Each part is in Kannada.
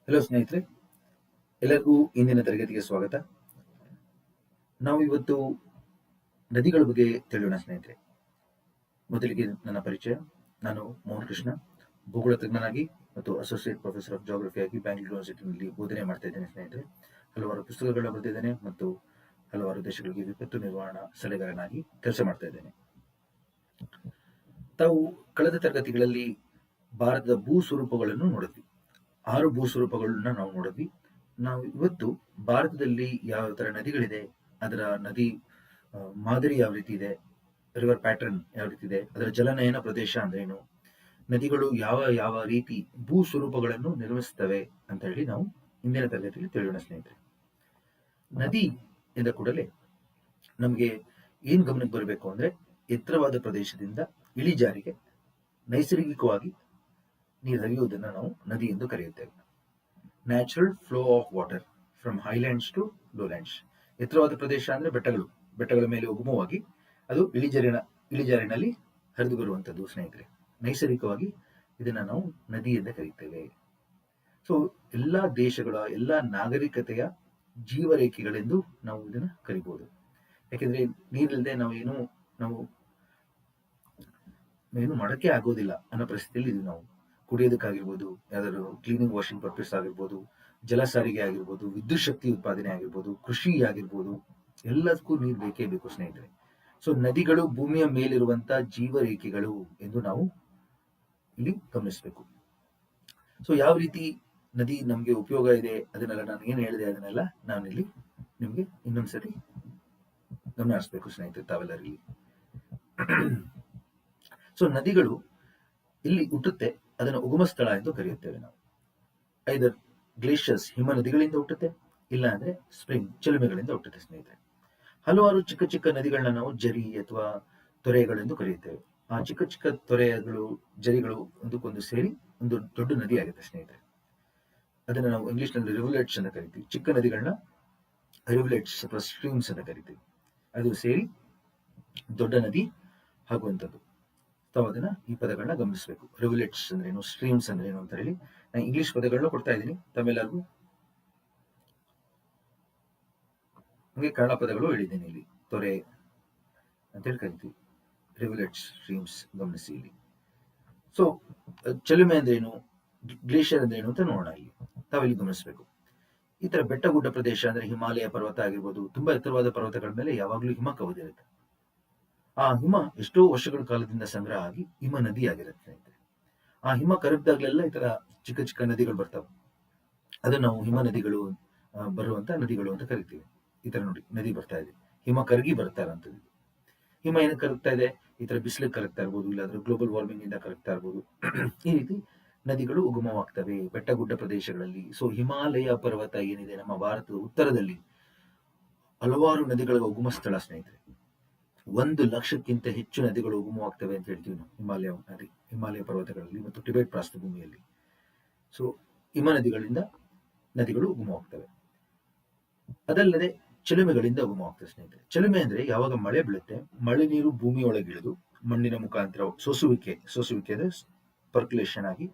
ಹಲೋ ಸ್ನೇಹಿತರೆ, ಎಲ್ಲರಿಗೂ ಇಂದಿನ ತರಗತಿಗೆ ಸ್ವಾಗತ. ನಾವು ಇವತ್ತು ನದಿಗಳ ಬಗ್ಗೆ ತಿಳಿಯೋಣ ಸ್ನೇಹಿತರೆ. ಮೊದಲಿಗೆ ನನ್ನ ಪರಿಚಯ. ನಾನು ಮೋಹನ್ ಕೃಷ್ಣ, ಭೂಗೋಳ ತಜ್ಞನಾಗಿ ಮತ್ತು ಅಸೋಸಿಯೇಟ್ ಪ್ರೊಫೆಸರ್ ಆಫ್ ಜಾಗ್ರಫಿ ಆಗಿ ಬ್ಯಾಂಗ್ಳೂರ್ ಯೂನಿವರ್ಸಿಟಿನಲ್ಲಿ ಬೋಧನೆ ಮಾಡ್ತಾ ಇದ್ದೇನೆ ಸ್ನೇಹಿತರೆ. ಹಲವಾರು ಪುಸ್ತಕಗಳನ್ನ ಬರೆದಿದ್ದೇನೆ ಮತ್ತು ಹಲವಾರು ದೇಶಗಳಿಗೆ ವಿಪತ್ತು ನಿರ್ವಹಣಾ ಸಲಹೆಗಾರನಾಗಿ ಕೆಲಸ ಮಾಡ್ತಾ ಇದ್ದೇನೆ. ತಾವು ಕಳೆದ ತರಗತಿಗಳಲ್ಲಿ ಭಾರತದ ಭೂ ಸ್ವರೂಪಗಳನ್ನು ನೋಡಿದ್ವಿ. 6 ಭೂ ಸ್ವರೂಪಗಳನ್ನ ನಾವು ನೋಡಿದ್ವಿ. ನಾವು ಇವತ್ತು ಭಾರತದಲ್ಲಿ ಯಾವ ತರ ನದಿಗಳಿದೆ, ಅದರ ನದಿ ಮಾದರಿ ಯಾವ ರೀತಿ ಇದೆ, ರಿವರ್ ಪ್ಯಾಟರ್ನ್ ಯಾವ ರೀತಿ ಇದೆ, ಅದರ ಜಲನಯನ ಪ್ರದೇಶ ಅಂದ್ರೆ ಏನು, ನದಿಗಳು ಯಾವ ಯಾವ ರೀತಿ ಭೂ ಸ್ವರೂಪಗಳನ್ನು ನಿರ್ಮಿಸುತ್ತವೆ ಅಂತ ಹೇಳಿ ನಾವು ಇಂದಿನ ತರಗತಿಯಲ್ಲಿ ತಿಳಿಯೋಣ ಸ್ನೇಹಿತರೆ. ನದಿ ಎಂದ ಕೂಡಲೇ ನಮಗೆ ಏನ್ ಗಮನಕ್ಕೆ ಬರಬೇಕು ಅಂದ್ರೆ, ಎತ್ತರವಾದ ಪ್ರದೇಶದಿಂದ ಇಳಿಜಾರಿಗೆ ನೈಸರ್ಗಿಕವಾಗಿ ನೀರು ಹರಿಯುವುದನ್ನು ನಾವು ನದಿ ಎಂದು ಕರೆಯುತ್ತೇವೆ. Natural flow of water from highlands to lowlands. ಎತ್ತರವಾದ ಪ್ರದೇಶ ಅಂದ್ರೆ ಬೆಟ್ಟಗಳ ಮೇಲೆ ಉಗಮವಾಗಿ ಅದು ಇಳಿಜಾರಿನಲ್ಲಿ ಹರಿದು ಬರುವಂತದ್ದು ಸ್ನೇಹಿತರೆ. ನೈಸರ್ಗಿಕವಾಗಿ ಇದನ್ನ ನಾವು ನದಿ ಎಂದು ಕರೆಯುತ್ತೇವೆ. ಸೊ ಎಲ್ಲಾ ದೇಶಗಳ ಎಲ್ಲಾ ನಾಗರಿಕತೆಯ ಜೀವರೇಖೆಗಳೆಂದು ನಾವು ಇದನ್ನ ಕರಿಬಹುದು. ಯಾಕೆಂದ್ರೆ ನೀರಿಲ್ಲದೆ ನಾವು ಏನು ಮಾಡಕ್ಕೆ ಆಗೋದಿಲ್ಲ ಅನ್ನೋ ಪರಿಸ್ಥಿತಿಯಲ್ಲಿ ಇದು. ನಾವು ಕುಡಿಯೋದಕ್ಕಾಗಿರ್ಬೋದು, ಯಾವ್ದಾದ್ರು ಕ್ಲೀನಿಂಗ್ ವಾಷಿಂಗ್ ಪರ್ಪಸ್ ಆಗಿರ್ಬೋದು, ಜಲ ಸಾರಿಗೆ ಆಗಿರ್ಬೋದು, ವಿದ್ಯುತ್ ಶಕ್ತಿ ಉತ್ಪಾದನೆ ಆಗಿರ್ಬೋದು, ಕೃಷಿ ಆಗಿರ್ಬೋದು, ಎಲ್ಲದಕ್ಕೂ ನೀರು ಬೇಕೇ ಬೇಕು ಸ್ನೇಹಿತರೆ. ಸೊ ನದಿಗಳು ಭೂಮಿಯ ಮೇಲಿರುವಂತ ಜೀವರೇಖೆಗಳು ಎಂದು ನಾವು ಇಲ್ಲಿ ಗಮನಿಸಬೇಕು. ಸೊ ಯಾವ ರೀತಿ ನದಿ ನಮ್ಗೆ ಉಪಯೋಗ ಇದೆ ಅದನ್ನೆಲ್ಲ ನಾನು ಏನ್ ಹೇಳಿದೆ ಅದನ್ನೆಲ್ಲ ನಾನು ಇಲ್ಲಿ ನಿಮ್ಗೆ ಇನ್ನೊಂದ್ಸರಿ ಗಮನ ಹರಿಸ್ಬೇಕು ಸ್ನೇಹಿತರೆ, ತಾವೆಲ್ಲರಲ್ಲಿ. ಸೊ ನದಿಗಳು ಇಲ್ಲಿ ಹುಟ್ಟುತ್ತೆ, ಅದನ್ನು ಉಗಮ ಸ್ಥಳ ಎಂದು ಕರೆಯುತ್ತೇವೆ ನಾವು. ಐದರ್ ಗ್ಲೇಷಿಯರ್ಸ್ ಹಿಮ ನದಿಗಳಿಂದ ಹುಟ್ಟುತ್ತೆ, ಇಲ್ಲ ಅಂದ್ರೆ ಸ್ಪ್ರಿಂಗ್ ಚಿಲುಮೆಗಳಿಂದ ಹುಟ್ಟುತ್ತೆ ಸ್ನೇಹಿತರೆ. ಹಲವಾರು ಚಿಕ್ಕ ಚಿಕ್ಕ ನದಿಗಳನ್ನ ನಾವು ಜರಿ ಅಥವಾ ತೊರೆಗಳೆಂದು ಕರೆಯುತ್ತೇವೆ. ಆ ಚಿಕ್ಕ ಚಿಕ್ಕ ತೊರೆಗಳು ಜರಿಗಳು ಒಂದಕ್ಕೊಂದು ಸೇರಿ ಒಂದು ದೊಡ್ಡ ನದಿ ಆಗುತ್ತೆ ಸ್ನೇಹಿತರೆ. ಅದನ್ನ ನಾವು ಇಂಗ್ಲಿಷ್ ನಲ್ಲಿ ರಿವರ್ಲೆಟ್ಸ್ ಅಂತ ಕರಿತೀವಿ. ಚಿಕ್ಕ ನದಿಗಳನ್ನ ರಿವರ್ಲೆಟ್ಸ್ ಅಥವಾ ಸ್ಟ್ರೀಮ್ಸ್ ಅಂತ ಕರಿತೀವಿ. ಅದು ಸೇರಿ ದೊಡ್ಡ ನದಿ ಆಗುವಂಥದ್ದು. ತಾವು ಅದನ್ನ ಈ ಪದಗಳನ್ನ ಗಮನಿಸಬೇಕು. ರಿವರ್ಲೆಟ್ಸ್ ಅಂದ್ರೆ ಏನು, ಸ್ಟ್ರೀಮ್ಸ್ ಅಂದ್ರೆ ಏನು ಅಂತ ಹೇಳಿ ನಾನು ಇಂಗ್ಲಿಷ್ ಪದಗಳನ್ನ ಕೊಡ್ತಾ ಇದ್ದೀನಿ ತಮ್ಮೆಲ್ಲರಿಗೂ. ಹಂಗೆ ಕನ್ನಡ ಪದಗಳು ಹೇಳಿದ್ದೀನಿ ಇಲ್ಲಿ. ತೊರೆ ಅಂತ ಹೇಳಿ ಕರಿತೀವಿ, ರಿವರ್ಲೆಟ್ಸ್, ಸ್ಟ್ರೀಮ್ಸ್ ಗಮನಿಸಿ ಇಲ್ಲಿ. ಸೊ ಚಲುಮೆ ಅಂದ್ರೆ ಏನು, ಗ್ಲೇಷಿಯರ್ ಅಂದ್ರೆ ಏನು ಅಂತ ನೋಡೋಣ ಇಲ್ಲಿ. ತಾವಿಲ್ಲಿ ಗಮನಿಸಬೇಕು. ಈ ತರ ಬೆಟ್ಟ ಗುಡ್ಡ ಪ್ರದೇಶ ಅಂದ್ರೆ ಹಿಮಾಲಯ ಪರ್ವತ ಆಗಿರ್ಬೋದು, ತುಂಬಾ ಎತ್ತರವಾದ ಪರ್ವತಗಳ ಮೇಲೆ ಯಾವಾಗ್ಲೂ ಹಿಮ ಕವಿದಿರುತ್ತೆ. ಆ ಹಿಮ ಎಷ್ಟೋ ವರ್ಷಗಳ ಕಾಲದಿಂದ ಸಂಗ್ರಹ ಆಗಿ ಹಿಮ ನದಿ ಆಗಿರುತ್ತೆ. ಆ ಹಿಮ ಕರಗ್ದಾಗ್ಲೆಲ್ಲ ಈ ತರ ಚಿಕ್ಕ ಚಿಕ್ಕ ನದಿಗಳು ಬರ್ತಾವೆ. ಅದನ್ನ ನಾವು ಹಿಮ ನದಿಗಳು ಬರುವಂತ ನದಿಗಳು ಅಂತ ಕರಿತೀವಿ. ಈ ತರ ನೋಡಿ ನದಿ ಬರ್ತಾ ಇದೆ, ಹಿಮ ಕರಗಿ ಬರ್ತಾ ಇರೋಂಥದ್ದು. ಹಿಮ ಏನಕ್ಕೆ ಕರಗ್ತಾ ಇದೆ, ಈ ತರ ಬಿಸಿಲಿಗೆ ಕರಗ್ತಾ ಇರ್ಬೋದು, ಇಲ್ಲಾಂದ್ರೆ ಗ್ಲೋಬಲ್ ವಾರ್ಮಿಂಗ್ ಇಂದ ಕರಗ್ತಾ ಇರ್ಬೋದು. ಈ ರೀತಿ ನದಿಗಳು ಉಗಮವಾಗ್ತವೆ ಬೆಟ್ಟ ಗುಡ್ಡ ಪ್ರದೇಶಗಳಲ್ಲಿ. ಸೊ ಹಿಮಾಲಯ ಪರ್ವತ ಏನಿದೆ ನಮ್ಮ ಭಾರತದ ಉತ್ತರದಲ್ಲಿ, ಹಲವಾರು ನದಿಗಳ ಉಗಮ ಸ್ಥಳ ಸ್ನೇಹಿತರೆ. 1,00,000ಕ್ಕಿಂತ ಹೆಚ್ಚು ನದಿಗಳು ಉಗಮವಾಗ್ತವೆ ಅಂತ ಹೇಳ್ತೀವಿ ನಾವು ಹಿಮಾಲಯ ಪರ್ವತಗಳಲ್ಲಿ ಮತ್ತು ಟಿಬೆಟ್ ಪ್ರಸ್ಥಭೂಮಿಯಲ್ಲಿ. ಸೊ ಹಿಮ ನದಿಗಳಿಂದ ನದಿಗಳು ಉಗಮವಾಗ್ತವೆ. ಅದಲ್ಲದೆ ಚಿಲುಮೆಗಳಿಂದ ಉಗಮವಾಗ್ತವೆ ಸ್ನೇಹಿತರೆ. ಚಿಲುಮೆ ಅಂದ್ರೆ ಯಾವಾಗ ಮಳೆ ಬೀಳುತ್ತೆ, ಮಳೆ ನೀರು ಭೂಮಿಯೊಳಗಿಳಿದು ಮಣ್ಣಿನ ಮುಖಾಂತರ ಸೋಸುವಿಕೆ ಅಂದ್ರೆ ಪರ್ಕ್ಯುಲೇಷನ್ ಆಗಿ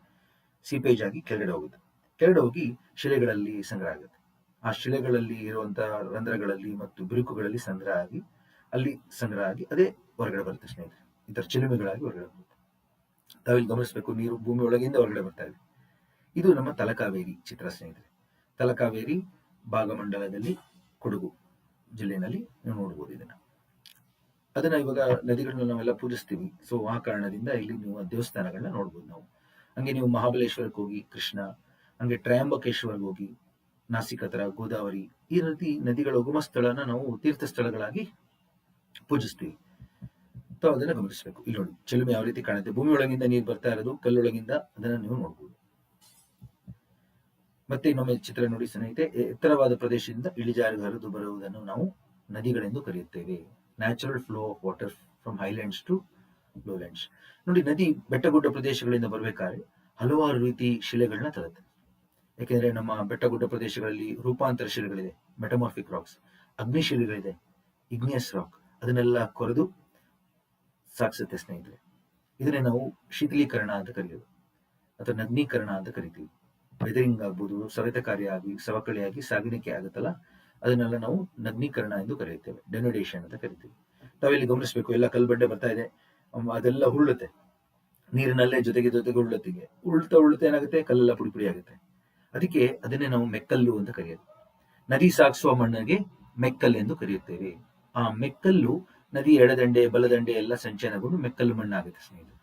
ಸೀಪೇಜ್ ಆಗಿ ಕೆಳಗಡೆ ಹೋಗಿ ಶಿಲೆಗಳಲ್ಲಿ ಸಂಗ್ರಹ ಆಗುತ್ತೆ. ಆ ಶಿಲೆಗಳಲ್ಲಿ ಇರುವಂತಹ ರಂಧ್ರಗಳಲ್ಲಿ ಮತ್ತು ಬಿರುಕುಗಳಲ್ಲಿ ಸಂಗ್ರಹ ಆಗಿ ಅದೇ ಹೊರಗಡೆ ಬರುತ್ತೆ ಸ್ನೇಹಿತರೆ. ಈ ತರ ಚಿಲುಮೆಗಳಾಗಿ ಹೊರಗಡೆ ಬರುತ್ತೆ. ತಾವಿಲ್ಲಿ ಗಮನಿಸಬೇಕು, ನೀರು ಭೂಮಿ ಒಳಗಿಂದ ಹೊರಗಡೆ ಬರ್ತಾ ಇದೆ. ಇದು ನಮ್ಮ ತಲಕಾವೇರಿ ಚಿತ್ರ ಸ್ನೇಹಿತರೆ. ತಲಕಾವೇರಿ ಭಾಗಮಂಡಲದಲ್ಲಿ ಕೊಡಗು ಜಿಲ್ಲೆಯಲ್ಲಿ ನೀವು ನೋಡ್ಬೋದು ಇದನ್ನ. ಅದನ್ನ ಇವಾಗ ನದಿಗಳನ್ನ ನಾವೆಲ್ಲ ಪೂಜಿಸ್ತೀವಿ. ಸೊ ಆ ಕಾರಣದಿಂದ ಇಲ್ಲಿ ನೀವು ದೇವಸ್ಥಾನಗಳನ್ನ ನೋಡ್ಬೋದು ನಾವು. ಹಂಗೆ ನೀವು ಮಹಾಬಲೇಶ್ವರಕ್ಕೆ ಹೋಗಿ ಕೃಷ್ಣ, ಹಂಗೆ ಟ್ರಯಾಂಬಕೇಶ್ವರ್ಗೆ ಹೋಗಿ ನಾಸಿಕ್ ಹತ್ರ ಗೋದಾವರಿ, ಈ ರೀತಿ ನದಿಗಳ ಉಗಮ ಸ್ಥಳನ ನಾವು ತೀರ್ಥ ಸ್ಥಳಗಳಾಗಿ ಪೂಜಿಸ್ತೀವಿ. ತಾವು ಅದನ್ನ ಗಮನಿಸಬೇಕು. ಇಲ್ಲಿ ನೋಡಿ ಚಿಲುಮೆ ಯಾವ ರೀತಿ ಕಾಣುತ್ತೆ, ಭೂಮಿ ಒಳಗಿಂದ ನೀರು ಬರ್ತಾ ಇರೋದು, ಕಲ್ಲೊಳಗಿಂದ ಅದನ್ನ ನೀವು ನೋಡ್ಬೋದು. ಮತ್ತೆ ಇನ್ನೊಮ್ಮೆ ಚಿತ್ರ ನೋಡಿ ಸ್ನೇಹಿತೆ. ಎತ್ತರವಾದ ಪ್ರದೇಶದಿಂದ ಇಳಿಜಾರಿಗೆ ಹರಿದು ಬರುವುದನ್ನು ನಾವು ನದಿಗಳೆಂದು ಕರೆಯುತ್ತೇವೆ. Natural flow of water from highlands to lowlands. ನೋಡಿ ನದಿ ಬೆಟ್ಟಗುಡ್ಡ ಪ್ರದೇಶಗಳಿಂದ ಬರ್ಬೇಕಾದ್ರೆ ಹಲವಾರು ರೀತಿ ಶಿಲೆಗಳನ್ನ ತರುತ್ತೆ. ಯಾಕೆಂದ್ರೆ ನಮ್ಮ ಬೆಟ್ಟಗುಡ್ಡ ಪ್ರದೇಶಗಳಲ್ಲಿ ರೂಪಾಂತರ ಶಿಲೆಗಳಿದೆ, ಮೆಟಮಾರ್ಫಿಕ್ ರಾಕ್ಸ್, ಅಗ್ನಿ ಶಿಲೆಗಳಿದೆ, ಇಗ್ನಿಯಸ್ ರಾಕ್. ಅದನ್ನೆಲ್ಲ ಕೊರೆದು ಸಾಗಿಸುತ್ತೆ ಸ್ನೇಹಿತರೆ. ಇದನ್ನೇ ನಾವು ಶೀತಲೀಕರಣ ಅಂತ ಕರೆಯೋದು ಅಥವಾ ನಗ್ನೀಕರಣ ಅಂತ ಕರಿತೀವಿ. ವೆದರಿಂಗ್ ಆಗ್ಬೋದು, ಸವೆತಕಾರಿಯಾಗಿ ಸವಕಳಿಯಾಗಿ ಸಾಗಾಣಿಕೆ ಆಗುತ್ತಲ್ಲ, ಅದನ್ನೆಲ್ಲ ನಾವು ನಗ್ನೀಕರಣ ಎಂದು ಕರೆಯುತ್ತೇವೆ, ಡೆನೋಡೇಷನ್ ಅಂತ ಕರಿತೀವಿ. ತಾವಿಲ್ಲಿ ಗಮನಿಸಬೇಕು, ಎಲ್ಲ ಕಲ್ಬಡ್ಡೆ ಬರ್ತಾ ಇದೆ, ಅದೆಲ್ಲ ಉರುಳುತ್ತೆ ನೀರಿನಲ್ಲೇ, ಜೊತೆಗೆ ಉರುಳತ್ತಿಗೆ ಉಳ್ತಾ ಏನಾಗುತ್ತೆ, ಕಲ್ಲೆಲ್ಲ ಪುಡಿ ಪುಡಿ ಆಗುತ್ತೆ. ಅದಕ್ಕೆ ಅದನ್ನೇ ನಾವು ಮೆಕ್ಕಲ್ಲು ಅಂತ ಕರೆಯೋದು. ನದಿ ಸಾಗಿಸುವ ಮಣ್ಣಿಗೆ ಮೆಕ್ಕಲ್ ಎಂದು ಕರೆಯುತ್ತೇವೆ. ಆ ಮೆಕ್ಕಲ್ಲು ನದಿ ಎಡದಂಡೆ ಬಲದಂಡೆ ಎಲ್ಲ ಸಂಚಯನಗೊಂಡು ಮೆಕ್ಕಲ್ಲು ಮಣ್ಣಾಗುತ್ತೆ ಸ್ನೇಹಿತರೆ.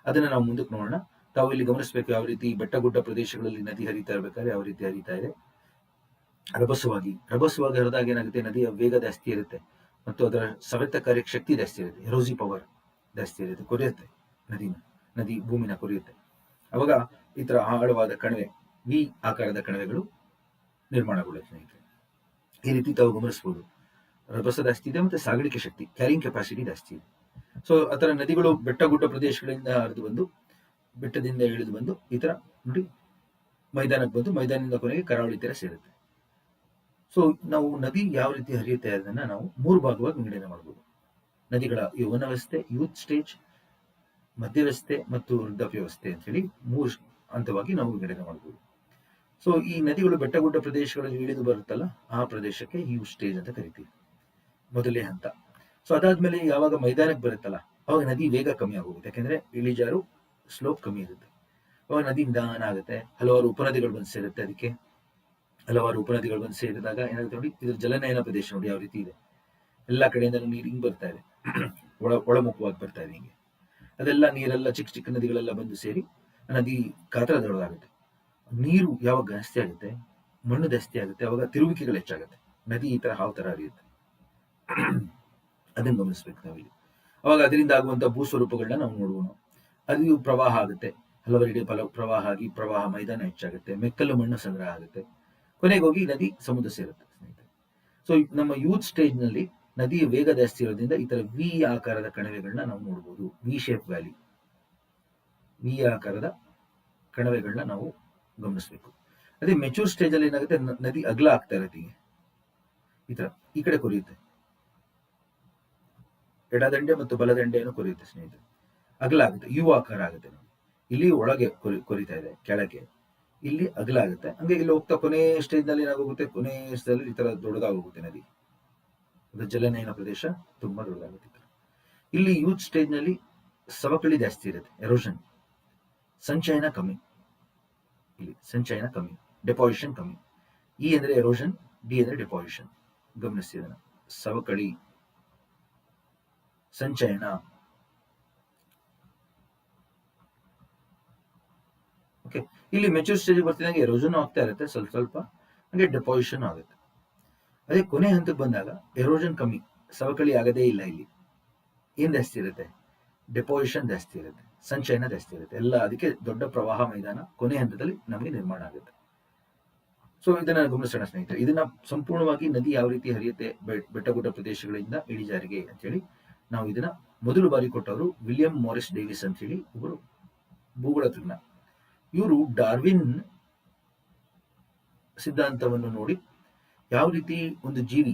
ಅದನ್ನ ನಾವು ಮುಂದಕ್ಕೆ ನೋಡೋಣ. ತಾವು ಇಲ್ಲಿ ಗಮನಿಸಬೇಕು, ಯಾವ ರೀತಿ ಬೆಟ್ಟ ಗುಡ್ಡ ಪ್ರದೇಶಗಳಲ್ಲಿ ನದಿ ಹರಿತಾ ಇರ್ಬೇಕಾದ್ರೆ ಯಾವ ರೀತಿ ಹರಿತಾ ಇದೆ. ರಭಸವಾಗಿ ಹರಿದಾಗ ಏನಾಗುತ್ತೆ, ನದಿಯ ವೇಗ ಜಾಸ್ತಿ ಇರುತ್ತೆ ಮತ್ತು ಅದರ ಸವೆತಕಾರ್ಯ ಶಕ್ತಿ ಜಾಸ್ತಿ ಇರುತ್ತೆ, ಎರೋಸಿ ಪವರ್ ಜಾಸ್ತಿ ಇರುತ್ತೆ, ಕೊರೆಯುತ್ತೆ ನದಿ ಭೂಮಿನ ಕೊರೆಯುತ್ತೆ. ಅವಾಗ ಈ ತರ ಆಳವಾದ ಕಣಿವೆ, ವಿ ಆಕಾರದ ಕಣಿವೆಗಳು ನಿರ್ಮಾಣಗೊಳ್ಳುತ್ತೆ ಸ್ನೇಹಿತರೆ. ಈ ರೀತಿ ತಾವು ಗಮನಿಸಬಹುದು, ರಭಸ ಜಾಸ್ತಿ ಇದೆ ಮತ್ತೆ ಸಾಗಾಣಿಕೆ ಶಕ್ತಿ, ಕ್ಯಾರಿಂಗ್ ಕೆಪಾಸಿಟಿ ಜಾಸ್ತಿ ಇದೆ. ಸೊ ಆತರ ನದಿಗಳು ಬೆಟ್ಟ ಗುಡ್ಡ ಪ್ರದೇಶಗಳಿಂದ ಹರಿದು ಬಂದು, ಬೆಟ್ಟದಿಂದ ಇಳಿದು ಬಂದು ಈ ತರ ನೋಡಿ ಮೈದಾನಕ್ಕೆ ಬಂದು, ಮೈದಾನದಿಂದ ಕೊನೆಗೆ ಕರಾವಳಿ ತೀರ ಸೇರುತ್ತೆ. ಸೊ ನಾವು ನದಿ ಯಾವ ರೀತಿ ಹರಿಯುತ್ತೆ ಅದನ್ನ ನಾವು 3 ಭಾಗವಾಗಿ ವಿಂಗಡಣೆ ಮಾಡಬಹುದು. ನದಿಗಳ ಯೌವನಾವಸ್ಥೆ, ಯೂತ್ ಸ್ಟೇಜ್, ಮಧ್ಯವಸ್ಥೆ ಮತ್ತು ವೃದ್ಧಾಪ್ಯಾವಸ್ಥೆ ಅಂತ ಹೇಳಿ 3 ಹಂತವಾಗಿ ನಾವು ವಿಂಗಡಣೆ ಮಾಡಬಹುದು. ಸೊ ಈ ನದಿಗಳು ಬೆಟ್ಟ ಗುಡ್ಡ ಪ್ರದೇಶಗಳಲ್ಲಿ ಇಳಿದು ಬರುತ್ತಲ್ಲ, ಆ ಪ್ರದೇಶಕ್ಕೆ ಯೂತ್ ಸ್ಟೇಜ್ ಅಂತ ಕರಿತೀವಿ, ಮೊದಲನೇ ಹಂತ. ಸೊ ಅದಾದ್ಮೇಲೆ ಯಾವಾಗ ಮೈದಾನಕ್ಕೆ ಬರುತ್ತಲ್ಲ, ಅವಾಗ ನದಿ ವೇಗ ಕಮ್ಮಿ ಆಗೋಗುತ್ತೆ, ಯಾಕೆಂದ್ರೆ ಇಳಿಜಾರು ಸ್ಲೋಪ್ ಕಮ್ಮಿ ಇರುತ್ತೆ. ಅವಾಗ ನದಿ ನಿಧಾನ ಆಗುತ್ತೆ, ಹಲವಾರು ಉಪನದಿಗಳು ಬಂದು ಸೇರುತ್ತೆ. ಅದಕ್ಕೆ ಹಲವಾರು ಉಪನದಿಗಳು ಬಂದು ಸೇರಿದಾಗ ಏನಾಗುತ್ತೆ ನೋಡಿ, ಇದ್ರ ಜಲನಯನ ಪ್ರದೇಶ ನೋಡಿ ಯಾವ ರೀತಿ ಇದೆ, ಎಲ್ಲಾ ಕಡೆಯಿಂದ ನೀರು ಹಿಂಗ್ ಬರ್ತಾ ಇದೆ, ಒಳಮುಖವಾಗಿ ಬರ್ತಾ ಇದೆ ಹಿಂಗೆ. ಅದೆಲ್ಲ ನೀರೆಲ್ಲ ಚಿಕ್ಕ ಚಿಕ್ಕ ನದಿಗಳೆಲ್ಲ ಬಂದು ಸೇರಿ ನದಿ ಗಾತ್ರ ದೊಡ್ಡದಾಗುತ್ತೆ. ನೀರು ಯಾವಾಗ ಜಾಸ್ತಿ ಆಗುತ್ತೆ, ಮಣ್ಣು ಜಾಸ್ತಿ ಆಗುತ್ತೆ, ಅವಾಗ ತಿರುವಿಕೆಗಳು ಹೆಚ್ಚಾಗುತ್ತೆ, ನದಿ ಈ ತರ ಹಾವು ತರ ಹರಿಯುತ್ತೆ. ಅದನ್ನು ಗಮನಿಸ್ಬೇಕು ನಾವಿಲ್ಲಿ. ಅವಾಗ ಅದರಿಂದ ಆಗುವಂತ ಭೂ ಸ್ವರೂಪಗಳನ್ನ ನಾವು ನೋಡುவோம். ಅದು ಪ್ರವಾಹ ಆಗುತ್ತೆ, ಹಲವರಿಗೆ ಪ್ರವಾಹ ಆಗಿ ಪ್ರವಾಹ ಮೈದಾನ ಹೆಚ್ಚಾಗುತ್ತೆ, ಮೆಕ್ಕಲು ಮಣ್ಣು ಸಂಗ್ರಹ ಆಗುತ್ತೆ, ಕೊನೆಗೆ ಹೋಗಿ ನದಿ ಸಮುದ್ರ ಸೇರುತ್ತೆ ಸ್ನೇಹಿತರೆ. ಸೊ ನಮ್ಮ ಯೂತ್ ಸ್ಟೇಜ್ ನಲ್ಲಿ ನದಿಯ ವೇಗ ಜಾಸ್ತಿ ಇರೋದ್ರಿಂದ ಈ ತರ ವಿ ಆಕಾರದ ಕಣಿವೆಗಳನ್ನ ನಾವು ನೋಡಬಹುದು, ವಿ ಶೇಪ್ ವ್ಯಾಲಿ, ವಿ ಆಕಾರದ ಕಣಿವೆಗಳನ್ನ ನಾವು ಗಮನಿಸಬೇಕು. ಅದೇ ಮೆಚೂರ್ ಸ್ಟೇಜ್ ಅಲ್ಲಿ ಏನಾಗುತ್ತೆ, ನದಿ ಅಗಲ ಆಗ್ತಾ ಇರುತ್ತೆ, ಈ ತರ ಈ ಕಡೆ ಕೊರಿಯುತ್ತೆ, ಎಡದಂಡೆ ಮತ್ತು ಬಲದಂಡೆಯನ್ನು ಕೊರಿಯುತ್ತೆ ಸ್ನೇಹಿತರೆ, ಅಗಲ ಆಗುತ್ತೆ, ಯು ಆಕಾರ ಆಗುತ್ತೆ. ಇಲ್ಲಿ ಒಳಗೆ ಕೊರಿತಾ ಇದೆ, ಕೆಳಗೆ ಇಲ್ಲಿ ಅಗಲ ಆಗುತ್ತೆ. ಹಂಗೆ ಇಲ್ಲಿ ಹೋಗ್ತಾ ಕೊನೆ ಸ್ಟೇಜ್ ನಲ್ಲಿ ಏನಾಗೋಗುತ್ತೆ, ಕೊನೆ ಸ್ಟೇಜ್ ಈ ತರ ದೊಡ್ಡದಾಗೋಗುತ್ತೆ ನದಿ, ಅದು ಜಲನಯನ ಪ್ರದೇಶ ತುಂಬಾ ದೊಡ್ಡದಾಗುತ್ತೆ. ಇಲ್ಲಿ ಯೂತ್ ಸ್ಟೇಜ್ ನಲ್ಲಿ ಸವಕಳಿ ಜಾಸ್ತಿ ಇರುತ್ತೆ, ಎರೋಷನ್, ಸಂಚಯನ ಕಮ್ಮಿ, ಇಲ್ಲಿ ಸಂಚಯನ ಕಮ್ಮಿ, ಡೆಪಾಸಿಷನ್ ಕಮ್ಮಿ. ಇ ಅಂದ್ರೆ ಎರೋಷನ್, ಡಿ ಅಂದ್ರೆ ಡೆಪಾಸಿಷನ್. ಗಮನಿಸಿ ಅದನ್ನ, ಸವಕಳಿ, ಸಂಚಯನ. ಓಕೆ, ಇಲ್ಲಿ ಮೆಚೂರ್ ಸ್ಟೇಜ್ ಬರ್ತಿದಂಗೆ ಎರೋಷನ್ ಆಗ್ತಾ ಇರುತ್ತೆ ಸ್ವಲ್ಪ ಸ್ವಲ್ಪ, ಹಂಗೆ ಡೆಪಾಸಿಷನ್ ಆಗುತ್ತೆ. ಅದೇ ಕೊನೆ ಹಂತಕ್ಕೆ ಬಂದಾಗ ಎರೋಷನ್ ಕಮ್ಮಿ, ಸವಕಳಿ ಆಗದೇ ಇಲ್ಲ. ಇಲ್ಲಿ ಏನ್ ಜಾಸ್ತಿ ಇರುತ್ತೆ, ಡೆಪಾಸಿಷನ್ ಜಾಸ್ತಿ ಇರುತ್ತೆ, ಸಂಚಯನ ಜಾಸ್ತಿ ಇರುತ್ತೆ, ಎಲ್ಲ ಅದಕ್ಕೆ ದೊಡ್ಡ ಪ್ರವಾಹ ಮೈದಾನ ಕೊನೆ ಹಂತದಲ್ಲಿ ನಮಗೆ ನಿರ್ಮಾಣ ಆಗುತ್ತೆ. ಸೊ ಇದನ್ನ ಗಮನಿಸೋಣ ಸ್ನೇಹಿತರೆ. ಇದನ್ನ ಸಂಪೂರ್ಣವಾಗಿ ನದಿ ಯಾವ ರೀತಿ ಹರಿಯುತ್ತೆ ಬೆಟ್ಟಗುಡ್ಡ ಪ್ರದೇಶಗಳಿಂದ ಇಳಿಜಾರಿಗೆ ಅಂತ ಹೇಳಿ ನಾವು ಇದನ್ನ ಮೊದಲು ಬಾರಿ ಕೊಟ್ಟವರು ವಿಲಿಯಂ ಮಾರಿಸ್ ಡೇವಿಸ್ ಅಂತ ಹೇಳಿ ಒಬ್ಬರು ಭೂಗೋಳ ತಜ್ಞ. ಇವರು ಡಾರ್ವಿನ್ ಸಿದ್ಧಾಂತವನ್ನು ನೋಡಿ ಯಾವ ರೀತಿ ಒಂದು ಜೀವಿ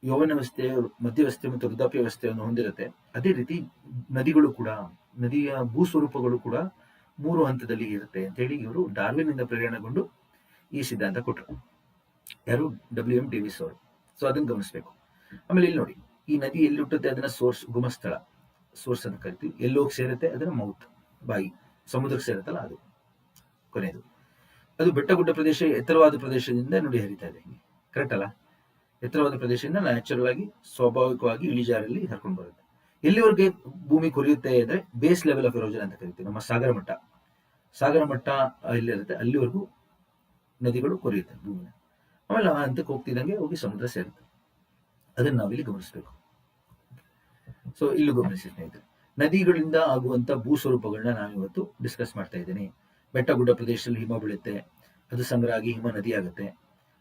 ಯೌವನಾವಸ್ಥೆ, ಮಧ್ಯವಸ್ಥೆ ಮತ್ತು ವೃದ್ಧಾಪ್ಯಾವಸ್ಥೆಯನ್ನು ಹೊಂದಿರುತ್ತೆ, ಅದೇ ರೀತಿ ನದಿಗಳು ಕೂಡ, ನದಿಯ ಭೂ ಸ್ವರೂಪಗಳು ಕೂಡ 3 ಹಂತದಲ್ಲಿ ಇರುತ್ತೆ ಅಂತ ಹೇಳಿ ಇವರು ಡಾರ್ವಿನ್ ಇಂದ ಪ್ರೇರಣೆಗೊಂಡು ಈ ಸಿದ್ಧಾಂತ ಕೊಟ್ಟರು. ಯಾರು, ಡಬ್ಲ್ಯೂ ಎಂ ಡೇವಿಸ್ ಅವರು. ಸೊ ಅದನ್ನ ಗಮನಿಸಬೇಕು. ಆಮೇಲೆ ಇಲ್ಲಿ ನೋಡಿ, ಈ ನದಿ ಎಲ್ಲಿ ಹುಟ್ಟುತ್ತೆ ಅದನ್ನ ಸೋರ್ಸ್, ಗುಮಸ್ಥಳ, ಸೋರ್ಸ್ ಅಂತ ಕರಿತೀವಿ. ಎಲ್ಲೋಗಿ ಸೇರುತ್ತೆ ಅದನ್ನ ಮೌತ್, ಬಾಯಿ, ಸಮುದ್ರಕ್ಕೆ ಸೇರುತ್ತಲ್ಲ ಅದು ಕೊನೆಯದು. ಅದು ಬೆಟ್ಟ ಗುಡ್ಡ ಪ್ರದೇಶ, ಎತ್ತರವಾದ ಪ್ರದೇಶದಿಂದ ನೋಡಿ ಹರಿತಾ ಇದೆ, ಕರೆಕ್ಟ್ ಅಲ್ಲ? ಎತ್ತರವಾದ ಪ್ರದೇಶದಿಂದ ನ್ಯಾಚುರಲ್ ಆಗಿ ಸ್ವಾಭಾವಿಕವಾಗಿ ಇಳಿಜಾರಲ್ಲಿ ಹರ್ಕೊಂಡು ಬರುತ್ತೆ. ಎಲ್ಲಿವರೆಗೆ ಭೂಮಿ ಕೊರಿಯುತ್ತೆ ಅಂದ್ರೆ ಬೇಸ್ ಲೆವೆಲ್ ಆಫ್ ಎರೋಷನ್ ಅಂತ ಕರಿತೀವಿ. ನಮ್ಮ ಸಾಗರ ಮಟ್ಟ ಎಲ್ಲಿರುತ್ತೆ ಅಲ್ಲಿವರೆಗೂ ನದಿಗಳು ಕೊರಿಯುತ್ತೆ ಭೂಮಿನ. ಆಮೇಲೆ ಆ ಹಂತಕ್ಕೆ ಹೋಗ್ತಿದ್ದಂಗೆ ಹೋಗಿ ಸಮುದ್ರ ಸೇರುತ್ತೆ. ಅದನ್ನ ನಾವಿಲ್ಲಿ ಗಮನಿಸಬೇಕು. ಸೊ ಇಲ್ಲೂ ಗಮನಿಸಿ ಸ್ನೇಹಿತರೆ, ನದಿಗಳಿಂದ ಆಗುವಂತ ಭೂ ಸ್ವರೂಪಗಳನ್ನ ನಾನು ಇವತ್ತು ಡಿಸ್ಕಸ್ ಮಾಡ್ತಾ ಇದ್ದೇನೆ. ಬೆಟ್ಟ ಗುಡ್ಡ ಪ್ರದೇಶದಲ್ಲಿ ಹಿಮ ಬೀಳುತ್ತೆ, ಅದು ಸಂಗ್ರಹ ಆಗಿ ಹಿಮ ನದಿ ಆಗುತ್ತೆ.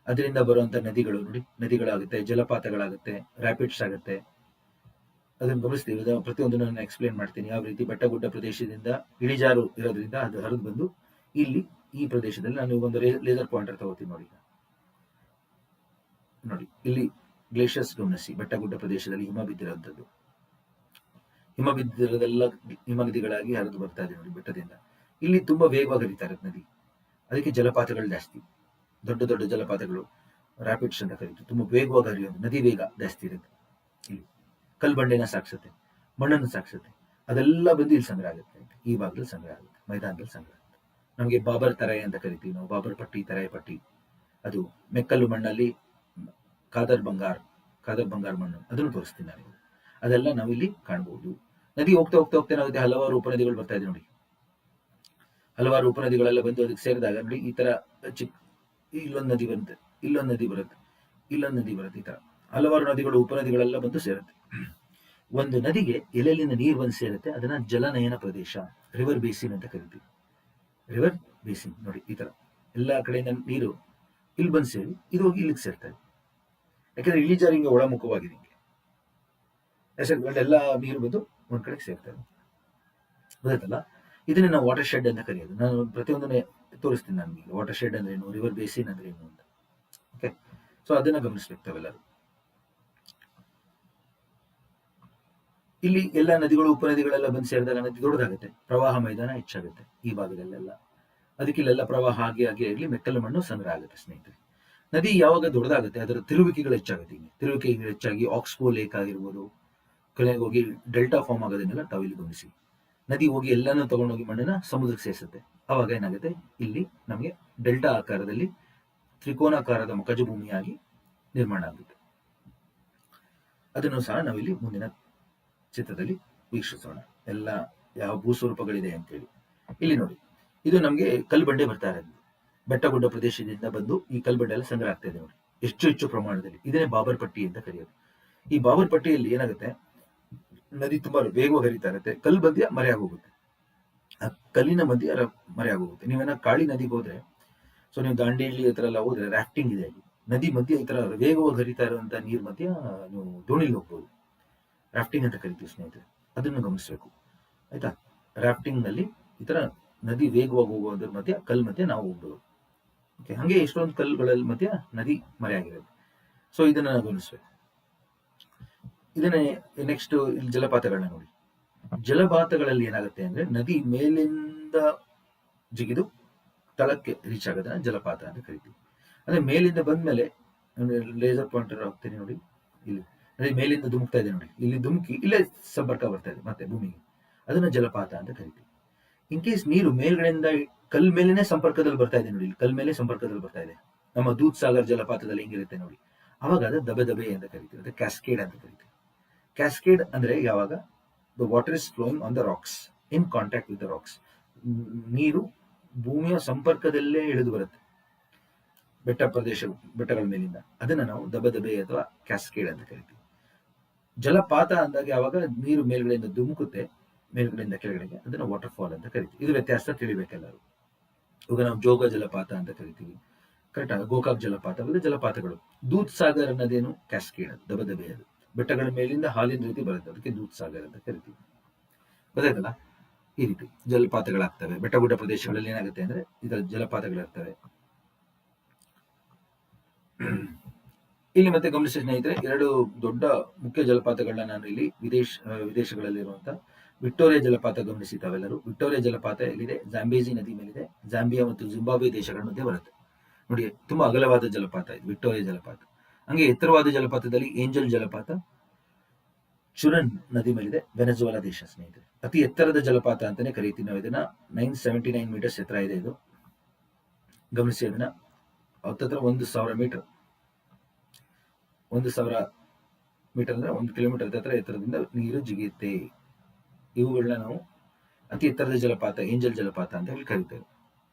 ಅದರಿಂದ ಬರುವಂತ ನದಿಗಳು ನೋಡಿ ನದಿಗಳಾಗುತ್ತೆ, ಜಲಪಾತಗಳಾಗುತ್ತೆ, ರ್ಯಾಪಿಡ್ಸ್ ಆಗುತ್ತೆ. ಅದನ್ನು ಗಮನಿಸ್ತೀವಿ. ಪ್ರತಿಯೊಂದು ನಾನು ಎಕ್ಸ್ಪ್ಲೇನ್ ಮಾಡ್ತೀನಿ ಯಾವ ರೀತಿ ಬೆಟ್ಟ ಗುಡ್ಡ ಪ್ರದೇಶದಿಂದ ಇಳಿಜಾರು ಇರೋದ್ರಿಂದ ಅದು ಹರಿದು ಬಂದು ಇಲ್ಲಿ ಈ ಪ್ರದೇಶದಲ್ಲಿ ನಾನು ಒಂದು ಲೇಸರ್ ಪಾಯಿಂಟರ್ ತಗೋತೀನಿ ನೋಡಿ ಇಲ್ಲಿ ಗ್ಲೇಷಿಯರ್ಸ್ ಗಮನಿಸಿ. ಬೆಟ್ಟ ಗುಡ್ಡ ಪ್ರದೇಶದಲ್ಲಿ ಹಿಮ ಬಿದ್ದಿರೋಂಥದ್ದು, ಹಿಮ ಬಿದ್ದಿರೋದೆಲ್ಲ ಹಿಮ ನದಿಗಳಾಗಿ ಹರಿದು ಬರ್ತಾ ಇದೆ ನೋಡಿ ಬೆಟ್ಟದಿಂದ. ಇಲ್ಲಿ ತುಂಬಾ ವೇಗವಾಗಿ ಹರಿತಾ ಇರುತ್ತೆ ನದಿ. ಅದಕ್ಕೆ ಜಲಪಾತಗಳು ಜಾಸ್ತಿ, ದೊಡ್ಡ ದೊಡ್ಡ ಜಲಪಾತಗಳು, ರ್ಯಾಪಿಡ್ಸ್ ಅಂತ ಕರೀತೀವಿ. ತುಂಬಾ ವೇಗವಾಗಿ ಹರಿಯೋದು, ನದಿ ವೇಗ ಜಾಸ್ತಿ ಇರುತ್ತೆ ಇಲ್ಲಿ. ಕಲ್ಬಂಡೆನ ಸಾಗಿಸುತ್ತೆ, ಮಣ್ಣನ್ನು ಸಾಗಿಸುತ್ತೆ, ಅದೆಲ್ಲ ಬಂದು ಇಲ್ಲಿ ಸಂಗ್ರಹ ಆಗುತ್ತೆ. ಈ ಭಾಗದಲ್ಲಿ ಸಂಗ್ರಹ ಆಗುತ್ತೆ, ಮೈದಾನದಲ್ಲಿ ಸಂಗ್ರಹ ಆಗುತ್ತೆ. ನಮಗೆ ಬಾಬರ್ ತರಾಯಿ ಅಂತ ಕರಿತೀವಿ ನಾವು, ಬಾಬರ್ ಪಟ್ಟಿ, ತರಾಯಿ ಪಟ್ಟಿ. ಅದು ಮೆಕ್ಕಲು ಮಣ್ಣಲ್ಲಿ ಕಾದರ್ ಬಂಗಾರ್ ಮಣ್ಣು, ಅದನ್ನು ತೋರಿಸ್ತೀನಿ ನಾನು. ಅದೆಲ್ಲ ನಾವಿಲ್ಲಿ ಕಾಣಬಹುದು. ನದಿ ಹೋಗ್ತಾ ಹೋಗ್ತಾ ಹೋಗ್ತಾ ಏನಾಗುತ್ತೆ, ಹಲವಾರು ಉಪನದಿಗಳು ಬರ್ತಾ ಇದೆ ನೋಡಿ. ಹಲವಾರು ಉಪನದಿಗಳೆಲ್ಲ ಬಂದು ಅದಕ್ಕೆ ಸೇರಿದಾಗ ನೋಡಿ, ಈ ತರ ಚಿಕ್ಕ ಇಲ್ಲೊಂದು ನದಿ ಬರುತ್ತೆ, ಇಲ್ಲೊಂದು ನದಿ ಬರುತ್ತೆ, ಇಲ್ಲೊಂದು ನದಿ ಬರುತ್ತೆ, ಈ ತರ ಹಲವಾರು ನದಿಗಳು ಉಪನದಿಗಳೆಲ್ಲ ಬಂದು ಸೇರುತ್ತೆ. ಒಂದು ನದಿಗೆ ಎಲ್ಲೆಲ್ಲಿಂದ ನೀರು ಬಂದು ಸೇರುತ್ತೆ ಅದನ್ನ ಜಲನಯನ ಪ್ರದೇಶ, ರಿವರ್ ಬೇಸಿನ್ ಅಂತ ಕರಿತೀವಿ. ರಿವರ್ ಬೇಸಿನ್ ನೋಡಿ, ಈ ತರ ಎಲ್ಲಾ ಕಡೆಯಿಂದ ನೀರು ಇಲ್ಲಿ ಬಂದು ಸೇರಿ ಇದು ಹೋಗಿ ಇಲ್ಲಿಗೆ ಸೇರ್ತಾರೆ. ಯಾಕಂದ್ರೆ ಇಳಿಜಾರು ಹಿಂಗೆ ಒಳಮುಖವಾಗಿದೆ, ಹಿಂಗೆ ಎಲ್ಲ ನೀರು ಬಂದು ಒಂದ್ ಕಡೆಗೆ ಸೇರ್ತಾರೆ. ಗೊತ್ತಾಯ್ತಲ್ಲ, ಇದನ್ನೇ ನಾವು ವಾಟರ್ ಶೆಡ್ ಅಂತ ಕರೆಯೋದು. ನಾನು ಪ್ರತಿಯೊಂದನ್ನೇ ತೋರಿಸ್ತೀನಿ ನನಗೆ. ವಾಟರ್ ಶೆಡ್ ಅಂದ್ರೆ ಏನು, ರಿವರ್ ಬೇಸಿನ್ ಅಂದ್ರೆ ಏನು ಅಂತ. ಓಕೆ, ಸೊ ಅದನ್ನ ಗಮನಿಸ್ಬೇಕು ತಾವೆಲ್ಲರೂ. ಇಲ್ಲಿ ಎಲ್ಲ ನದಿಗಳು ಉಪನದಿಗಳೆಲ್ಲ ಬಂದು ಸೇರಿದಾಗ ನದಿ ದೊಡ್ಡದಾಗುತ್ತೆ, ಪ್ರವಾಹ ಮೈದಾನ ಹೆಚ್ಚಾಗುತ್ತೆ ಈ ಭಾಗದಲ್ಲೆಲ್ಲ. ಅದಕ್ಕೆ ಇಲ್ಲೆಲ್ಲ ಪ್ರವಾಹ ಹಾಗೆ ಇಲ್ಲಿ ಮೆಕ್ಕಲು ಮಣ್ಣು ಸಂಗ್ರಹ ಆಗುತ್ತೆ ಸ್ನೇಹಿತರೆ. ನದಿ ಯಾವಾಗ ದೊಡ್ಡದಾಗುತ್ತೆ ಅದರ ತಿರುವಿಕೆಗಳು ಹೆಚ್ಚಾಗುತ್ತೆ. ಇಲ್ಲಿ ತಿರುವಿಕೆಗಳು ಹೆಚ್ಚಾಗಿ ಆಕ್ಸ್ಬೋ ಲೇಕ್ ಆಗಿರ್ಬೋದು, ಕೊನೆಗೆ ಹೋಗಿ ಡೆಲ್ಟಾ ಫಾರ್ಮ್ ಆಗೋದನ್ನೆಲ್ಲ ತಾವಿಲ್ಲಿ ಗಮನಿಸಿ. ನದಿ ಹೋಗಿ ಎಲ್ಲಾನು ತಗೊಂಡೋಗಿ ಮಣ್ಣನ್ನ ಸಮುದ್ರಕ್ಕೆ ಸೇರಿಸುತ್ತೆ. ಅವಾಗ ಏನಾಗುತ್ತೆ, ಇಲ್ಲಿ ನಮಗೆ ಡೆಲ್ಟಾ ಆಕಾರದಲ್ಲಿ ತ್ರಿಕೋನಾಕಾರದ ಮುಖಜ ಭೂಮಿಯಾಗಿ ನಿರ್ಮಾಣ ಆಗುತ್ತೆ. ಅದನ್ನು ಸಹ ನಾವಿಲ್ಲಿ ಮುಂದಿನ ಚಿತ್ರದಲ್ಲಿ ವೀಕ್ಷಿಸೋಣ, ಎಲ್ಲ ಯಾವ ಭೂಸ್ವರೂಪಗಳಿದೆ ಅಂತೇಳಿ. ಇಲ್ಲಿ ನೋಡಿ, ಇದು ನಮಗೆ ಕಲ್ಬಂಡೆ ಬರ್ತಾ ಇರೋದು. ಬೆಟ್ಟ ಗುಡ್ಡ ಪ್ರದೇಶದಿಂದ ಬಂದು ಈ ಕಲ್ಬಂಡೆ ಎಲ್ಲ ಸಂಗ್ರಹ ಆಗ್ತಾ ಇದೆ ನೋಡಿ, ಹೆಚ್ಚು ಪ್ರಮಾಣದಲ್ಲಿ. ಇದನ್ನೇ ಬಾಬರ್ ಪಟ್ಟಿ ಅಂತ ಕರೆಯೋದು. ಈ ಬಾಬರ್ ಪಟ್ಟಿಯಲ್ಲಿ ಏನಾಗುತ್ತೆ, ನದಿ ತುಂಬಾ ವೇಗವಾಗಿ ಹರಿತಾ ಇರುತ್ತೆ, ಕಲ್ಲು ಮಧ್ಯ ಮರೆಯಾಗೋಗುತ್ತೆ, ಆ ಕಲ್ಲಿನ ಮಧ್ಯೆ ಮರೆಯಾಗೋಗುತ್ತೆ. ನೀವೇನ ಕಾಳಿ ನದಿಗೆ ಹೋದ್ರೆ, ಸೊ ನೀವು ದಾಂಡೇಲಿ ಹತ್ರ ಎಲ್ಲ ಹೋದ್ರೆ ರಾಫ್ಟಿಂಗ್ ಇದೆ ಅಲ್ಲಿ. ನದಿ ಮಧ್ಯೆ ಈ ತರ ವೇಗವಾಗಿ ಹರಿತಾ ಇರುವಂತ ನೀರ್ ಮಧ್ಯ ನೀವು ದೋಣಿಲಿ ಹೋಗ್ಬೋದು. ರಾಫ್ಟಿಂಗ್ ಅಂತ ಕರಿತೀವಿ ಸ್ನೇಹಿತರೆ, ಅದನ್ನು ಗಮನಿಸಬೇಕು ಆಯ್ತಾ. ರಾಫ್ಟಿಂಗ್ ನಲ್ಲಿ ಈ ತರ ನದಿ ವೇಗವಾಗಿ ಹೋಗೋದ್ರ ಮಧ್ಯೆ ಕಲ್ ಮಧ್ಯೆ ನಾವು ಹೋಗ್ಬೋದು. ಓಕೆ, ಹಂಗೆ ಎಷ್ಟೊಂದು ಕಲ್ಲುಗಳಲ್ಲಿ ಮಧ್ಯ ನದಿ ಮರೆಯಾಗಿರುತ್ತೆ. ಸೊ ಇದನ್ನ ಗಮನಿಸ್ಬೇಕು. ಇದನ್ನೇ ನೆಕ್ಸ್ಟ್ ಇಲ್ಲಿ ಜಲಪಾತಗಳನ್ನ ನೋಡಿ. ಜಲಪಾತಗಳಲ್ಲಿ ಏನಾಗುತ್ತೆ ಅಂದ್ರೆ, ನದಿ ಮೇಲಿಂದ ಜಿಗಿದು ತಳಕ್ಕೆ ರೀಚ್ ಆಗೋದನ್ನ ಜಲಪಾತ ಅಂತ ಕರಿತೀವಿ. ಅಂದ್ರೆ ಮೇಲಿಂದ ಬಂದ್ಮೇಲೆ ಲೇಸರ್ ಪಾಯಿಂಟರ್ ಹೋಗ್ತೀನಿ ನೋಡಿ, ಇಲ್ಲಿ ನದಿ ಮೇಲಿಂದ ಧುಮುಕ್ತಾ ಇದೆ ನೋಡಿ, ಇಲ್ಲಿ ಧುಮುಕಿ ಇಲ್ಲೇ ಸಂಪರ್ಕ ಬರ್ತಾ ಇದೆ ಮತ್ತೆ ಭೂಮಿಗೆ, ಅದನ್ನ ಜಲಪಾತ ಅಂತ ಕರಿತೀವಿ. ಇನ್ ಕೇಸ್ ನೀರು ಮೇಲ್ಗಡೆಯಿಂದ ಕಲ್ ಮೇಲೆನೆ ಸಂಪರ್ಕದಲ್ಲಿ ಬರ್ತಾ ಇದೆ ನೋಡಿ, ಕಲ್ ಮೇಲೆ ಸಂಪರ್ಕದಲ್ಲಿ ಬರ್ತಾ ಇದೆ, ನಮ್ಮ ದೂದ್ ಸಾಗರ್ ಜಲಪಾತದಲ್ಲಿ ಹೆಂಗಿರುತ್ತೆ ನೋಡಿ, ಅವಾಗ ಅದು ದಬೆ ಅಂತ ಕರಿತೀವಿ, ಅದು ಕ್ಯಾಸ್ಕೇಡ್ ಅಂತ ಕರಿತೀವಿ. ಕ್ಯಾಸ್ಕೇಡ್ ಅಂದ್ರೆ ಯಾವಾಗ the water is flowing on the rocks, in contact with the rocks, ನೀರು ಭೂಮಿಯ ಸಂಪರ್ಕದಲ್ಲೇ ಇಳಿದು ಬರುತ್ತೆ ಬೆಟ್ಟಗಳ ಮೇಲಿಂದ, ಅದನ್ನ ನಾವು ದಬೆ ಅಥವಾ ಕ್ಯಾಸ್ಕೇಡ್ ಅಂತ ಕರಿತೀವಿ. ಜಲಪಾತ ಅಂದಾಗ ಯಾವಾಗ ನೀರು ಮೇಲ್ಗಡೆಯಿಂದ ಧುಮುಕುತ್ತೆ, ಮೇಲ್ಗಡೆಯಿಂದ ಕೆಳಗಡೆಗೆ, ಅದನ್ನ ವಾಟರ್ ಫಾಲ್ ಅಂತ ಕರಿತೀವಿ. ಇದು ವ್ಯತ್ಯಾಸ ತಿಳಿಬೇಕೆಲ್ಲರೂ. ಇವಾಗ ನಾವು ಜೋಗ ಜಲಪಾತ ಅಂತ ಕರಿತೀವಿ, ಕರೆಕ್ಟ್. ಗೋಕಾಕ್ ಜಲಪಾತ ಅವೆಲ್ಲ ಜಲಪಾತಗಳು. ದೂದ್ ಸಾಗರ್ ಅನ್ನೋದೇನು ಕ್ಯಾಸ್ಕೇಡ್, ದಬೆ ಅದು ಬೆಟ್ಟಗಳ ಮೇಲಿಂದ ಹಾಲಿನ ರೀತಿ ಬರುತ್ತೆ, ಅದಕ್ಕೆ ದೂದ್ ಸಾಗರ್ ಅಂತ ಕರಿತೀವಿ. ಗೊತ್ತಾಯ್ತಲ್ಲ, ಈ ರೀತಿ ಜಲಪಾತಗಳಾಗ್ತವೆ. ಬೆಟ್ಟಗುಡ್ಡ ಪ್ರದೇಶಗಳಲ್ಲಿ ಏನಾಗುತ್ತೆ ಅಂದ್ರೆ ಇದರ ಜಲಪಾತಗಳಿರ್ತವೆ. ಇಲ್ಲಿ ಮತ್ತೆ ಗಮನಿಸಿ ಸ್ನೇಹಿತರೆ, ಎರಡು ದೊಡ್ಡ ಮುಖ್ಯ ಜಲಪಾತಗಳನ್ನ ನಾನು ಇಲ್ಲಿ ವಿದೇಶಗಳಲ್ಲಿರುವಂತ ವಿಕ್ಟೋರಿಯಾ ಜಲಪಾತ ಗಮನಿಸಿ ತಾವೆಲ್ಲರೂ. ವಿಕ್ಟೋರಿಯಾ ಜಲಪಾತ ಎಲ್ಲಿದೆ, ಜಾಂಬೇಜಿ ನದಿ ಮೇಲಿದೆ, ಜಾಂಬಿಯಾ ಮತ್ತು ಜಿಂಬಾಬ್ವೆ ದೇಶಗಳ ಮಧ್ಯೆ ಬರುತ್ತೆ ನೋಡಿ. ತುಂಬಾ ಅಗಲವಾದ ಜಲಪಾತ ಇದು ವಿಕ್ಟೋರಿಯಾ ಜಲಪಾತ. ಹಂಗೆ ಎತ್ತರವಾದ ಜಲಪಾತದಲ್ಲಿ ಏಂಜಲ್ ಜಲಪಾತ ಚುರನ್ ನದಿ ಮೇಲಿದೆ, ವೆನೆಜುವೆಲಾ ದೇಶ ಸ್ನೇಹಿತರೆ. ಅತಿ ಎತ್ತರದ ಜಲಪಾತ ಅಂತಾನೆ ಕರೀತೀವಿ ನಾವು ಇದನ್ನ. 979 ಮೀಟರ್ಸ್ ಎತ್ತರ ಇದೆ ಇದು. ಗಮನಿಸಿ ಅದನ್ನ, ಹತ್ತತ್ರ 1,000 ಮೀಟರ್, 1,000 ಮೀಟರ್ ಅಂದ್ರೆ 1 ಕಿಲೋಮೀಟರ್ ಹತ್ರ ಎತ್ತರದಿಂದ ನೀರು ಜಿಗಿಯುತ್ತೆ. ಇವುಗಳನ್ನ ನಾವು ಅತಿ ಎತ್ತರದ ಜಲಪಾತ, ಏಂಜಲ್ ಜಲಪಾತ ಅಂತ ಹೇಳಿ ಕರೀತೇವೆ.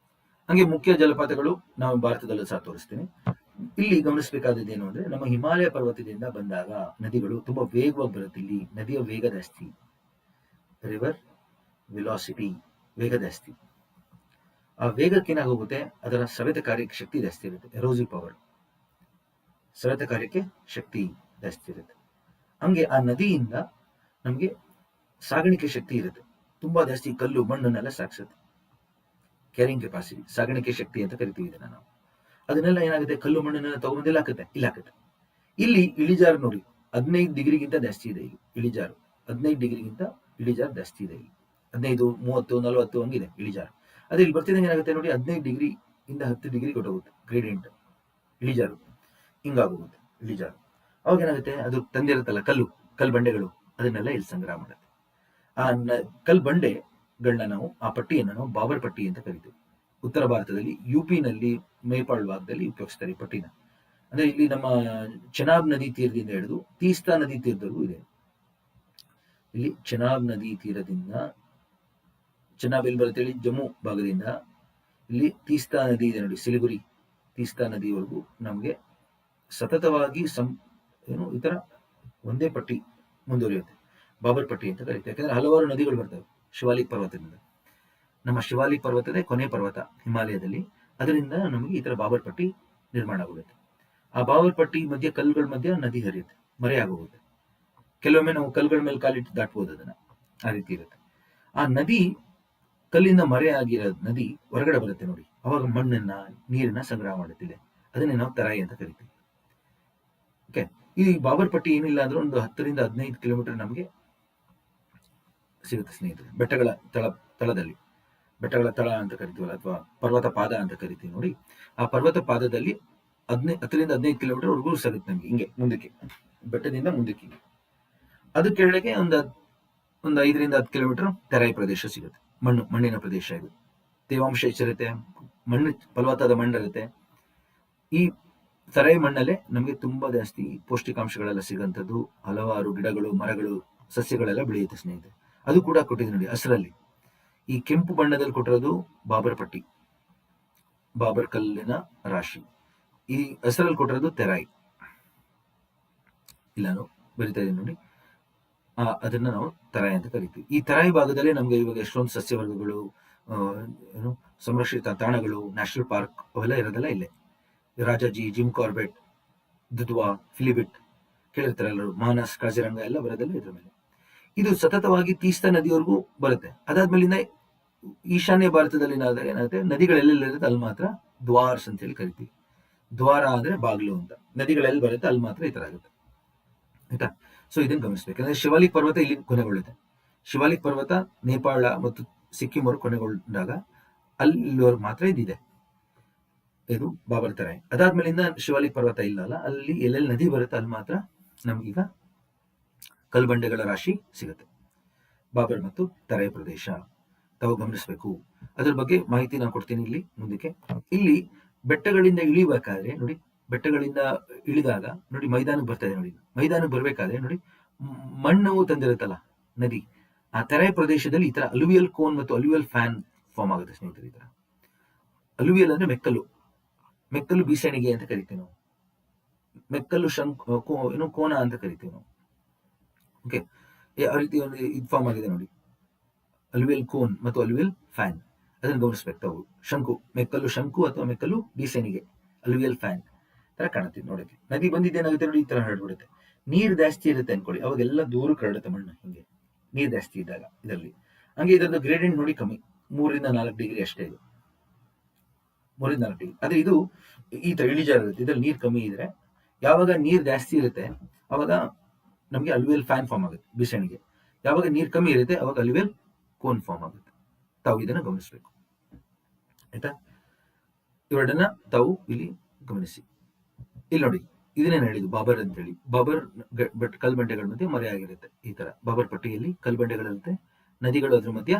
ಹಂಗೆ ಮುಖ್ಯ ಜಲಪಾತಗಳು ನಾವು ಭಾರತದಲ್ಲೂ ಸಹ ತೋರಿಸ್ತೀನಿ. ಇಲ್ಲಿ ಗಮನಿಸಬೇಕಾದದ್ದು ಏನು ಅಂದ್ರೆ, ನಮ್ಮ ಹಿಮಾಲಯ ಪರ್ವತದಿಂದ ಬಂದಾಗ ನದಿಗಳು ತುಂಬಾ ವೇಗವಾಗಿ ಬರುತ್ತೆ. ಇಲ್ಲಿ ನದಿಯ ವೇಗ ಜಾಸ್ತಿ, ರಿವರ್ ವೆಲಾಸಿಟಿ, ವೇಗ ಜಾಸ್ತಿ. ಆ ವೇಗಕ್ಕೆ ಏನಾಗೋಗುತ್ತೆ, ಅದರ ಸವೆತ ಕಾರ್ಯಕ್ಕೆ ಶಕ್ತಿ ಜಾಸ್ತಿ ಇರುತ್ತೆ, ಎರೋಸಿವ್ ಪವರ್, ಸವೆತ ಕಾರ್ಯಕ್ಕೆ ಶಕ್ತಿ ಜಾಸ್ತಿ ಇರುತ್ತೆ. ಹಂಗೆ ಆ ನದಿಯಿಂದ ನಮ್ಗೆ ಸಾಗಾಣಿಕೆ ಶಕ್ತಿ ಇರುತ್ತೆ, ತುಂಬಾ ಜಾಸ್ತಿ ಕಲ್ಲು ಮಣ್ಣನ್ನೆಲ್ಲ ಸಾಗಿಸುತ್ತೆ. ಕ್ಯಾರಿಂಗ್ ಕೆಪಾಸಿಟಿ, ಸಾಗಾಣಿಕೆ ಶಕ್ತಿ ಅಂತ ಕರಿತೀವಿ ಇದನ್ನ ನಾವು. ಅದನ್ನೆಲ್ಲ ಏನಾಗುತ್ತೆ, ಕಲ್ಲು ಮಣ್ಣನ್ನೆಲ್ಲ ತಗೊಂಡು ಇಲ್ಲಿ ಹಾಕುತ್ತೆ. ಇಲ್ಲಿ ಇಳಿಜಾರು ನೋಡಿ 15 ಡಿಗ್ರಿಗಿಂತ ಜಾಸ್ತಿ ಇದೆ. ಇಲ್ಲಿ ಇಳಿಜಾರು 15 ಡಿಗ್ರಿಗಿಂತ ಇಳಿಜಾರು ಜಾಸ್ತಿ ಇದೆ. ಇಲ್ಲಿ 15, 30, 40 ಹಂಗಿದೆ ಇಳಿಜಾರು. ಅದೇ ಇಲ್ಲಿ ಬರ್ತಿದ್ದಂಗೆ ಏನಾಗುತ್ತೆ ನೋಡಿ, 15 ಡಿಗ್ರಿ ಇಂದ 10 ಡಿಗ್ರಿ ಕೊಟ್ಟೋಗುತ್ತೆ ಗ್ರೇಡಿಯಂಟ್, ಇಳಿಜಾರು ಹಿಂಗಾಗೋಗುತ್ತೆ ಇಳಿಜಾರು. ಅವಾಗ ಏನಾಗುತ್ತೆ, ಅದು ತಂದಿರುತ್ತಲ್ಲ ಕಲ್ಲು ಬಂಡೆಗಳು ಅದನ್ನೆಲ್ಲ ಇಲ್ಲಿ ಸಂಗ್ರಹ ಮಾಡುತ್ತೆ. ಆ ಕಲ್ಲು ಬಂಡೆಗಳನ್ನ ನಾವು, ಆ ಪಟ್ಟಿಯನ್ನು ನಾವು ಬಾಬರ್ ಪಟ್ಟಿ ಅಂತ ಕರಿತೀವಿ. ಉತ್ತರ ಭಾರತದಲ್ಲಿ ಯುಪಿನಲ್ಲಿ ಮೇಪಾಳ್ ಭಾಗದಲ್ಲಿ ಉಪಯೋಗಿಸ್ತಾರೆ ಈ ಪಟ್ಟಿನ. ಅಂದ್ರೆ ಇಲ್ಲಿ ನಮ್ಮ ಚೆನಾಬ್ ನದಿ ತೀರದಿಂದ ಹಿಡಿದು ತೀಸ್ತಾ ನದಿ ತೀರದವರೆಗೂ ಇದೆ. ಇಲ್ಲಿ ಚೆನಾಬ್ ನದಿ ತೀರದಿಂದ, ಚೆನಾಬ್ ಎಲ್ಲಿ ಬರುತ್ತೆ ಹೇಳಿ, ಜಮ್ಮು ಭಾಗದಿಂದ ಇಲ್ಲಿ ತೀಸ್ತಾ ನದಿ ಇದೆ ನೋಡಿ, ಸಿಲಿಗುರಿ ತೀಸ್ತಾ ನದಿವರೆಗೂ ನಮಗೆ ಸತತವಾಗಿ ಈ ತರ ಒಂದೇ ಪಟ್ಟಿ ಮುಂದುವರಿಯುತ್ತೆ. ಬಾಬರ್ ಪಟ್ಟಿ ಅಂತ ಕರೀತಾರೆ. ಯಾಕಂದ್ರೆ ಹಲವಾರು ನದಿಗಳು ಬರ್ತವೆ ಶಿವಾಲಿಕ್ ಪರ್ವತದಿಂದ. ನಮ್ಮ ಶಿವಾಲಿಕ್ ಪರ್ವತದ ಕೊನೆ ಪರ್ವತ ಹಿಮಾಲಯದಲ್ಲಿ, ಅದರಿಂದ ನಮಗೆ ಈ ತರ ಬಾಬರ್ ಪಟ್ಟಿ ನಿರ್ಮಾಣ ಆಗುತ್ತೆ. ಆ ಬಾಬರ್ ಪಟ್ಟಿ ಮಧ್ಯೆ ಕಲ್ಲುಗಳ ಮಧ್ಯೆ ನದಿ ಹರಿಯುತ್ತೆ, ಮರೆಯಾಗೋಗುತ್ತೆ. ಕೆಲವೊಮ್ಮೆ ನಾವು ಕಲ್ಲುಗಳ ಮೇಲೆ ಕಾಲಿಟ್ಟು ದಾಟ್ಬೋದು ಅದನ್ನ, ಆ ರೀತಿ ಇರುತ್ತೆ. ಆ ನದಿ ಕಲ್ಲಿಂದ ಮರೆಯಾಗಿರೋ ನದಿ ಹೊರಗಡೆ ಬರುತ್ತೆ ನೋಡಿ, ಅವಾಗ ಮಣ್ಣನ್ನ ನೀರನ್ನ ಸಂಗ್ರಹ ಮಾಡುತ್ತಿದೆ. ಅದನ್ನೇ ನಾವು ತರಾಯಿ ಅಂತ ಕರಿತೀವಿ. ಓಕೆ, ಈ ಬಾಬರ್ ಪಟ್ಟಿ ಏನಿಲ್ಲ ಅಂದ್ರೆ ಒಂದು 10ರಿಂದ 15 ಕಿಲೋಮೀಟರ್ ನಮಗೆ ಸಿಗುತ್ತೆ ಸ್ನೇಹಿತರೆ. ಬೆಟ್ಟಗಳ ತಳದಲ್ಲಿ, ಬೆಟ್ಟಗಳ ತಳ ಅಂತ ಕರಿತೀವಲ್ಲ, ಅಥವಾ ಪರ್ವತ ಪಾದ ಅಂತ ಕರಿತೀವಿ ನೋಡಿ, ಆ ಪರ್ವತ ಪಾದದಲ್ಲಿ 10ರಿಂದ 15 ಕಿಲೋಮೀಟರ್ ವರೆಗೂ ಸಿಗುತ್ತೆ ನಮಗೆ. ಹಿಂಗೆ ಮುಂದಕ್ಕೆ, ಬೆಟ್ಟದಿಂದ ಮುಂದಕ್ಕೆ ಅದು ಕೆಳಗೆ ಒಂದು 5ರಿಂದ 10 ಕಿಲೋಮೀಟರ್ ತೆರಾಯಿ ಪ್ರದೇಶ ಸಿಗುತ್ತೆ. ಮಣ್ಣಿನ ಪ್ರದೇಶ ಇದು. ತೇವಾಂಶ ಹೆಚ್ಚಿರುತ್ತೆ, ಮಣ್ಣು ಫಲವತ್ತಾದ ಮಣ್ಣಿರುತ್ತೆ. ಈ ತರಾಯಿ ಮಣ್ಣಲ್ಲೇ ನಮಗೆ ತುಂಬಾ ಜಾಸ್ತಿ ಪೌಷ್ಟಿಕಾಂಶಗಳೆಲ್ಲ ಸಿಗಂಥದ್ದು, ಹಲವಾರು ಗಿಡಗಳು, ಮರಗಳು, ಸಸ್ಯಗಳೆಲ್ಲ ಬೆಳೆಯುತ್ತೆ ಸ್ನೇಹಿತರೆ. ಅದು ಕೂಡ ಕೊಟ್ಟಿದೆ ನೋಡಿ ಹಸಿರಲ್ಲಿ. ಈ ಕೆಂಪು ಬಣ್ಣದಲ್ಲಿ ಕೊಟ್ಟಿರೋದು ಬಾಬರ್ ಪಟ್ಟಿ, ಬಾಬರ್ ಕಲ್ಲಿನ ರಾಶಿ. ಈ ಹಸಿರಲ್ಲಿ ಕೊಟ್ಟಿರೋದು ತೆರಾಯಿ. ಇಲ್ಲ ನಾನು ಬರಿತಾ ಇದ್ದೀನಿ ನೋಡಿ, ಅದನ್ನ ನಾವು ತರಾಯಿ ಅಂತ ಕರಿತೀವಿ. ಈ ತರಾಯಿ ಭಾಗದಲ್ಲಿ ನಮ್ಗೆ ಇವಾಗ ಎಷ್ಟೊಂದು ಸಸ್ಯವರ್ಗಗಳು, ಸಂರಕ್ಷಿತ ತಾಣಗಳು, ನ್ಯಾಷನಲ್ ಪಾರ್ಕ್ ಅವೆಲ್ಲ ಇರೋದೆಲ್ಲ ಇಲ್ಲೇ. ರಾಜಾಜಿ, ಜಿಮ್ ಕಾರ್ಬೆಟ್, ದುಧ್ವಾ, ಫಿಲಿಬಿಟ್ ಕೇಳಿರ್ತಾರೆ ಎಲ್ಲರೂ, ಮಾನಸ್, ಕಾಜಿರಂಗ ಎಲ್ಲ ಬರೋದೆಲ್ಲ ಇದ್ರ ಮೇಲೆ. ಇದು ಸತತವಾಗಿ ತೀಸ್ತಾ ನದಿವರೆಗೂ ಬರುತ್ತೆ. ಅದಾದ್ಮೇಲಿಂದ ಈಶಾನ್ಯ ಭಾರತದಲ್ಲಿ ಏನಾಗುತ್ತೆ, ನದಿಗಳೆಲ್ಲೆಲ್ಲಿರುತ್ತೆ ಅಲ್ಲಿ ಮಾತ್ರ ದ್ವಾರ್ಸ್ ಅಂತ ಹೇಳಿ ಕರಿತೀವಿ. ದ್ವಾರ ಅಂದ್ರೆ ಬಾಗ್ಲು ಅಂತ. ನದಿಗಳೆಲ್ಲಿ ಬರುತ್ತೆ ಅಲ್ಲಿ ಮಾತ್ರ ಈ ತರ ಆಗುತ್ತೆ, ಆಯ್ತಾ. ಸೊ ಇದನ್ನ ಗಮನಿಸ್ಬೇಕು. ಅಂದ್ರೆ ಶಿವಾಲಿಕ್ ಪರ್ವತ ಇಲ್ಲಿ ಕೊನೆಗೊಳ್ಳುತ್ತೆ. ಶಿವಾಲಿಕ್ ಪರ್ವತ ನೇಪಾಳ ಮತ್ತು ಸಿಕ್ಕಿಂ ಅವರು ಕೊನೆಗೊಂಡಾಗ ಅಲ್ಲಿವರೆಗೂ ಮಾತ್ರ ಇದಿದೆ, ಇದು ಬಾಬರ್ ತರಾಯಿ. ಅದಾದ್ಮೇಲಿಂದ ಶಿವಾಲಿಕ್ ಪರ್ವತ ಇಲ್ಲಲ್ಲ, ಅಲ್ಲಿ ಎಲ್ಲೆಲ್ಲಿ ನದಿ ಬರುತ್ತೆ ಅಲ್ಲಿ ಮಾತ್ರ ನಮ್ಗೀಗ ಕಲ್ಬಂಡೆಗಳ ರಾಶಿ ಸಿಗುತ್ತೆ. ಬಾಬರ್ ಮತ್ತು ತರಾಯಿ ಪ್ರದೇಶ ತಾವು ಗಮನಿಸಬೇಕು. ಅದ್ರ ಬಗ್ಗೆ ಮಾಹಿತಿ ನಾನು ಕೊಡ್ತೀನಿ ಇಲ್ಲಿ ಮುಂದಕ್ಕೆ. ಇಲ್ಲಿ ಬೆಟ್ಟಗಳಿಂದ ಇಳಿಬೇಕಾದ್ರೆ ನೋಡಿ, ಬೆಟ್ಟಗಳಿಂದ ಇಳಿದಾಗ ನೋಡಿ ಮೈದಾನಕ್ಕೆ ಬರ್ತಾ ಇದೆ ನೋಡಿ. ಮೈದಾನಕ್ಕೆ ಬರ್ಬೇಕಾದ್ರೆ ನೋಡಿ, ಮಣ್ಣು ತಂದಿರುತ್ತಲ್ಲ ನದಿ, ಆ ತರಾಯಿ ಪ್ರದೇಶದಲ್ಲಿ ಈ ತರ ಅಲುವಿಯಲ್ ಕೋನ್ ಮತ್ತು ಅಲುವಿಯಲ್ ಫ್ಯಾನ್ ಫಾರ್ಮ್ ಆಗುತ್ತೆ ಸ್ನೇಹಿತರೆ. ಈ ತರ ಅಲುವಿಯಲ್ ಅಂದ್ರೆ ಮೆಕ್ಕಲು ಬೀಸಣಿಗೆ ಅಂತ ಕರಿತೀವಿ ನಾವು. ಮೆಕ್ಕಲು ಕೋನ ಅಂತ ಕರಿತೀವಿ ನಾವು. ಓಕೆ, ಆ ರೀತಿ ಒಂದು ಇದು ಫಾರ್ಮ್ ಆಗಿದೆ ನೋಡಿ, ಅಲುವಿಯಲ್ ಕೋನ್ ಮತ್ತು ಅಲುವಿಯಲ್ ಫ್ಯಾನ್. ಅದನ್ನು ಗಮನಿಸ್ಬೇಕು ತಾವು. ಮೆಕ್ಕಲು ಶಂಕು ಅಥವಾ ಮೆಕ್ಕಲು ಬೀಸಣಿಗೆ, ಅಲುವಿಯಲ್ ಫ್ಯಾನ್ ತರ ಕಾಣುತ್ತೆ ನೋಡಕ್ಕೆ. ನದಿ ಬಂದಿದ್ದು ಏನಾಗುತ್ತೆ ನೋಡಿ, ಈ ತರ ಹರಡ್ಬಿಡುತ್ತೆ. ನೀರು ಜಾಸ್ತಿ ಇರುತ್ತೆ ಅನ್ಕೊಳ್ಳಿ, ಅವಾಗೆಲ್ಲ ದೂರಕ್ಕೆ ಹರಡುತ್ತೆ ಮಣ್ಣು. ಹಿಂಗೆ ನೀರು ಜಾಸ್ತಿ ಇದ್ದಾಗ ಇದರಲ್ಲಿ. ಹಂಗೆ ಇದರದ್ದು ಗ್ರೇಡಿಯಂಟ್ ನೋಡಿ ಕಮ್ಮಿ, 3ರಿಂದ 4 ಡಿಗ್ರಿ ಅಷ್ಟೇ ಇದು, 3ರಿಂದ 4 ಡಿಗ್ರಿ. ಆದ್ರೆ ಇದು ಈ ತರ ಇಳಿಜಾರು ಇರುತ್ತೆ. ಇದ್ರಲ್ಲಿ ನೀರು ಕಮ್ಮಿ ಇದ್ರೆ, ಯಾವಾಗ ನೀರು ಜಾಸ್ತಿ ಇರುತ್ತೆ ಅವಾಗ ನಮಗೆ ಅಲುವಿಯಲ್ ಫ್ಯಾನ್ ಫಾರ್ಮ್ ಆಗುತ್ತೆ ಬೀಸಣಿಗೆ. ಯಾವಾಗ ನೀರು ಕಮ್ಮಿ ಇರುತ್ತೆ ಅವಾಗ ಅಲುವಿಯಲ್ ಕೋನ್ ಫಾರ್ಮ್ ಆಗುತ್ತೆ. ತಾವು ಇದನ್ನ ಗಮನಿಸಬೇಕು, ಆಯ್ತಾ. ಇವೆರಡನ್ನ ತಾವು ಇಲ್ಲಿ ಗಮನಿಸಿ. ಇಲ್ಲಿ ನೋಡಿ, ಇದನ್ನೇನು ಹೇಳಿದ್ದು ಬಾಬರ್ ಅಂತ ಹೇಳಿ. ಬಾಬರ್ ಕಲ್ಬಂಡೆಗಳ ಮಧ್ಯೆ ಮರೆಯಾಗಿರುತ್ತೆ. ಈ ತರ ಬಾಬರ್ ಪಟ್ಟಿಯಲ್ಲಿ ಕಲ್ಬಂಡೆಗಳಿರುತ್ತೆ, ನದಿಗಳು ಅದ್ರ ಮಧ್ಯ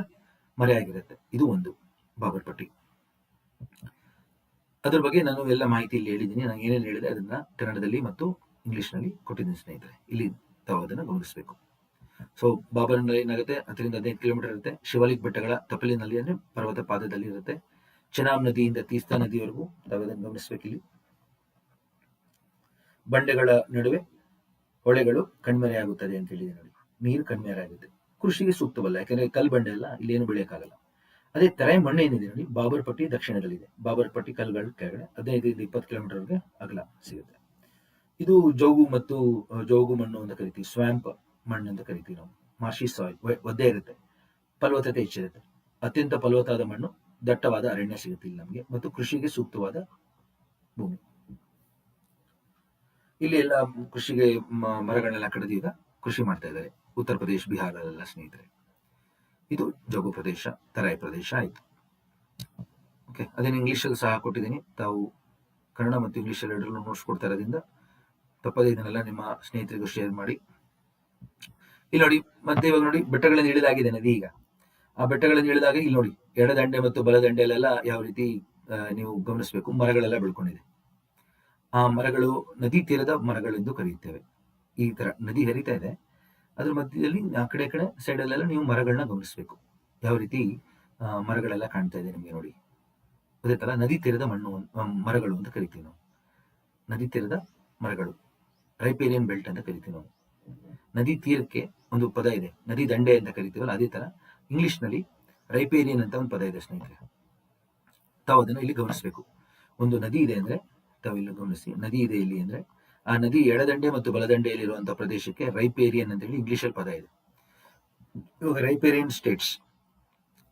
ಮರೆಯಾಗಿರುತ್ತೆ. ಇದು ಒಂದು ಬಾಬರ್ ಪಟ್ಟಿ. ಅದ್ರ ಬಗ್ಗೆ ನಾನು ಎಲ್ಲ ಮಾಹಿತಿ ಇಲ್ಲಿ ಹೇಳಿದ್ದೀನಿ. ನಾನು ಏನೇನು ಹೇಳಿದೆ ಅದನ್ನ ಕನ್ನಡದಲ್ಲಿ ಮತ್ತು ಇಂಗ್ಲಿಷ್ನಲ್ಲಿ ಕೊಟ್ಟಿದ್ದೀನಿ ಸ್ನೇಹಿತರೆ. ಇಲ್ಲಿ ತಾವು ಅದನ್ನ ಗಮನಿಸಬೇಕು. ಸೊ ಬಾಬರ್ನಲ್ಲಿ ಏನಾಗುತ್ತೆ, 10ರಿಂದ 15 ಕಿಲೋಮೀಟರ್ ಇರುತ್ತೆ. ಶಿವಾಲಿಕ್ ಬೆಟ್ಟಗಳ ತಪ್ಪಲಿನಲ್ಲಿ ಅಂದ್ರೆ ಪರ್ವತ ಪಾದದಲ್ಲಿ ಇರುತ್ತೆ. ಚೆನಾಬ್ ನದಿಯಿಂದ ತೀಸ್ತಾ ನದಿವರೆಗೂ ತಾವು ಅದನ್ನು ಗಮನಿಸಬೇಕು. ಇಲ್ಲಿ ಬಂಡೆಗಳ ನಡುವೆ ಹೊಳೆಗಳು ಕಣ್ಮರೆಯಾಗುತ್ತದೆ ಅಂತ ಹೇಳಿದೆ ನೋಡಿ. ನೀರು ಕಣ್ಮರೆಯಾಗುತ್ತೆ, ಕೃಷಿಗೆ ಸೂಕ್ತವಲ್ಲ, ಯಾಕಂದ್ರೆ ಕಲ್ ಬಂಡೆ ಅಲ್ಲ, ಇಲ್ಲಿ ಏನು ಬೆಳೆಯಕ್ಕಾಗಲ್ಲ. ಅದೇ ತರಾಯಿ ಮಣ್ಣು ಏನಿದೆ ನೋಡಿ, ಬಾಬರ್ ಪಟ್ಟಿ ದಕ್ಷಿಣದಲ್ಲಿದೆ. ಬಾಬರ್ ಪಟ್ಟಿ ಕಲ್ಗಳ ಕೆಳಗಡೆ 15ರಿಂದ 20 ಕಿಲೋಮೀಟರ್ಗೆ ಅಗಲ ಸಿಗುತ್ತೆ. ಇದು ಜೋಗು ಮಣ್ಣು ಅಂತ ಕರಿತೀವಿ, ಸ್ವ್ಯಾಂಪ್ ಮಣ್ಣು ಅಂತ ಕರಿತೀವಿ ನಾವು. ಮಾರ್ಷಿ ಸಾಯಿಲ್, ಒದ್ದೆ ಇರುತ್ತೆ, ಫಲವತ್ತತೆ ಹೆಚ್ಚಿರುತ್ತೆ. ಅತ್ಯಂತ ಫಲವತ್ತಾದ ಮಣ್ಣು, ದಟ್ಟವಾದ ಅರಣ್ಯ ಸಿಗುತ್ತೆ ಇಲ್ಲಿ ನಮಗೆ, ಮತ್ತು ಕೃಷಿಗೆ ಸೂಕ್ತವಾದ ಭೂಮಿ. ಇಲ್ಲಿ ಎಲ್ಲ ಕೃಷಿಗೆ ಮರಗಳನ್ನೆಲ್ಲ ಕಡಿದು ಈಗ ಕೃಷಿ ಮಾಡ್ತಾ ಇದ್ದಾರೆ, ಉತ್ತರ ಪ್ರದೇಶ, ಬಿಹಾರದಲ್ಲೆಲ್ಲ ಸ್ನೇಹಿತರೆ. ಇದು ಜೋಗು ಪ್ರದೇಶ, ತರಾಯಿ ಪ್ರದೇಶ ಆಯ್ತು. ಓಕೆ, ಅದನ್ನು ಇಂಗ್ಲೀಷಲ್ಲಿ ಸಹ ಕೊಟ್ಟಿದ್ದೀನಿ. ತಾವು ಕನ್ನಡ ಮತ್ತು ಇಂಗ್ಲೀಷಲ್ಲಿ ಎರಡರಲ್ಲೂ ನೋಟ್ಸ್ ಕೊಡ್ತಾ ಇರೋದ್ರಿಂದ ತಪ್ಪದೇ ಇದನ್ನೆಲ್ಲ ನಿಮ್ಮ ಸ್ನೇಹಿತರಿಗೂ ಶೇರ್ ಮಾಡಿ. ಇಲ್ಲಿ ನೋಡಿ, ಮತ್ತೆ ಇವಾಗ ನೋಡಿ ಬೆಟ್ಟಗಳನ್ನು ಇಳಿದಾಗಿದೆ ನದಿ. ಈಗ ಆ ಬೆಟ್ಟಗಳನ್ನು ಇಳಿದಾಗ ಇಲ್ಲಿ ನೋಡಿ ಎಡದಂಡೆ ಮತ್ತು ಬಲದಂಡೆಯಲ್ಲೆಲ್ಲ ಯಾವ ರೀತಿ ನೀವು ಗಮನಿಸಬೇಕು, ಮರಗಳೆಲ್ಲ ಬೆಳ್ಕೊಂಡಿದೆ. ಆ ಮರಗಳು ನದಿ ತೀರದ ಮರಗಳು ಎಂದು ಕರೆಯುತ್ತೇವೆ. ಈ ತರ ನದಿ ಹರಿತಾ ಇದೆ, ಅದ್ರ ಮಧ್ಯದಲ್ಲಿ ಆ ಕಡೆ ಕಡೆ ಸೈಡಲ್ಲೆಲ್ಲ ನೀವು ಮರಗಳನ್ನ ಗಮನಿಸಬೇಕು. ಯಾವ ರೀತಿ ಮರಗಳೆಲ್ಲ ಕಾಣ್ತಾ ಇದೆ ನಿಮಗೆ ನೋಡಿ. ಅದೇ ತರ ನದಿ ತೀರದ ಮರಗಳು ಅಂತ ಕರಿತೀವಿ ನಾವು. ನದಿ ತೀರದ ಮರಗಳು, ರೈಪೇರಿಯನ್ ಬೆಲ್ಟ್ ಅಂತ ಕರಿತೀವಿ ನಾವು. ನದಿ ತೀರಕ್ಕೆ ಒಂದು ಪದ ಇದೆ, ನದಿ ದಂಡೆ ಅಂತ ಕರಿತೀವಲ್ಲ, ಅದೇ ತರ ಇಂಗ್ಲಿಷ್ ನಲ್ಲಿ ರೈಪೇರಿಯನ್ ಅಂತ ಒಂದು ಪದ ಇದೆ ಸ್ನೇಹಿತರೆ. ತಾವು ಅದನ್ನ ಇಲ್ಲಿ ಗಮನಿಸಬೇಕು. ಒಂದು ನದಿ ಇದೆ ಅಂದ್ರೆ ತಾವು ಇಲ್ಲಿ ಗಮನಿಸಿ, ನದಿ ಇದೆ ಇಲ್ಲಿ ಅಂದ್ರೆ ಆ ನದಿ ಎಡದಂಡೆ ಮತ್ತು ಬಲದಂಡೆಯಲ್ಲಿರುವಂತಹ ಪ್ರದೇಶಕ್ಕೆ ರೈಪೇರಿಯನ್ ಅಂತ ಹೇಳಿ ಇಂಗ್ಲಿಷಲ್ಲಿ ಪದ ಇದೆ. ಇವಾಗ ರೈಪೇರಿಯನ್ ಸ್ಟೇಟ್ಸ್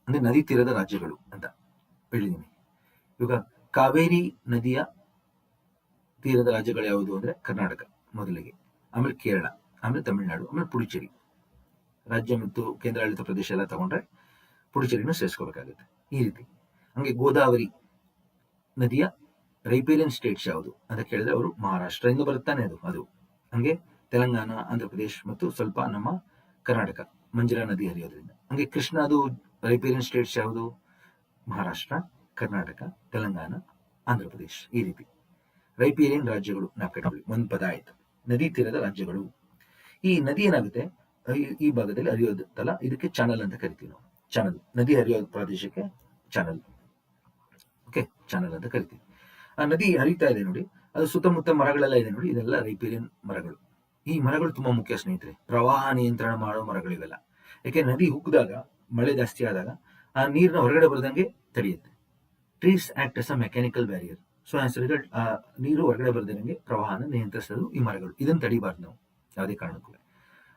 ಅಂದ್ರೆ ನದಿ ತೀರದ ರಾಜ್ಯಗಳು ಅಂತ ಹೇಳಿದ್ದೀನಿ. ಇವಾಗ ಕಾವೇರಿ ನದಿಯ ತೀರದ ರಾಜ್ಯಗಳು ಯಾವುದು ಅಂದ್ರೆ ಕರ್ನಾಟಕ ಮೊದಲಿಗೆ, ಆಮೇಲೆ ಕೇರಳ, ಆಮೇಲೆ ತಮಿಳುನಾಡು, ಆಮೇಲೆ ಪುಡುಚೇರಿ. ರಾಜ್ಯ ಮತ್ತು ಕೇಂದ್ರಾಡಳಿತ ಪ್ರದೇಶ ಎಲ್ಲ ತಗೊಂಡ್ರೆ ಪುಡುಚೇರಿನೂ ಸೇರಿಸ್ಕೋಬೇಕಾಗುತ್ತೆ. ಈ ರೀತಿ. ಹಂಗೆ ಗೋದಾವರಿ ನದಿಯ ರೈಪೇರಿಯನ್ ಸ್ಟೇಟ್ಸ್ ಯಾವುದು ಅಂತ ಕೇಳಿದ್ರೆ ಅವರು ಮಹಾರಾಷ್ಟ್ರದಿಂದ ಬರುತ್ತಾನೆ ಅದು. ಹಂಗೆ ತೆಲಂಗಾಣ, ಆಂಧ್ರ ಪ್ರದೇಶ್ ಮತ್ತು ಸ್ವಲ್ಪ ನಮ್ಮ ಕರ್ನಾಟಕ ಮಂಜರಾ ನದಿ ಹರಿಯೋದ್ರಿಂದ. ಹಂಗೆ ಕೃಷ್ಣ ಅದು ರೈಪೇರಿಯನ್ ಸ್ಟೇಟ್ಸ್ ಯಾವುದು? ಮಹಾರಾಷ್ಟ್ರ, ಕರ್ನಾಟಕ, ತೆಲಂಗಾಣ, ಆಂಧ್ರ ಪ್ರದೇಶ್. ಈ ರೀತಿ ರೈಪೇರಿಯನ್ ರಾಜ್ಯಗಳು ನಾಲ್ಕು ಒಂದು ಪದ ಆಯ್ತು. ನದಿ ತೀರದ ರಾಜ್ಯಗಳು. ಈ ನದಿ ಏನಾಗುತ್ತೆ, ಈ ಭಾಗದಲ್ಲಿ ಹರಿಯೋದಲ್ಲ, ಇದಕ್ಕೆ ಚಾನಲ್ ಅಂತ ಕರಿತೀವಿ ನಾವು. ಚಾನಲ್, ನದಿ ಹರಿಯೋ ಪ್ರದೇಶಕ್ಕೆ ಚಾನಲ್. ಓಕೆ, ಚಾನಲ್ ಅಂತ ಕರಿತೀವಿ. ಆ ನದಿ ಹರಿತಾ ಇದೆ ನೋಡಿ, ಅದು ಸುತ್ತಮುತ್ತ ಮರಗಳೆಲ್ಲ ಇದೆ ನೋಡಿ, ಇದೆಲ್ಲ ರೈಪೇರಿಯನ್ ಮರಗಳು. ಈ ಮರಗಳು ತುಂಬಾ ಮುಖ್ಯ ಸ್ನೇಹಿತರೆ, ಪ್ರವಾಹ ನಿಯಂತ್ರಣ ಮಾಡೋ ಮರಗಳು ಇವೆಲ್ಲ. ಯಾಕೆ ನದಿ ಉಗ್ಗಿದಾಗ, ಮಳೆ ಜಾಸ್ತಿ ಆದಾಗ ಆ ನೀರನ್ನ ಹೊರಗಡೆ ಬರದಂಗೆ ತಡೆಯುತ್ತೆ. Trees act as a mechanical barrier. So as result ಆ ನೀರು ಹೊರಗಡೆ ಬರದಂಗೆ ಪ್ರವಾಹನ ನಿಯಂತ್ರಿಸೋದು ಈ ಮರಗಳು. ಇದನ್ನ ತಡಿಬಾರ್ದು ನಾವು ಯಾವುದೇ ಕಾರಣಕ್ಕೂ.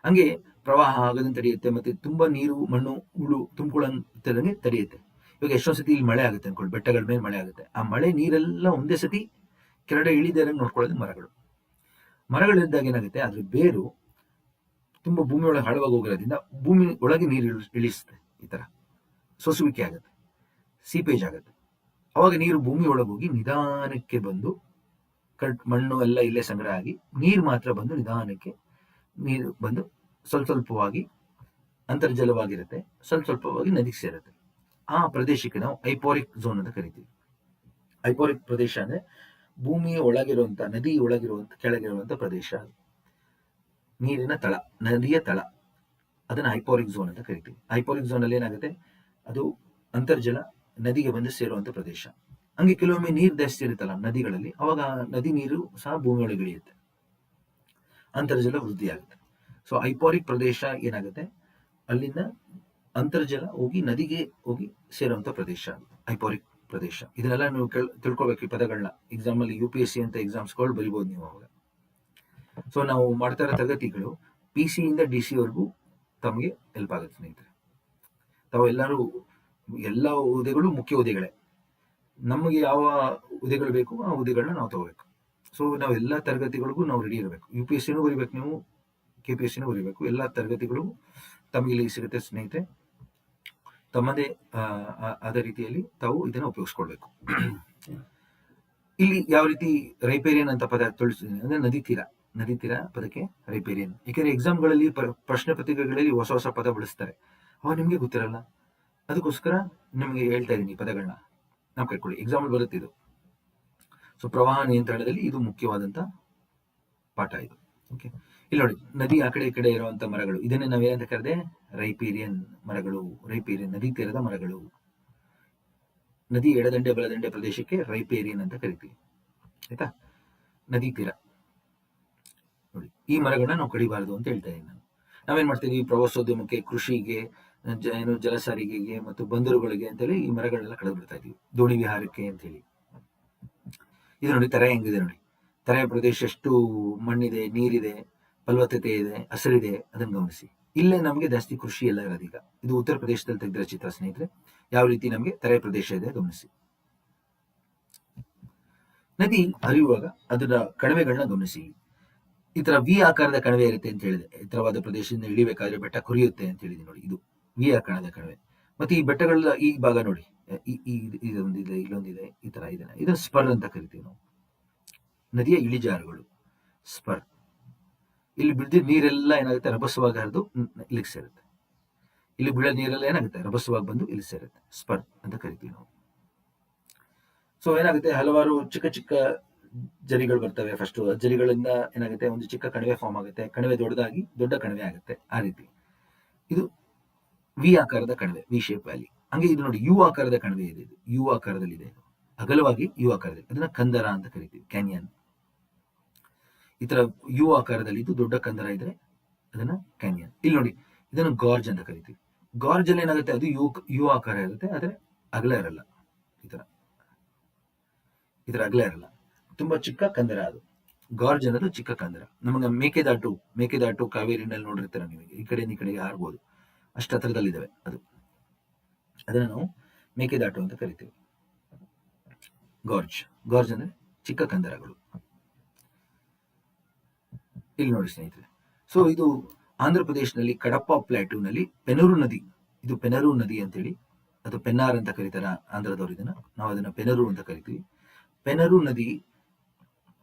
ಹಂಗೆ ಪ್ರವಾಹ ಆಗದಂತೆ ತಡೆಯುತ್ತೆ, ಮತ್ತೆ ತುಂಬಾ ನೀರು, ಮಣ್ಣು, ಹುಳು ತುಂಬಿಕೊಳ್ಳಂಗೆ ತಡೆಯುತ್ತೆ. ಇವಾಗ ಎಷ್ಟೊಂದು ಸತಿ ಇಲ್ಲಿ ಮಳೆ ಆಗುತ್ತೆ ಅನ್ಕೊಳ್ಳಿ, ಬೆಟ್ಟಗಳ ಮೇಲೆ ಮಳೆ ಆಗುತ್ತೆ. ಆ ಮಳೆ ನೀರೆಲ್ಲ ಒಂದೇ ಸತಿ ಕೆಳಗಡೆ ಇಳಿದಾರಂಗೆ ನೋಡ್ಕೊಳ್ಳೋದು ಮರಗಳು. ಮರಗಳಿದ್ದಾಗ ಏನಾಗುತ್ತೆ, ಅದ್ರ ಬೇರು ತುಂಬಾ ಭೂಮಿ ಒಳಗೆ ಆಳವಾಗಿ ಹೋಗೋದ್ರಿಂದ ಭೂಮಿ ಒಳಗೆ ನೀರು ಇಳಿಸುತ್ತೆ. ಈ ತರ ಸೋಸುವಿಕೆ ಆಗುತ್ತೆ, ಸೀಪೇಜ್ ಆಗುತ್ತೆ. ಅವಾಗ ನೀರು ಭೂಮಿ ಒಳಗೆ ಹೋಗಿ ನಿಧಾನಕ್ಕೆ ಬಂದು ಮಣ್ಣು ಎಲ್ಲ ಇಲ್ಲೇ ಸಂಗ್ರಹ ಆಗಿ ನೀರು ಮಾತ್ರ ಬಂದು ನಿಧಾನಕ್ಕೆ ನೀರು ಬಂದು ಸ್ವಲ್ಪವಾಗಿ ಅಂತರ್ಜಲವಾಗಿರುತ್ತೆ, ಸ್ವಲ್ಪವಾಗಿ ನದಿಗೆ ಸೇರುತ್ತೆ. ಆ ಪ್ರದೇಶಕ್ಕೆ ನಾವು ಐಪೋರಿಕ್ ಝೋನ್ ಅಂತ ಕರಿತೀವಿ. ಐಪೋರಿಕ್ ಪ್ರದೇಶ ಅಂದ್ರೆ ಭೂಮಿಯ ಒಳಗಿರುವಂತ, ನದಿ ಒಳಗಿರುವಂತ, ಕೆಳಗಿರುವಂತ ಪ್ರದೇಶ, ನೀರಿನ ತಳ, ನದಿಯ ತಳ, ಅದನ್ನ ಐಪೋರಿಕ್ ಝೋನ್ ಅಂತ ಕರಿತೀವಿ. ಐಪೋರಿಕ್ ಝೋನ್ ಅಲ್ಲಿ ಏನಾಗುತ್ತೆ, ಅದು ಅಂತರ್ಜಲ ನದಿಗೆ ಬಂದು ಸೇರುವಂತ ಪ್ರದೇಶ. ಹಂಗೆ ಕೆಲವೊಮ್ಮೆ ನೀರು ಜಾಸ್ತಿ ಇರುತ್ತಲ್ಲ ನದಿಗಳಲ್ಲಿ, ಅವಾಗ ನದಿ ನೀರು ಸಹ ಭೂಮಿ ಒಳಗೆ ಇಳಿಯುತ್ತೆ, ಅಂತರ್ಜಲ ವೃದ್ಧಿ ಆಗುತ್ತೆ. ಸೊ ಐಪೋರಿಕ್ ಪ್ರದೇಶ ಏನಾಗುತ್ತೆ, ಅಲ್ಲಿಂದ ಅಂತರ್ಜಲ ಹೋಗಿ ನದಿಗೆ ಹೋಗಿ ಸೇರುವಂತ ಪ್ರದೇಶ ಐಪೋರಿಕ್ ಪ್ರದೇಶ. ಇದನ್ನೆಲ್ಲ ನೀವು ತಿಳ್ಕೊಬೇಕು ಈ ಪದಗಳನ್ನ. ಎಕ್ಸಾಮ್ ಅಲ್ಲಿ UPSC ಅಂತ ಎಕ್ಸಾಮ್ಸ್ಗಳು ಬರಿಬಹುದು ನೀವು ಅವಾಗ. ಸೊ ನಾವು ಮಾಡ್ತಾ ಇರೋ ತರಗತಿಗಳು PC ಇಂದ DC ವರೆಗೂ ತಮಗೆ ಹೆಲ್ಪ್ ಆಗುತ್ತೆ ಸ್ನೇಹಿತರೆ. ತಾವು ಎಲ್ಲರೂ, ಎಲ್ಲ ಹುದ್ದೆಗಳು ಮುಖ್ಯ ಹುದ್ದೆಗಳೇ. ನಮಗೆ ಯಾವ ಹುದ್ದೆಗಳು ಬೇಕು ಆ ಹುದ್ದೆಗಳನ್ನ ನಾವು ತಗೋಬೇಕು. ಸೊ ನಾವು ಎಲ್ಲ ತರಗತಿಗಳಿಗೂ ನಾವು ರೆಡಿ ಇರಬೇಕು. UPSCನೂ ಬರಿಬೇಕು ನೀವು, KPSCನೂ ಬರಿಬೇಕು. ಎಲ್ಲ ತರಗತಿಗಳು ತಮಗೆ ಇಲ್ಲಿ ಸಿಗುತ್ತೆ ಸ್ನೇಹಿತರೆ. ತಮ್ಮದೇ ಆದ ರೀತಿಯಲ್ಲಿ ತಾವು ಇದನ್ನ ಉಪಯೋಗಿಸ್ಕೊಳ್ಬೇಕು. ಇಲ್ಲಿ ಯಾವ ರೀತಿ ರೈಪೇರಿಯನ್ ಅಂತ ಪದ ತಿಳಿಸಿದ್ದೀನಿ ಅಂದ್ರೆ ನದಿ ತೀರ ಪದಕ್ಕೆ ರೈಪೇರಿಯನ್. ಯಾಕೆಂದ್ರೆ ಎಕ್ಸಾಮ್ಗಳಲ್ಲಿ ಪ್ರಶ್ನೆ ಪತ್ರಿಕೆಗಳಲ್ಲಿ ಹೊಸ ಪದ ಬಳಸ್ತಾರೆ, ಅವ ನಿಮ್ಗೆ ಗೊತ್ತಿರಲ್ಲ. ಅದಕ್ಕೋಸ್ಕರ ನಿಮಗೆ ಹೇಳ್ತಾ ಇದ್ದೀನಿ ಪದಗಳನ್ನ ನಾವು ಕಟ್ಕೊಳ್ಳಿ. ಎಕ್ಸಾಂಪಲ್ ಬರುತ್ತೆ ಇದು. ಸೊ ಪ್ರವಾಹ ನಿಯಂತ್ರಣದಲ್ಲಿ ಇದು ಮುಖ್ಯವಾದಂತ ಪಾಠ ಇದು. ಓಕೆ, ಇಲ್ಲಿ ನೋಡಿ, ನದಿ ಆ ಕಡೆ ಈ ಕಡೆ ಇರುವಂತ ಮರಗಳು, ಇದನ್ನೇ ನಾವೇನಂತ ಕರೆದೆ, ರೈಪೇರಿಯನ್ ಮರಗಳು. ರೈಪೇರಿಯನ್ ನದಿ ತೀರದ ಮರಗಳು. ನದಿ ಎಡದಂಡೆ ಬಲದಂಡೆ ಪ್ರದೇಶಕ್ಕೆ ರೈಪೇರಿಯನ್ ಅಂತ ಕರಿತೀವಿ. ಆಯ್ತಾ? ನದಿ ತೀರ ನೋಡಿ, ಈ ಮರಗಳನ್ನ ನಾವು ಕಡಿಬಾರದು ಅಂತ ಹೇಳ್ತಾ ಇದ್ದೀನಿ ನಾನು. ನಾವೇನ್ ಮಾಡ್ತೀವಿ, ಪ್ರವಾಸೋದ್ಯಮಕ್ಕೆ, ಕೃಷಿಗೆ, ಜಲ ಸಾರಿಗೆಗೆ ಮತ್ತು ಬಂದರುಗಳಿಗೆ ಅಂತೇಳಿ ಈ ಮರಗಳನ್ನೆಲ್ಲ ಕಡಿದು ಬಿಡ್ತಾ ಇದೀವಿ. ದೋಣಿ ವಿಹಾರಕ್ಕೆ ಅಂತ ಹೇಳಿ. ಇದು ನೋಡಿ, ತೆರೆ ಹೆಂಗಿದೆ ನೋಡಿ. ತೆರೆಯ ಪ್ರದೇಶ ಎಷ್ಟು ಮಣ್ಣಿದೆ, ನೀರಿದೆ, ಫಲವತ್ತತೆ ಇದೆ, ಹಸಿರಿದೆ, ಅದನ್ನು ಗಮನಿಸಿ. ಇಲ್ಲೇ ನಮಗೆ ಜಾಸ್ತಿ ಕೃಷಿ ಎಲ್ಲ ಇರೋದೀಗ. ಇದು ಉತ್ತರ ಪ್ರದೇಶದಲ್ಲಿ ತೆಗೆದಿರೋ ಚಿತ್ರ ಸ್ನೇಹಿತರೆ. ಯಾವ ರೀತಿ ನಮಗೆ ತೆರೆ ಪ್ರದೇಶ ಇದೆ ಗಮನಿಸಿ. ನದಿ ಹರಿಯುವಾಗ ಅದರ ಕಣಿವೆಗಳನ್ನ ಗಮನಿಸಿ. ಈ ತರ ವಿ ಆಕಾರದ ಕಣಿವೆ ಇರುತ್ತೆ ಅಂತ ಹೇಳಿದೆ. ಎತ್ತರವಾದ ಪ್ರದೇಶದಿಂದ ಇಳಿಬೇಕಾದ್ರೆ ಬೆಟ್ಟ ಕೊರಿಯುತ್ತೆ ಅಂತ ಹೇಳಿದೆ ನೋಡಿ. ಇದು ವಿ ಆಕಾರದ ಕಣಿವೆ. ಮತ್ತೆ ಈ ಬೆಟ್ಟಗಳ ಈ ಭಾಗ ನೋಡಿ, ಇದೊಂದಿದೆ, ಇಲ್ಲೊಂದಿದೆ, ಈ ತರ ಇದೆ. ಇದನ್ನ ಸ್ಪರ್ ಅಂತ ಕರಿತೀವಿ ನಾವು. ನದಿಯ ಇಳಿಜಾರುಗಳು ಸ್ಪರ್. ಇಲ್ಲಿ ಬಿದ್ದಿದ್ದ ನೀರೆಲ್ಲ ಏನಾಗುತ್ತೆ, ರಭಸವಾಗಿ ಹರಿದು ಇಲ್ಲಿಗೆ ಸೇರುತ್ತೆ. ಇಲ್ಲಿ ಬೀಳೋ ನೀರೆಲ್ಲ ಏನಾಗುತ್ತೆ, ರಭಸವಾಗಿ ಬಂದು ಇಲ್ಲಿ ಸೇರುತ್ತೆ. ಸ್ಪರ್ ಅಂತ ಕರಿತೀವಿ ನಾವು. ಸೊ ಏನಾಗುತ್ತೆ, ಹಲವಾರು ಚಿಕ್ಕ ಚಿಕ್ಕ ಜರಿಗಳು ಬರ್ತವೆ. ಫಸ್ಟ್ ಜರಿಗಳಿಂದ ಏನಾಗುತ್ತೆ, ಒಂದು ಚಿಕ್ಕ ಕಣಿವೆ ಫಾರ್ಮ್ ಆಗುತ್ತೆ. ಕಣಿವೆ ದೊಡ್ಡದಾಗಿ ದೊಡ್ಡ ಕಣಿವೆ ಆಗುತ್ತೆ. ಆ ರೀತಿ ಇದು ವಿ ಆಕಾರದ ಕಣಿವೆ, ವಿ ಶೇಪ್ ವ್ಯಾಲಿ. ಹಂಗೆ ಇದು ನೋಡಿ, ಯು ಆಕಾರದ ಕಣಿವೆ ಇದೆ. ಇದು ಯು ಆಕಾರದಲ್ಲಿ ಇದೆ, ಅಗಲವಾಗಿ ಯು ಆಕಾರದಲ್ಲಿ. ಅದನ್ನ ಕಂದರ ಅಂತ ಕರಿತೀವಿ, ಕ್ಯಾನಿಯನ್. ಈ ತರ ಯು ಆಕಾರದಲ್ಲಿ ಇದು ದೊಡ್ಡ ಕಂದರ ಇದ್ರೆ ಅದನ್ನ ಕ್ಯಾನಿಯನ್. ಇಲ್ಲಿ ನೋಡಿ, ಇದನ್ನು ಗಾರ್ಜ್ ಅಂತ ಕರಿತೀವಿ. ಗಾರ್ಜ್ ಅಲ್ಲಿ ಏನಾಗುತ್ತೆ, ಅದು ಯು ಆಕಾರ ಇರುತ್ತೆ, ಆದ್ರೆ ಅಗಲ ಇರಲ್ಲ. ಈ ತರ ಅಗಲ ಇರಲ್ಲ, ತುಂಬಾ ಚಿಕ್ಕ ಕಂದರ ಅದು. ಗಾರ್ಜ್ ಅನ್ನೋದು ಚಿಕ್ಕ ಕಂದರ. ನಮಗೆ ಮೇಕೆದಾಟು ಕಾವೇರಿನಲ್ಲಿ ನೋಡಿರ್ತೀರ ನೀವು, ಈ ಕಡೆಯಿಂದ ಈ ಕಡೆಗೆ ಹಾರ್ಬೋದು, ಅಷ್ಟು ಹತ್ರದಲ್ಲಿದ್ದಾವೆ ಅದು. ಅದನ್ನ ನಾವು ಮೇಕೆದಾಟು ಅಂತ ಕರಿತೀವಿ. ಗಾರ್ಜ್ ಅಂದ್ರೆ ಚಿಕ್ಕ ಕಂದರಗಳು. ಇಲ್ಲಿ ನೋಡಿ ಸ್ನೇಹಿತರೆ, ಸೊ ಇದು ಆಂಧ್ರ ಪ್ರದೇಶದಲ್ಲಿ ಕಡಪ ಪ್ಲಾಟ್ಯೂನಲ್ಲಿ ಪೆನರು ನದಿ. ಇದು ಪೆನರು ನದಿ ಅಂತೇಳಿ, ಅದು ಪೆನ್ನಾರ್ ಅಂತ ಕರೀತಾರ ಆಂಧ್ರದವರು ಇದನ್ನ. ನಾವು ಅದನ್ನ ಪೆನರು ಅಂತ ಕರಿತೀವಿ. ಪೆನರು ನದಿ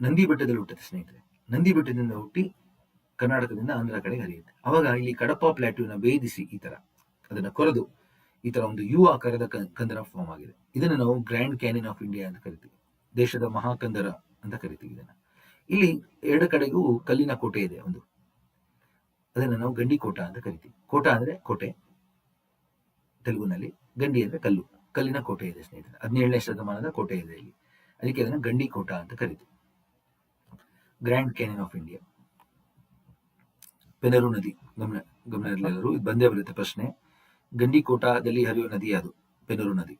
ನಂದಿ ಬೆಟ್ಟದಲ್ಲಿ ಹುಟ್ಟುತ್ತೆ ಸ್ನೇಹಿತರೆ. ನಂದಿ ಬೆಟ್ಟದಿಂದ ಹುಟ್ಟಿ ಕರ್ನಾಟಕದಿಂದ ಆಂಧ್ರ ಕಡೆಗೆ ಹರಿಯುತ್ತೆ. ಅವಾಗ ಇಲ್ಲಿ ಕಡಪ ಪ್ಲಾಟ್ಯೂನ ಭೇದಿಸಿ ಈ ತರ ಅದನ್ನ ಕೊರೆದು ಈ ತರ ಒಂದು ಯು ಆಕಾರದ ಕಂದರ ಫಾರ್ಮ್ ಆಗಿದೆ. ಇದನ್ನು ನಾವು ಗ್ರ್ಯಾಂಡ್ ಕ್ಯಾನಿಯನ್ ಆಫ್ ಇಂಡಿಯಾ ಅಂತ ಕರಿತೀವಿ, ದೇಶದ ಮಹಾಕಂದರ ಅಂತ ಕರಿತೀವಿ ಇದನ್ನ. ಇಲ್ಲಿ ಎರಡು ಕಡೆಗೂ ಕಲ್ಲಿನ ಕೋಟೆ ಇದೆ ಒಂದು, ಅದನ್ನ ನಾವು ಗಂಡಿ ಕೋಟ ಅಂತ ಕರಿತೀವಿ. ಕೋಟ ಅಂದ್ರೆ ಕೋಟೆ ತೆಲುಗುನಲ್ಲಿ, ಗಂಡಿ ಅಂದ್ರೆ ಕಲ್ಲು. ಕಲ್ಲಿನ ಕೋಟೆ ಇದೆ ಸ್ನೇಹಿತರೆ, 17ನೇ ಶತಮಾನದ ಕೋಟೆ ಇದೆ ಇಲ್ಲಿ, ಅದಕ್ಕೆ ಅದನ್ನ ಗಂಡಿ ಕೋಟ ಅಂತ ಕರಿತೀವಿ. Grand canyon of India. Penneru ನದಿ ಗಮನ ಇರಲಿಲ್ಲರು, ಇದು ಬಂದೇ ಬರುತ್ತೆ ಪ್ರಶ್ನೆ. ಗಂಡಿಕೋಟದಲ್ಲಿ ಹರಿಯುವ ನದಿ ಅದು ಪೆನರು ನದಿ.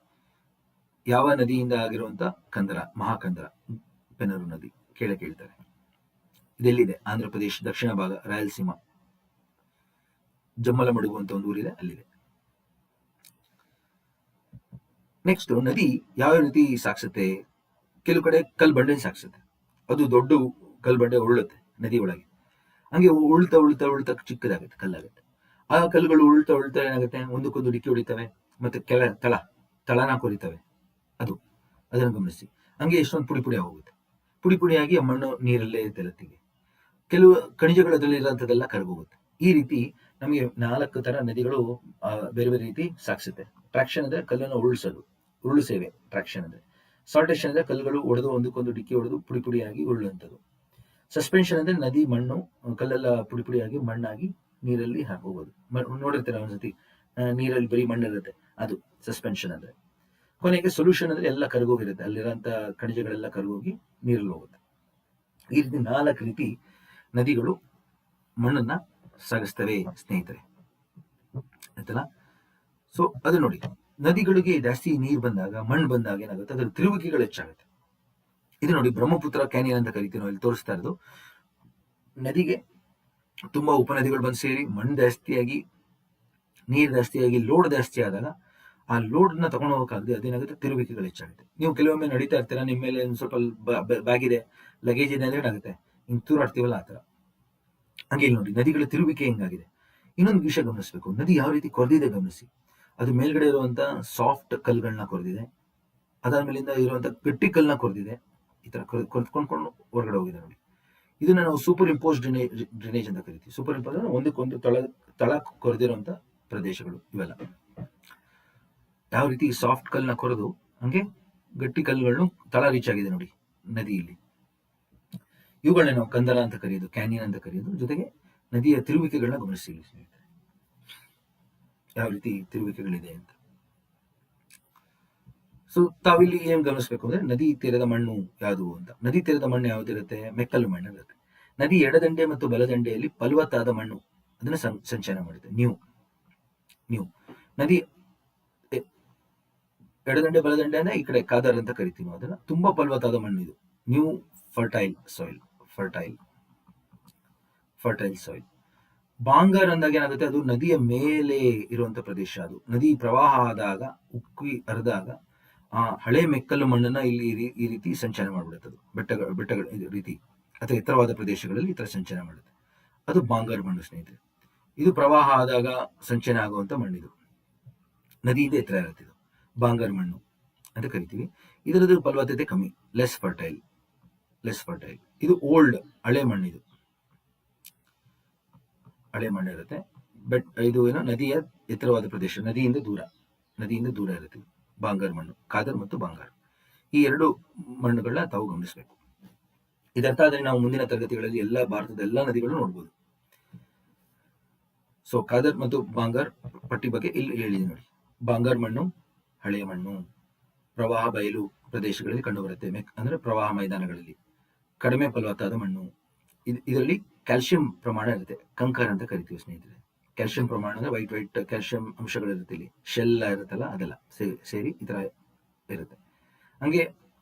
ಯಾವ ನದಿಯಿಂದ ಆಗಿರುವಂತ ಕಂದರ, ಮಹಾಕಂದರ ಪೆನರು ನದಿ ಕೇಳ್ತಾರೆ. ಇದೆಲ್ಲಿದೆ, ಆಂಧ್ರ ಪ್ರದೇಶ ದಕ್ಷಿಣ ಭಾಗ, ರಾಯಲಸೀಮಾ, ಜಮ್ಮಲಮಡುಗು ಅಂತ ಒಂದು ಊರಿದೆ, ಅಲ್ಲಿದೆ. ನೆಕ್ಸ್ಟ್, ನದಿ ಯಾವ ರೀತಿ ಸಾಗಿಸುತ್ತೆ? ಕೆಲವು ಕಡೆ ಕಲ್ ಬಂಡೆ ಸಾಗಿಸುತ್ತೆ, ಅದು ದೊಡ್ಡ ಕಲ್ ಬಂಡೆ ಉರುಳುತ್ತೆ ನದಿ ಒಳಗೆ. ಹಂಗೆ ಉಳ್ತಾ ಉಳ್ತಾ ಉಳ್ತಾ ಚಿಕ್ಕದಾಗುತ್ತೆ, ಕಲ್ಲಾಗುತ್ತೆ. ಆ ಕಲ್ಲುಗಳು ಉಳ್ತಾ ಏನಾಗುತ್ತೆ, ಒಂದಕ್ಕೊಂದು ಡಿಕ್ಕಿ ಹೊಡಿತವೆ, ಮತ್ತೆ ತಳನ ಕೊರಿತವೆ. ಅದನ್ನು ಗಮನಿಸಿ. ಹಂಗೆ ಎಷ್ಟೊಂದು ಪುಡಿ ಹೋಗುತ್ತೆ. ಪುಡಿಯಾಗಿ ಆ ಮಣ್ಣು ನೀರಲ್ಲೇ ತೆಲುತ್ತಿಗೆ. ಕೆಲವು ಖನಿಜಗಳು ಅದರಲ್ಲಿ ಇರೋಂಥದ್ದೆಲ್ಲ ಕರಗೋಗುತ್ತೆ. ಈ ರೀತಿ ನಮಗೆ 4 ತರ ನದಿಗಳು ಬೇರೆ ಬೇರೆ ರೀತಿ ಸಾಗಿಸುತ್ತೆ. ಟ್ರಾಕ್ಷನ್ ಅಂದ್ರೆ ಕಲ್ಲನ್ನು ಉರುಳು ಸೇವೆ ಟ್ರಾಕ್ಷನ್ ಅಂದ್ರೆ. ಸಾಲ್ಟೇಷನ್ ಅಂದ್ರೆ ಕಲ್ಲುಗಳು ಒಡೆದು ಒಂದಕ್ಕೊಂದು ಡಿಕ್ಕಿ ಹೊಡೆದು ಪುಡಿಯಾಗಿ ಉರುಳುವಂಥದ್ದು. ಸಸ್ಪೆನ್ಷನ್ ಅಂದ್ರೆ ನದಿ ಮಣ್ಣು ಕಲ್ಲೆಲ್ಲ ಪುಡಿಯಾಗಿ ಮಣ್ಣಾಗಿ ನೀರಲ್ಲಿ ಹೋಗೋದು. ನೋಡಿರ್ತೀರ ಒಂದ್ಸತಿ, ನೀರಲ್ಲಿ ಬರೀ ಮಣ್ಣಿರುತ್ತೆ, ಅದು ಸಸ್ಪೆನ್ಷನ್ ಅಂದ್ರೆ. ಕೊನೆಗೆ ಸೊಲ್ಯೂಷನ್ ಅಂದ್ರೆ ಎಲ್ಲ ಕರಗೋಗಿರುತ್ತೆ, ಅಲ್ಲಿರೋಂಥ ಖನಿಜಗಳೆಲ್ಲ ಕರಗೋಗಿ ನೀರಲ್ಲಿ ಹೋಗುತ್ತೆ. ಈ ರೀತಿ 4 ರೀತಿ ನದಿಗಳು ಮಣ್ಣನ್ನ ಸಾಗಿಸ್ತವೆ ಸ್ನೇಹಿತರೆ, ಆಯ್ತಲ್ಲ. ಸೊ ಅದು ನೋಡಿ, ನದಿಗಳಿಗೆ ಜಾಸ್ತಿ ನೀರು ಬಂದಾಗ, ಮಣ್ಣು ಬಂದಾಗ ಏನಾಗುತ್ತೆ, ಅದರ ತಿರುವಿಕೆಗಳು ಹೆಚ್ಚಾಗುತ್ತೆ. ಇದು ನೋಡಿ, ಬ್ರಹ್ಮಪುತ್ರ ಕ್ಯಾನಿಯನ್ ಅಂತ ಕರಿತೀವಿ ನಾವು, ಇಲ್ಲಿ ತೋರಿಸ್ತಾ ಇರೋದು. ನದಿಗೆ ತುಂಬಾ ಉಪನದಿಗಳು ಬಂದು ಸೇರಿ ಮಣ್ಣು ಜಾಸ್ತಿಯಾಗಿ, ನೀರು ಜಾಸ್ತಿಯಾಗಿ, ಲೋಡ್ ಜಾಸ್ತಿ ಆದಾಗ ಆ ಲೋಡ್ ನ ತಗೊಂಡು ಹೋಗಕ್ಕಾಗದೆ ಅದೇನಾಗುತ್ತೆ, ತಿರುವಿಕೆಗಳು ಹೆಚ್ಚಾಗುತ್ತೆ. ನೀವು ಕೆಲವೊಮ್ಮೆ ನಡೀತಾ ಇರ್ತೀರಾ, ನಿಮ್ಮ ಮೇಲೆ ಸ್ವಲ್ಪ ಬ್ಯಾಗ್ ಇದೆ, ಲಗೇಜ್ ಇದೆ ಅಂದ್ರೆ ಏನಾಗುತ್ತೆ, ಹಿಂಗ್ ತೂರಾಡ್ತೀವಲ್ಲ ಆ ತರ. ಹಂಗೆ ಇಲ್ಲಿ ನೋಡಿ, ನದಿಗಳ ತಿರುವಿಕೆ ಹೆಂಗಾಗಿದೆ. ಇನ್ನೊಂದು ವಿಷಯ ಗಮನಿಸಬೇಕು, ನದಿ ಯಾವ ರೀತಿ ಕೊರೆದಿದೆ ಗಮನಿಸಿ. ಅದು ಮೇಲ್ಗಡೆ ಇರುವಂತ ಸಾಫ್ಟ್ ಕಲ್ಗಳನ್ನ ಕೊರೆದಿದೆ, ಅದಾದ್ಮೇಲಿಂದ ಇರುವಂತ ಗಟ್ಟಿ ಕಲ್ಲನ್ನ ಕೊರೆದಿದೆ. ಈ ತರ ಕೊರೆದ್ಕೊಂಡು ಹೊರಗಡೆ ಹೋಗಿದೆ ನೋಡಿ. ಇದನ್ನ ನಾವು ಸೂಪರ್ ಇಂಪೋಸ್ ಡ್ರೈನೇಜ್ ಅಂತ ಕರಿತೀವಿ. ಸೂಪರ್ ಇಂಪೋಸ್ ಅಂದ್ರೆ ಒಂದಕ್ಕೊಂದು ತಳ ಕೊರೆದಿರುವಂತ ಪ್ರದೇಶಗಳು ಇವೆಲ್ಲ. ಯಾವ ರೀತಿ ಸಾಫ್ಟ್ ಕಲ್ನ ಕೊರೆದು ಹಂಗೆ ಗಟ್ಟಿ ಕಲ್ಲುಗಳನ್ನು ತಳ ರೀಚ್ ಆಗಿದೆ ನೋಡಿ ನದಿಯಲ್ಲಿ. ಇವುಗಳನ್ನ ನಾವು ಕಂದರ ಅಂತ ಕರೆಯೋದು, ಕ್ಯಾನಿಯನ್ ಅಂತ ಕರೆಯೋದು. ಜೊತೆಗೆ ನದಿಯ ತಿರುವಿಕೆಗಳನ್ನ ಗಮನಿಸಿ ಸ್ನೇಹಿತರೆ, ಯಾವ ರೀತಿ ತಿರುವಿಕೆಗಳಿದೆ ಅಂತ. ಸೊ ತಾವಿಲ್ಲಿ ಏನ್ ಗಮನಿಸಬೇಕು ಅಂದ್ರೆ, ನದಿ ತೀರದ ಮಣ್ಣು ಯಾವುದು ಅಂತ. ನದಿ ತೀರದ ಮಣ್ಣು ಯಾವ್ದಿರುತ್ತೆ, ಮೆಕ್ಕಲು ಮಣ್ಣು ಇರುತ್ತೆ. ನದಿ ಎಡದಂಡೆ ಮತ್ತು ಬಲದಂಡೆಯಲ್ಲಿ ಫಲವತ್ತಾದ ಮಣ್ಣು ಅದನ್ನ ಸಂಚಯನ ಮಾಡುತ್ತೆ. ನೀವು ನದಿ ಎಡದಂಡೆ ಬಲದಂಡೆ ಅಂದ್ರೆ ಈ ಕಡೆ ಕಾದರ್ ಅಂತ ಕರಿತೀವಿ ನಾವು ಅದನ್ನ. ತುಂಬಾ ಫಲವತ್ತಾದ ಮಣ್ಣು ಇದು, ನ್ಯೂ ಫರ್ಟೈಲ್ ಸಾಯಿಲ್. ಬಾಂಗರ್ ಅಂದಾಗ ಏನಾಗುತ್ತೆ, ಅದು ನದಿಯ ಮೇಲೆ ಇರುವಂತ ಪ್ರದೇಶ. ಅದು ನದಿ ಪ್ರವಾಹ ಆದಾಗ, ಉಕ್ಕಿ ಹರಿದಾಗ ಆ ಹಳೆ ಮೆಕ್ಕಲು ಮಣ್ಣನ್ನ ಇಲ್ಲಿ ಈ ರೀತಿ ಸಂಚಯನ ಮಾಡ್ಬಿಡುತ್ತೆ. ಅದು ಬೆಟ್ಟಗಳ ರೀತಿ ಅಥವಾ ಎತ್ತರವಾದ ಪ್ರದೇಶಗಳಲ್ಲಿ ಈ ತರ ಸಂಚಯನ ಮಾಡುತ್ತೆ. ಅದು ಬಾಂಗರ್ ಮಣ್ಣು ಸ್ನೇಹಿತರೆ. ಇದು ಪ್ರವಾಹ ಆದಾಗ ಸಂಚಯನ ಆಗುವಂತ ಮಣ್ಣಿದು. ನದಿಯಿಂದ ಎತ್ತರ ಇರುತ್ತೆ ಇದು. ಬಾಂಗರ್ ಮಣ್ಣು ಅಂತ ಕರಿತೀವಿ. ಇದರದ್ದು ಫಲವತ್ತತೆ ಕಮ್ಮಿ, ಲೆಸ್ ಫರ್ಟೈಲ್. ಇದು ಓಲ್ಡ್ ಹಳೆ ಮಣ್ಣು, ಇದು ಹಳೆ ಮಣ್ಣು ಇರುತ್ತೆ. ಬಟ್ ಇದು ಏನೋ ನದಿಯ ಎತ್ತರವಾದ ಪ್ರದೇಶ, ನದಿಯಿಂದ ದೂರ ಇರುತ್ತೆ ಬಾಂಗರ್ ಮಣ್ಣು. ಖಾದರ್ ಮತ್ತು ಬಾಂಗರ್ ಈ ಎರಡು ಮಣ್ಣುಗಳನ್ನ ತಾವು ಗಮನಿಸಬೇಕು. ಇದರ್ಥ ಆದರೆ ನಾವು ಮುಂದಿನ ತರಗತಿಗಳಲ್ಲಿ ಭಾರತದ ಎಲ್ಲ ನದಿಗಳು ನೋಡ್ಬೋದು. ಸೊ ಖಾದರ್ ಮತ್ತು ಬಾಂಗರ್ ಪಟ್ಟಿ ಬಗ್ಗೆ ಇಲ್ಲಿ ಹೇಳಿದೆ ನೋಡಿ. ಬಾಂಗರ್ ಮಣ್ಣು ಹಳೆಯ ಮಣ್ಣು, ಪ್ರವಾಹ ಬಯಲು ಪ್ರದೇಶಗಳಲ್ಲಿ ಕಂಡುಬರುತ್ತೆ, ಅಂದ್ರೆ ಪ್ರವಾಹ ಮೈದಾನಗಳಲ್ಲಿ. ಕಡಿಮೆ ಫಲವತ್ತಾದ ಮಣ್ಣು. ಇದರಲ್ಲಿ ಕ್ಯಾಲ್ಸಿಯಂ ಪ್ರಮಾಣ ಇರುತ್ತೆ, ಕಂಕರ್ ಅಂತ ಕರಿತೀವಿ ಸ್ನೇಹಿತರೆ. ಕ್ಯಾಲ್ಸಿಯಂ ಪ್ರಮಾಣ ಅಂದ್ರೆ ವೈಟ್ ಕ್ಯಾಲ್ಸಿಯಂ ಅಂಶಗಳಿರುತ್ತೆ. ಇಲ್ಲಿ ಶೆಲ್ ಇರುತ್ತಲ್ಲ, ಅದೆಲ್ಲ ಸೇರಿ ಈ ತರ ಇರುತ್ತೆ. ಹಂಗೆ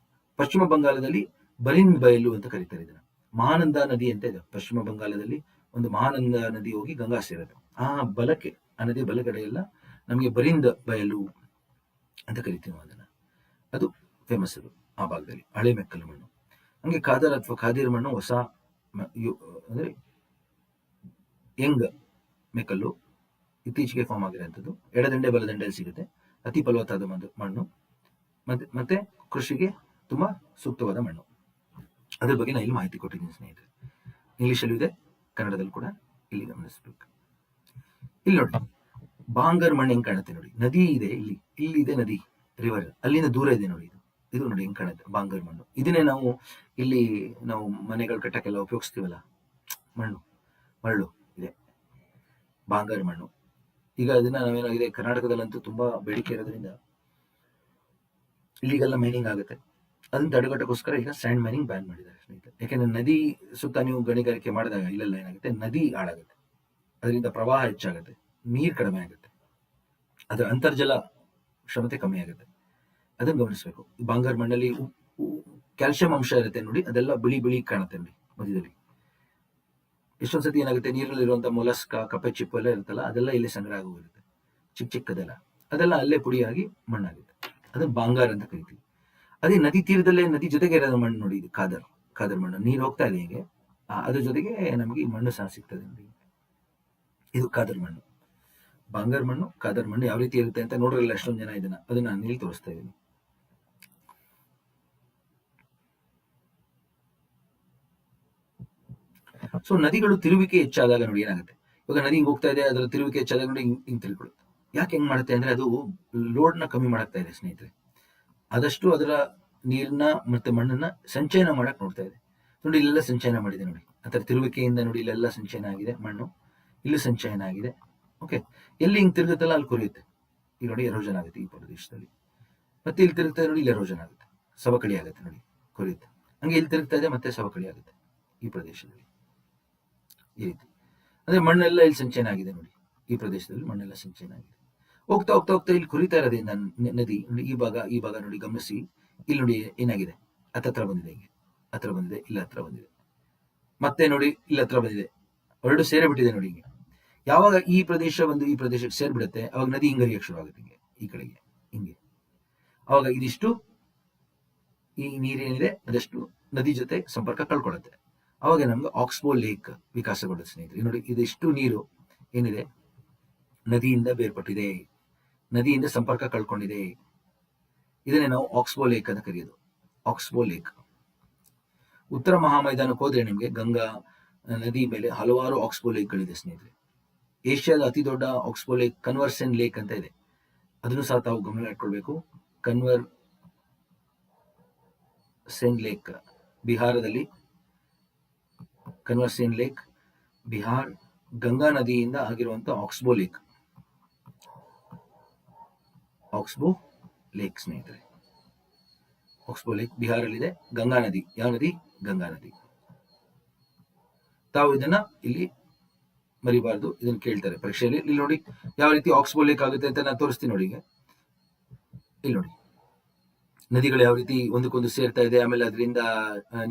ಪಶ್ಚಿಮ ಬಂಗಾಳದಲ್ಲಿ ಬಲಿಂದ್ ಬಯಲು ಅಂತ ಕರೀತಾರೆ ಇದನ್ನ. ಮಹಾನಂದ ನದಿ ಅಂತ ಇದೆ ಪಶ್ಚಿಮ ಬಂಗಾಳದಲ್ಲಿ. ಒಂದು ಮಹಾನಂದ ನದಿ ಹೋಗಿ ಗಂಗಾ ಸೇರುತ್ತೆ. ಆ ನದಿ ಬಲಗಡೆ ಎಲ್ಲ ನಮಗೆ ಬಲಿಂದ್ ಬಯಲು ಅಂತ ಕರಿತೀವಿ ಅದನ್ನ. ಅದು ಫೇಮಸ್ ಅದು ಆ ಭಾಗದಲ್ಲಿ, ಹಳೆ ಮೆಕ್ಕಲು ಮಣ್ಣು. ಹಂಗೆ ಖಾದರ್ ಅಥವಾ ಖಾದೀರ್ ಮಣ್ಣು ಹೊಸ ಅಂದ್ರೆ ಯಂಗ್ ಮೆಕ್ಕಲ್ಲು, ಇತ್ತೀಚೆಗೆ ಫಾರ್ಮ್ ಆಗಿರುವಂಥದ್ದು. ಎಡದಂಡೆ ಬಲದಂಡೆಯಲ್ಲಿ ಸಿಗುತ್ತೆ. ಅತಿ ಫಲವತ್ತಾದ ಮಣ್ಣು, ಮತ್ತೆ ಕೃಷಿಗೆ ತುಂಬಾ ಸೂಕ್ತವಾದ ಮಣ್ಣು. ಅದ್ರ ಬಗ್ಗೆ ನಾನು ಇಲ್ಲಿ ಮಾಹಿತಿ ಕೊಟ್ಟಿದ್ದೀನಿ ಸ್ನೇಹಿತರೆ. ಇಂಗ್ಲಿಷಲ್ಲೂ ಇದೆ, ಕನ್ನಡದಲ್ಲಿ ಕೂಡ ಇಲ್ಲಿ ಗಮನಿಸಬೇಕು. ಇಲ್ಲಿ ನೋಡಿ ಬಾಂಗರ್ ಮಣ್ಣು ಹೆಂಗ್ ಕಾಣುತ್ತೆ ನೋಡಿ. ನದಿ ಇದೆ, ಇದೆ ನದಿ, ರಿವರ್, ಅಲ್ಲಿಂದ ದೂರ ಇದೆ ನೋಡಿ. ಇದು ನೋಡಿ ಹೆಂಗ್ ಕಾಣುತ್ತೆ ಬಾಂಗರ್ ಮಣ್ಣು. ಇದನ್ನೇ ನಾವು ಮನೆಗಳು ಕಟ್ಟಕ್ಕೆಲ್ಲ ಉಪಯೋಗಿಸ್ತೀವಲ್ಲ, ಮರಳು ಇದೆ ಬಾಂಗರ್ ಮಣ್ಣು. ಈಗ ಅದನ್ನ ನಾವೇನಾಗಿದೆ, ಕರ್ನಾಟಕದಲ್ಲಂತೂ ತುಂಬಾ ಬೇಡಿಕೆ ಇರೋದ್ರಿಂದ ಇಲ್ಲಿಗೆಲ್ಲ ಮೈನಿಂಗ್ ಆಗುತ್ತೆ. ಅದನ್ನ ತಡೆಗಟ್ಟಕ್ಕೋಸ್ಕರ ಈಗ ಸ್ಯಾಂಡ್ ಮೈನಿಂಗ್ ಬ್ಯಾನ್ ಮಾಡಿದ್ದಾರೆ ಸ್ನೇಹಿತರೆ. ಯಾಕೆಂದ್ರೆ ನದಿ ಸುತ್ತ ನೀವು ಗಣಿಗಾರಿಕೆ ಮಾಡಿದಾಗ ಇಲ್ಲೆಲ್ಲ ಏನಾಗುತ್ತೆ, ನದಿ ಹಾಳಾಗುತ್ತೆ, ಅದರಿಂದ ಪ್ರವಾಹ ಹೆಚ್ಚಾಗುತ್ತೆ, ನೀರು ಕಡಿಮೆ ಆಗುತ್ತೆ, ಅದರ ಅಂತರ್ಜಲ ಕ್ಷಮತೆ ಕಮ್ಮಿ ಆಗುತ್ತೆ. ಅದನ್ನ ಗಮನಿಸಬೇಕು. ಬಾಂಗರ್ ಮಣ್ಣಲ್ಲಿ ಕ್ಯಾಲ್ಸಿಯಂ ಅಂಶ ಇರುತ್ತೆ ನೋಡಿ, ಅದೆಲ್ಲ ಬಿಳಿ ಕಾಣುತ್ತೆ ನೋಡಿ ಮಧ್ಯದಲ್ಲಿ. ಎಷ್ಟೊಂದ್ಸತಿ ಏನಾಗುತ್ತೆ, ನೀರಲ್ಲಿರುವಂತಹ ಮೊಲಸ್ಕ, ಕಪ್ಪೆ ಚಿಪ್ಪು ಎಲ್ಲ ಇರುತ್ತಲ್ಲ, ಅದೆಲ್ಲ ಇಲ್ಲಿ ಸಂಗ್ರಹ ಆಗೋಗಿರುತ್ತೆ, ಚಿಕ್ಕದೆಲ್ಲ, ಅದೆಲ್ಲ ಅಲ್ಲೇ ಪುಡಿಯಾಗಿ ಮಣ್ಣಾಗುತ್ತೆ. ಅದನ್ನ ಬಾಂಗಾರ್ ಅಂತ ಕರಿತೀವಿ. ಅದೇ ನದಿ ತೀರದಲ್ಲೇ, ನದಿ ಜೊತೆಗೆ ಇರೋದು ಮಣ್ಣು ನೋಡಿ, ಇದು ಖಾದರ್ ಮಣ್ಣು. ನೀರು ಹೋಗ್ತಾ ಇದೆ ಹೀಗೆ, ಅದ್ರ ಜೊತೆಗೆ ನಮಗೆ ಈ ಮಣ್ಣು ಸಹ ಸಿಗ್ತದೆ ನೋಡಿ. ಇದು ಖಾದರ್ ಮಣ್ಣು. ಬಾಂಗರ್ ಮಣ್ಣು, ಖಾದರ್ ಮಣ್ಣು ಯಾವ ರೀತಿ ಇರುತ್ತೆ ಅಂತ ನೋಡ್ರಲ್ಲ ಎಷ್ಟೊಂದು ಜನ ಇದನ್ನ, ಅದನ್ನ ನಾನು ಇಲ್ಲಿ ತೋರಿಸ್ತಾ ಇದ್ದೀನಿ. ಸೊ ನದಿಗಳು ತಿರುವಿಕೆ ಹೆಚ್ಚಾದಾಗ ನೋಡಿ ಏನಾಗುತ್ತೆ. ಇವಾಗ ನದಿ ಹಿಂಗ್ ಹೋಗ್ತಾ ಇದೆ, ಅದರ ತಿರುವಿಕೆ ಹೆಚ್ಚಾದಾಗ ನೋಡಿ ಹಿಂಗ್ ತಿಳ್ಕೊಳ್ಳುತ್ತೆ. ಯಾಕೆ ಹೆಂಗ್ ಮಾಡುತ್ತೆ ಅಂದ್ರೆ, ಅದು ಲೋಡ್ ನ ಕಮ್ಮಿ ಮಾಡಾಕ್ತಾ ಇದೆ ಸ್ನೇಹಿತರೆ. ಆದಷ್ಟು ಅದರ ನೀರನ್ನ ಮತ್ತೆ ಮಣ್ಣನ್ನ ಸಂಚಯನ ಮಾಡಕ್ ನೋಡ್ತಾ ಇದೆ ನೋಡಿ. ಇಲ್ಲೆಲ್ಲ ಸಂಚಯನ ಮಾಡಿದೆ ನೋಡಿ, ಅದರ ತಿರುವಿಕೆಯಿಂದ ನೋಡಿ, ಇಲ್ಲೆಲ್ಲ ಸಂಚಯನ ಆಗಿದೆ ಮಣ್ಣು, ಇಲ್ಲಿ ಸಂಚಯನ ಆಗಿದೆ. ಓಕೆ, ಎಲ್ಲಿ ಹಿಂಗ್ ತಿರುಗುತ್ತಲ್ಲ ಅಲ್ಲಿ ಕೊರಿಯುತ್ತೆ. ಈಗ ನೋಡಿ ಎರೋಜನ್ ಆಗುತ್ತೆ ಈ ಪ್ರದೇಶದಲ್ಲಿ. ಮತ್ತೆ ಇಲ್ಲಿ ತಿರುಗ್ತಾ ನೋಡಿ, ಇಲ್ಲಿ ಎರೋಜನ್ ಆಗುತ್ತೆ, ಸವಕಳಿ ಆಗುತ್ತೆ ನೋಡಿ, ಕೊರಿಯುತ್ತೆ. ಹಂಗೆ ಇಲ್ಲಿ ತಿರುಗ್ತಾ ಇದೆ, ಮತ್ತೆ ಸವಕಳಿ ಆಗುತ್ತೆ ಈ ಪ್ರದೇಶದಲ್ಲಿ. ಈ ರೀತಿ ಅಂದ್ರೆ ಮಣ್ಣೆಲ್ಲ ಇಲ್ಲಿ ಸಂಚಯನ ಆಗಿದೆ ನೋಡಿ, ಈ ಪ್ರದೇಶದಲ್ಲಿ ಮಣ್ಣೆಲ್ಲ ಸಂಚಯನ ಆಗಿದೆ. ಹೋಗ್ತಾ ಹೋಗ್ತಾ ಹೋಗ್ತಾ ಇಲ್ಲಿ ಕುರಿತಾ ಇರೋದ್ರಿಂದ ನದಿ ನೋಡಿ, ಈ ಭಾಗ ನೋಡಿ ಗಮನಿಸಿ. ಇಲ್ಲಿ ನೋಡಿ ಏನಾಗಿದೆ, ಹತ್ರ ಬಂದಿದೆ, ಹಿಂಗೆ ಹತ್ರ ಬಂದಿದೆ, ಇಲ್ಲಿ ಹತ್ರ ಬಂದಿದೆ, ಮತ್ತೆ ನೋಡಿ ಇಲ್ಲಿ ಹತ್ರ ಬಂದಿದೆ, ಎರಡು ಸೇರೇ ಬಿಟ್ಟಿದೆ ನೋಡಿ. ಹಿಂಗೆ ಯಾವಾಗ ಈ ಪ್ರದೇಶ ಈ ಪ್ರದೇಶಕ್ಕೆ ಸೇರ್ಬಿಡುತ್ತೆ, ಅವಾಗ ನದಿ ಹಿಂಗರಿಯಕ್ಕೆ ಶುರು ಆಗುತ್ತೆ, ಹಿಂಗೆ ಈ ಕಡೆಗೆ ಹಿಂಗೆ. ಅವಾಗ ಇದಿಷ್ಟು ಈ ನೀರೇನಿದೆ ಅದಷ್ಟು ನದಿ ಜೊತೆ ಸಂಪರ್ಕ ಕಳ್ಕೊಳ್ಳುತ್ತೆ. ಅವಾಗ ನಮ್ಗೆ ಆಕ್ಸ್ಬೋ ಲೇಕ್ ವಿಕಾಸಗೊಳ್ಳುತ್ತೆ ಸ್ನೇಹಿತರೆ. ನೋಡಿ, ಇದಿಷ್ಟು ನೀರು ಏನಿದೆ ನದಿಯಿಂದ ಬೇರ್ಪಟ್ಟಿದೆ, ನದಿಯಿಂದ ಸಂಪರ್ಕ ಕಳ್ಕೊಂಡಿದೆ. ಇದನ್ನೇ ನಾವು ಆಕ್ಸ್ಬೋ ಲೇಕ್ ಅಂತ ಕರೆಯೋದು, ಆಕ್ಸ್ಬೋ ಲೇಕ್. ಉತ್ತರ ಮಹಾಮೈದಾನಕ್ಕೆ ಹೋದ್ರೆ ನಿಮ್ಗೆ ಗಂಗಾ ನದಿ ಮೇಲೆ ಹಲವಾರು ಆಕ್ಸ್ಬೋ ಲೇಕ್ಗಳಿದೆ ಸ್ನೇಹಿತರೆ. ಏಷ್ಯಾದ ಅತಿ ದೊಡ್ಡ ಆಕ್ಸ್ಬೋ ಲೇಕ್ ಕನ್ವರ್ ಸೇನ್ ಲೇಕ್ ಅಂತ ಇದೆ, ಅದನ್ನು ಸಹ ತಾವು ಗಮನ ಇಟ್ಕೊಳ್ಬೇಕು. ಕನ್ವರ್ ಸೇನ್ ಲೇಕ್ ಬಿಹಾರದಲ್ಲಿ, ಕನ್ವರ್ ಸೇನ್ ಲೇಕ್ ಬಿಹಾರ್, ಗಂಗಾ ನದಿಯಿಂದ ಆಗಿರುವಂತ ಆಕ್ಸ್ಬೋ ಲೇಕ್ ಸ್ನೇಹಿತರೆ. ಆಕ್ಸ್ಬೋ ಲೇಕ್ ಬಿಹಾರಲ್ಲಿದೆ. ಗಂಗಾ ನದಿ, ಯಾವ ನದಿ? ಗಂಗಾ ನದಿ. ತಾವು ಇದನ್ನ ಇಲ್ಲಿ ಮರಿಬಾರ್ದು, ಇದನ್ನ ಕೇಳ್ತಾರೆ ಪರೀಕ್ಷೆಯಲ್ಲಿ. ಇಲ್ಲಿ ನೋಡಿ ಯಾವ ರೀತಿ ಆಕ್ಸ್ಬೋ ಲೇಕ್ ಆಗುತ್ತೆ ಅಂತ ನಾನು ತೋರಿಸ್ತೀನಿ ನೋಡಿ. ಇಲ್ಲಿ ನೋಡಿ ನದಿಗಳು ಯಾವ ರೀತಿ ಒಂದಕ್ಕೊಂದು ಸೇರ್ತಾ ಇದೆ, ಆಮೇಲೆ ಅದರಿಂದ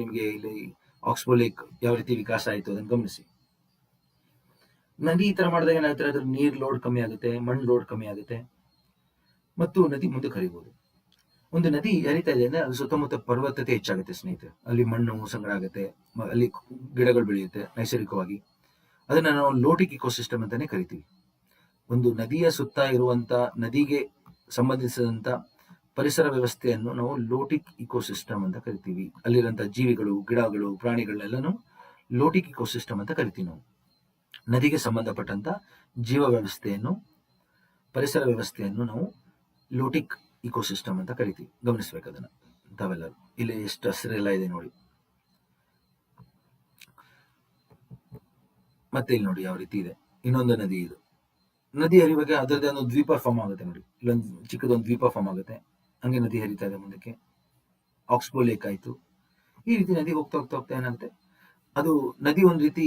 ನಿಮಗೆ ಇಲ್ಲಿ ಆಕ್ಸ್ಬೋ ಲೇಕ್ ಯಾವ ರೀತಿ ವಿಕಾಸ ಆಯಿತು ಅದನ್ನು ಗಮನಿಸಿ. ನದಿ ಈ ತರ ಮಾಡಿದಾಗ ಏನಾಗುತ್ತೆ, ಅದ್ರ ನೀರ್ ಲೋಡ್ ಕಮ್ಮಿ ಆಗುತ್ತೆ, ಮಣ್ಣು ಲೋಡ್ ಕಮ್ಮಿ ಆಗುತ್ತೆ, ಮತ್ತು ನದಿ ಮುಂದಕ್ಕೆ ಹರಿಬಹುದು. ಒಂದು ನದಿ ಹರಿತಾ ಇದೆ ಅಂದ್ರೆ ಅದು ಸುತ್ತಮುತ್ತ ಫಲವತ್ತತೆ ಹೆಚ್ಚಾಗುತ್ತೆ ಸ್ನೇಹಿತರೆ. ಅಲ್ಲಿ ಮಣ್ಣು ಸಂಗ್ರಹ ಆಗುತ್ತೆ, ಅಲ್ಲಿ ಗಿಡಗಳು ಬೆಳೆಯುತ್ತೆ ನೈಸರ್ಗಿಕವಾಗಿ. ಅದನ್ನ ನಾವು ಲೋಟಿಕ್ ಇಕೋಸಿಸ್ಟಮ್ ಅಂತಾನೆ ಕರಿತೀವಿ. ಒಂದು ನದಿಯ ಸುತ್ತ ಇರುವಂತ, ನದಿಗೆ ಸಂಬಂಧಿಸಿದಂಥ ಪರಿಸರ ವ್ಯವಸ್ಥೆಯನ್ನು ನಾವು ಲೋಟಿಕ್ ಇಕೋಸಿಸ್ಟಮ್ ಅಂತ ಕರಿತೀವಿ. ಅಲ್ಲಿರುವಂಥ ಜೀವಿಗಳು, ಗಿಡಗಳು, ಪ್ರಾಣಿಗಳನ್ನೆಲ್ಲನೂ ಲೋಟಿಕ್ ಇಕೋಸಿಸ್ಟಮ್ ಅಂತ ಕರಿತೀವಿ ನಾವು. ನದಿಗೆ ಸಂಬಂಧಪಟ್ಟಂತ ಜೀವ ವ್ಯವಸ್ಥೆಯನ್ನು, ಪರಿಸರ ವ್ಯವಸ್ಥೆಯನ್ನು ನಾವು ಲೋಟಿಕ್ ಇಕೋಸಿಸ್ಟಮ್ ಅಂತ ಕರಿತೀವಿ. ಗಮನಿಸ್ಬೇಕು ಅದನ್ನ ತಾವೆಲ್ಲರೂ. ಇಲ್ಲಿ ಎಷ್ಟು ಹಸಿರೆಲ್ಲ ಇದೆ ನೋಡಿ. ಮತ್ತೆ ಇಲ್ಲಿ ನೋಡಿ ಯಾವ ರೀತಿ ಇದೆ. ಇನ್ನೊಂದು ನದಿ ಇದು. ನದಿ ಹರಿವಾಗ ಅದರದೇ ಒಂದು ದ್ವೀಪ ಫಾರ್ಮ್ ಆಗುತ್ತೆ ನೋಡಿ. ಇಲ್ಲೊಂದು ಚಿಕ್ಕದೊಂದು ದ್ವೀಪ ಫಾರ್ಮ್ ಆಗುತ್ತೆ. ಹಂಗೆ ನದಿ ಹರಿತಾ ಇದೆ ಮುಂದಕ್ಕೆ. ಆಕ್ಸ್ಬೋ ಲೇಕ್ ಆಯ್ತು. ಈ ರೀತಿ ನದಿ ಹೋಗ್ತಾ ಹೋಗ್ತಾ ಹೋಗ್ತಾ ಏನಾಗುತ್ತೆ, ಅದು ನದಿ ಒಂದು ರೀತಿ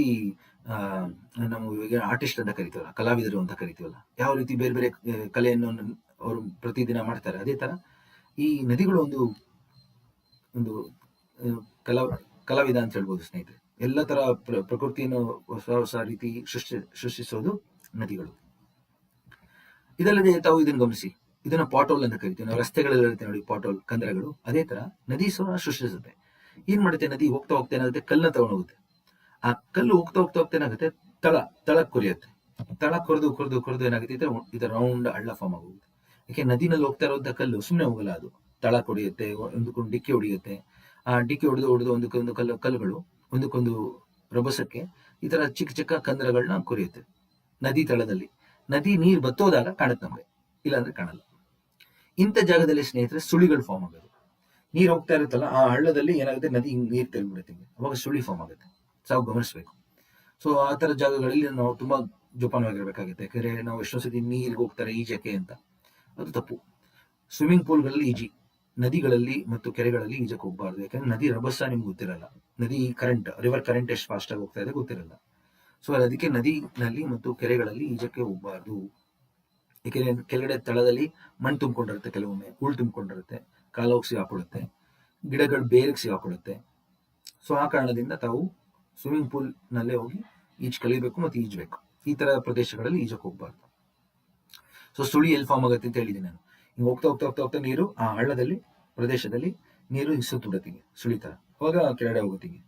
ನಾವು ಇವಾಗ ಆರ್ಟಿಸ್ಟ್ ಅಂತ ಕರಿತೀವಲ್ಲ, ಕಲಾವಿದರು ಅಂತ ಕರಿತೀವಲ್ಲ, ಯಾವ ರೀತಿ ಬೇರೆ ಬೇರೆ ಕಲೆಯನ್ನು ಅವರು ಪ್ರತಿದಿನ ಮಾಡ್ತಾರೆ, ಅದೇ ತರ ಈ ನದಿಗಳು ಒಂದು ಒಂದು ಕಲಾವಿದ ಅಂತ ಹೇಳ್ಬೋದು ಸ್ನೇಹಿತರೆ. ಎಲ್ಲ ತರ ಪ್ರಕೃತಿಯನ್ನು ಹೊಸ ಹೊಸ ರೀತಿ ಸೃಷ್ಟಿಸೋದು ನದಿಗಳು. ಇದಲ್ಲದೆ ತಾವು ಇದನ್ನು ಗಮನಿಸಿ, ಇದನ್ನ ಪಾಟೋಲ್ ಅಂತ ಕರಿತೀವಿ ನಾವು. ರಸ್ತೆಗಳಲ್ಲಿ ಇರುತ್ತೆ ನೋಡಿ ಪಾಟೋಲ್, ಕಂದರಗಳು. ಅದೇ ತರ ನದಿ ಸಹ ಸೃಷ್ಟಿಸುತ್ತೆ. ಏನ್ ಮಾಡುತ್ತೆ, ನದಿ ಹೋಗ್ತಾ ಹೋಗ್ತಾ ಏನಾಗುತ್ತೆ, ಕಲ್ಲನ್ನ ತಗೊಂಡು ಹೋಗುತ್ತೆ. ಆ ಕಲ್ಲು ಹೋಗ್ತಾ ಹೋಗ್ತಾ ಹೋಗ್ತಾ ಏನಾಗುತ್ತೆ, ತಳಕ್ ಕೊರಿಯುತ್ತೆ. ತಳಕ್ ಕೊರೆದು ಏನಾಗುತ್ತೆ, ಇದು ರೌಂಡ್ ಹಳ್ಳ ಫಾರ್ಮ್ ಆಗೋಗುತ್ತೆ. ಯಾಕೆ ನದಿನಲ್ಲಿ ಹೋಗ್ತಾ ಇರುವಂತ ಕಲ್ಲು ಸುಮ್ಮನೆ ಹೋಗಲ್ಲ, ಅದು ತಳ ಕೊಡಿಯುತ್ತೆ, ಒಂದಕ್ಕೊಂದು ಡಿಕ್ಕಿ ಹೊಡಿಯುತ್ತೆ. ಆ ಡಿಕ್ಕಿ ಹೊಡೆದು ಒಂದಕ್ಕೊಂದು ಕಲ್ಲುಗಳು ಒಂದಕ್ಕೊಂದು ರಭಸಕ್ಕೆ ಈ ತರ ಚಿಕ್ಕ ಚಿಕ್ಕ ಕಂದರಗಳನ್ನ ಕೊರಿಯುತ್ತೆ ನದಿ ತಳದಲ್ಲಿ. ನದಿ ನೀರು ಬತ್ತೋದಾಗ ಕಾಣುತ್ತೆ ನಮ್ಗೆ, ಇಲ್ಲಾಂದ್ರೆ ಕಾಣಲ್ಲ. ಇಂಥ ಜಾಗದಲ್ಲಿ ಸ್ನೇಹಿತರೆ ಸುಳಿಗಳು ಫಾರ್ಮ್ ಆಗೋದು. ನೀರು ಹೋಗ್ತಾ ಇರುತ್ತಲ್ಲ, ಆ ಹಳ್ಳದಲ್ಲಿ ಏನಾಗುತ್ತೆ, ನದಿ ನೀರು ತೆಗೆದ್ಬಿಡುತ್ತೆ, ಅವಾಗ ಸುಳಿ ಫಾರ್ಮ್ ಆಗುತ್ತೆ. ನಾವು ಗಮನಿಸ್ಬೇಕು. ಸೊ ಆ ತರ ಜಾಗಗಳಲ್ಲಿ ನಾವು ತುಂಬಾ ಜೋಪಾನವಾಗಿರ್ಬೇಕಾಗುತ್ತೆ. ಯಾಕಂದ್ರೆ ನಾವು ಎಷ್ಟೋ ಸತಿ ನೀರಿಗೆ ಹೋಗ್ತಾರೆ ಈಜಕ್ಕೆ ಅಂತ, ಅದು ತಪ್ಪು. ಸ್ವಿಮ್ಮಿಂಗ್ ಪೂಲ್ಗಳಲ್ಲಿ ಈಜಿ, ನದಿಗಳಲ್ಲಿ ಮತ್ತು ಕೆರೆಗಳಲ್ಲಿ ಈಜಕ್ಕೆ ಹೋಗ್ಬಾರ್ದು. ಯಾಕಂದ್ರೆ ನದಿ ರಭಸ ನಿಮ್ಗೆ ಗೊತ್ತಿರಲ್ಲ, ನದಿ ಕರೆಂಟ್, ರಿವರ್ ಕರೆಂಟ್ ಎಷ್ಟು ಫಾಸ್ಟ್ ಆಗಿ ಹೋಗ್ತಾ ಇದೆ ಗೊತ್ತಿರಲ್ಲ. ಸೊ ಅದಕ್ಕೆ ನದಿನಲ್ಲಿ ಮತ್ತು ಕೆರೆಗಳಲ್ಲಿ ಈಜಕ್ಕೆ ಹೋಗ್ಬಾರ್ದು. ಯಾಕೆಂದ್ರೆ ಕೆಳಗಡೆ ತಳದಲ್ಲಿ ಮಣ್ಣು ತುಂಬಿಕೊಂಡಿರುತ್ತೆ, ಕೆಲವೊಮ್ಮೆ ಹೂಳು ತುಂಬಿಕೊಂಡಿರುತ್ತೆ, ಕಾಲೋಗಿ ಸಿಗಾಕೊಳ್ಳುತ್ತೆ, ಗಿಡಗಳು ಬೇರಿಗೆ ಸಿಗಾಕೊಳ್ಳುತ್ತೆ. ಸೊ ಆ ಕಾರಣದಿಂದ ತಾವು ಸ್ವಿಮ್ಮಿಂಗ್ ಪೂಲ್ ನಲ್ಲೇ ಹೋಗಿ ಈಜು ಕಲಿಬೇಕು ಮತ್ತು ಈಜಬೇಕು. ಈ ತರ ಪ್ರದೇಶಗಳಲ್ಲಿ ಈಜಕ್ಕೆ ಹೋಗ್ಬಾರ್ದು. ಸೊ ಸುಳಿ ಎಲ್ಲಿ ಫಾರ್ಮ್ ಆಗುತ್ತೆ ಅಂತ ಹೇಳಿದ್ದೀನಿ ನಾನು. ಹಿಂಗೆ ಹೋಗ್ತಾ ಹೋಗ್ತಾ ಹೋಗ್ತಾ ಹೋಗ್ತಾ ನೀರು ಆ ಹಳ್ಳದಲ್ಲಿ ಪ್ರದೇಶದಲ್ಲಿ ನೀರು ಸುತ್ತ ಬಿಡುತ್ತೀವಿ ಸುಳಿ ತರ, ಅವಾಗ ಕೆಳಗಡೆ ಹೋಗುತ್ತೀವಿ.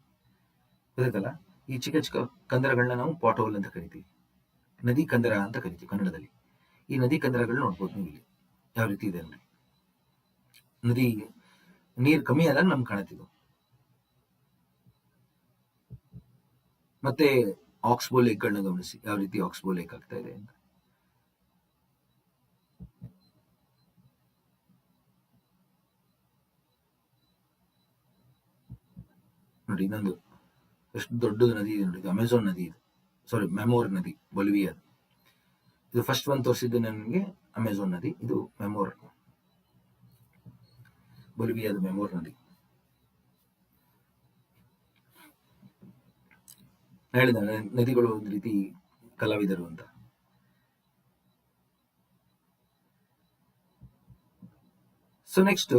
ಗೊತ್ತಾಯ್ತಲ್ಲ. ಈ ಚಿಕ್ಕ ಚಿಕ್ಕ ಕಂದರಗಳನ್ನ ನಾವು ಪಾಟೋಲ್ ಅಂತ ಕರಿತೀವಿ, ನದಿ ಕಂದರ ಅಂತ ಕರಿತೀವಿ ಕನ್ನಡದಲ್ಲಿ. ಈ ನದಿ ಕಂದರಗಳನ್ನ ನೋಡ್ಬೋದು ನೀವು ಇಲ್ಲಿ ಯಾವ ರೀತಿ ಇದೆ ನೋಡಿ. ನದಿ ನೀರು ಕಮ್ಮಿ ಆದಾಗ ನಮ್ಗೆ ಕಾಣುತ್ತಿದ್ದು. ಮತ್ತೆ ಆಕ್ಸ್ಬೋ ಲೇಕ್ಗಳನ್ನ ಗಮನಿಸಿ, ಯಾವ ರೀತಿ ಆಕ್ಸ್ಬೋ ಲೇಕ್ ಆಗ್ತಾ ಇದೆ ಅಂತ. ನೋಡಿ ಇನ್ನೊಂದು ಎಷ್ಟು ದೊಡ್ಡದು ನದಿ ಇದೆ ನೋಡಿ, ಇದು ಅಮೆಝಾನ್ ನದಿ ಇದು. ಸಾರಿ, ಮೆಮೋರ್ ನದಿ, ಬೊಲಿವಿಯಾ. ಇದು ಫಸ್ಟ್ ಒಂದು ತೋರಿಸಿದ್ದು ನನಗೆ ಅಮೆಝಾನ್ ನದಿ, ಇದು ಮೆಮೋರ್, ಬೊಲಿವಿಯಾದ ಮೆಮೋರ್ ನದಿ. ಹೇಳಿದ ನದಿಗಳು ಒಂದು ರೀತಿ ಕಲಾವಿದರು ಅಂತ. ಸೊ ನೆಕ್ಸ್ಟ್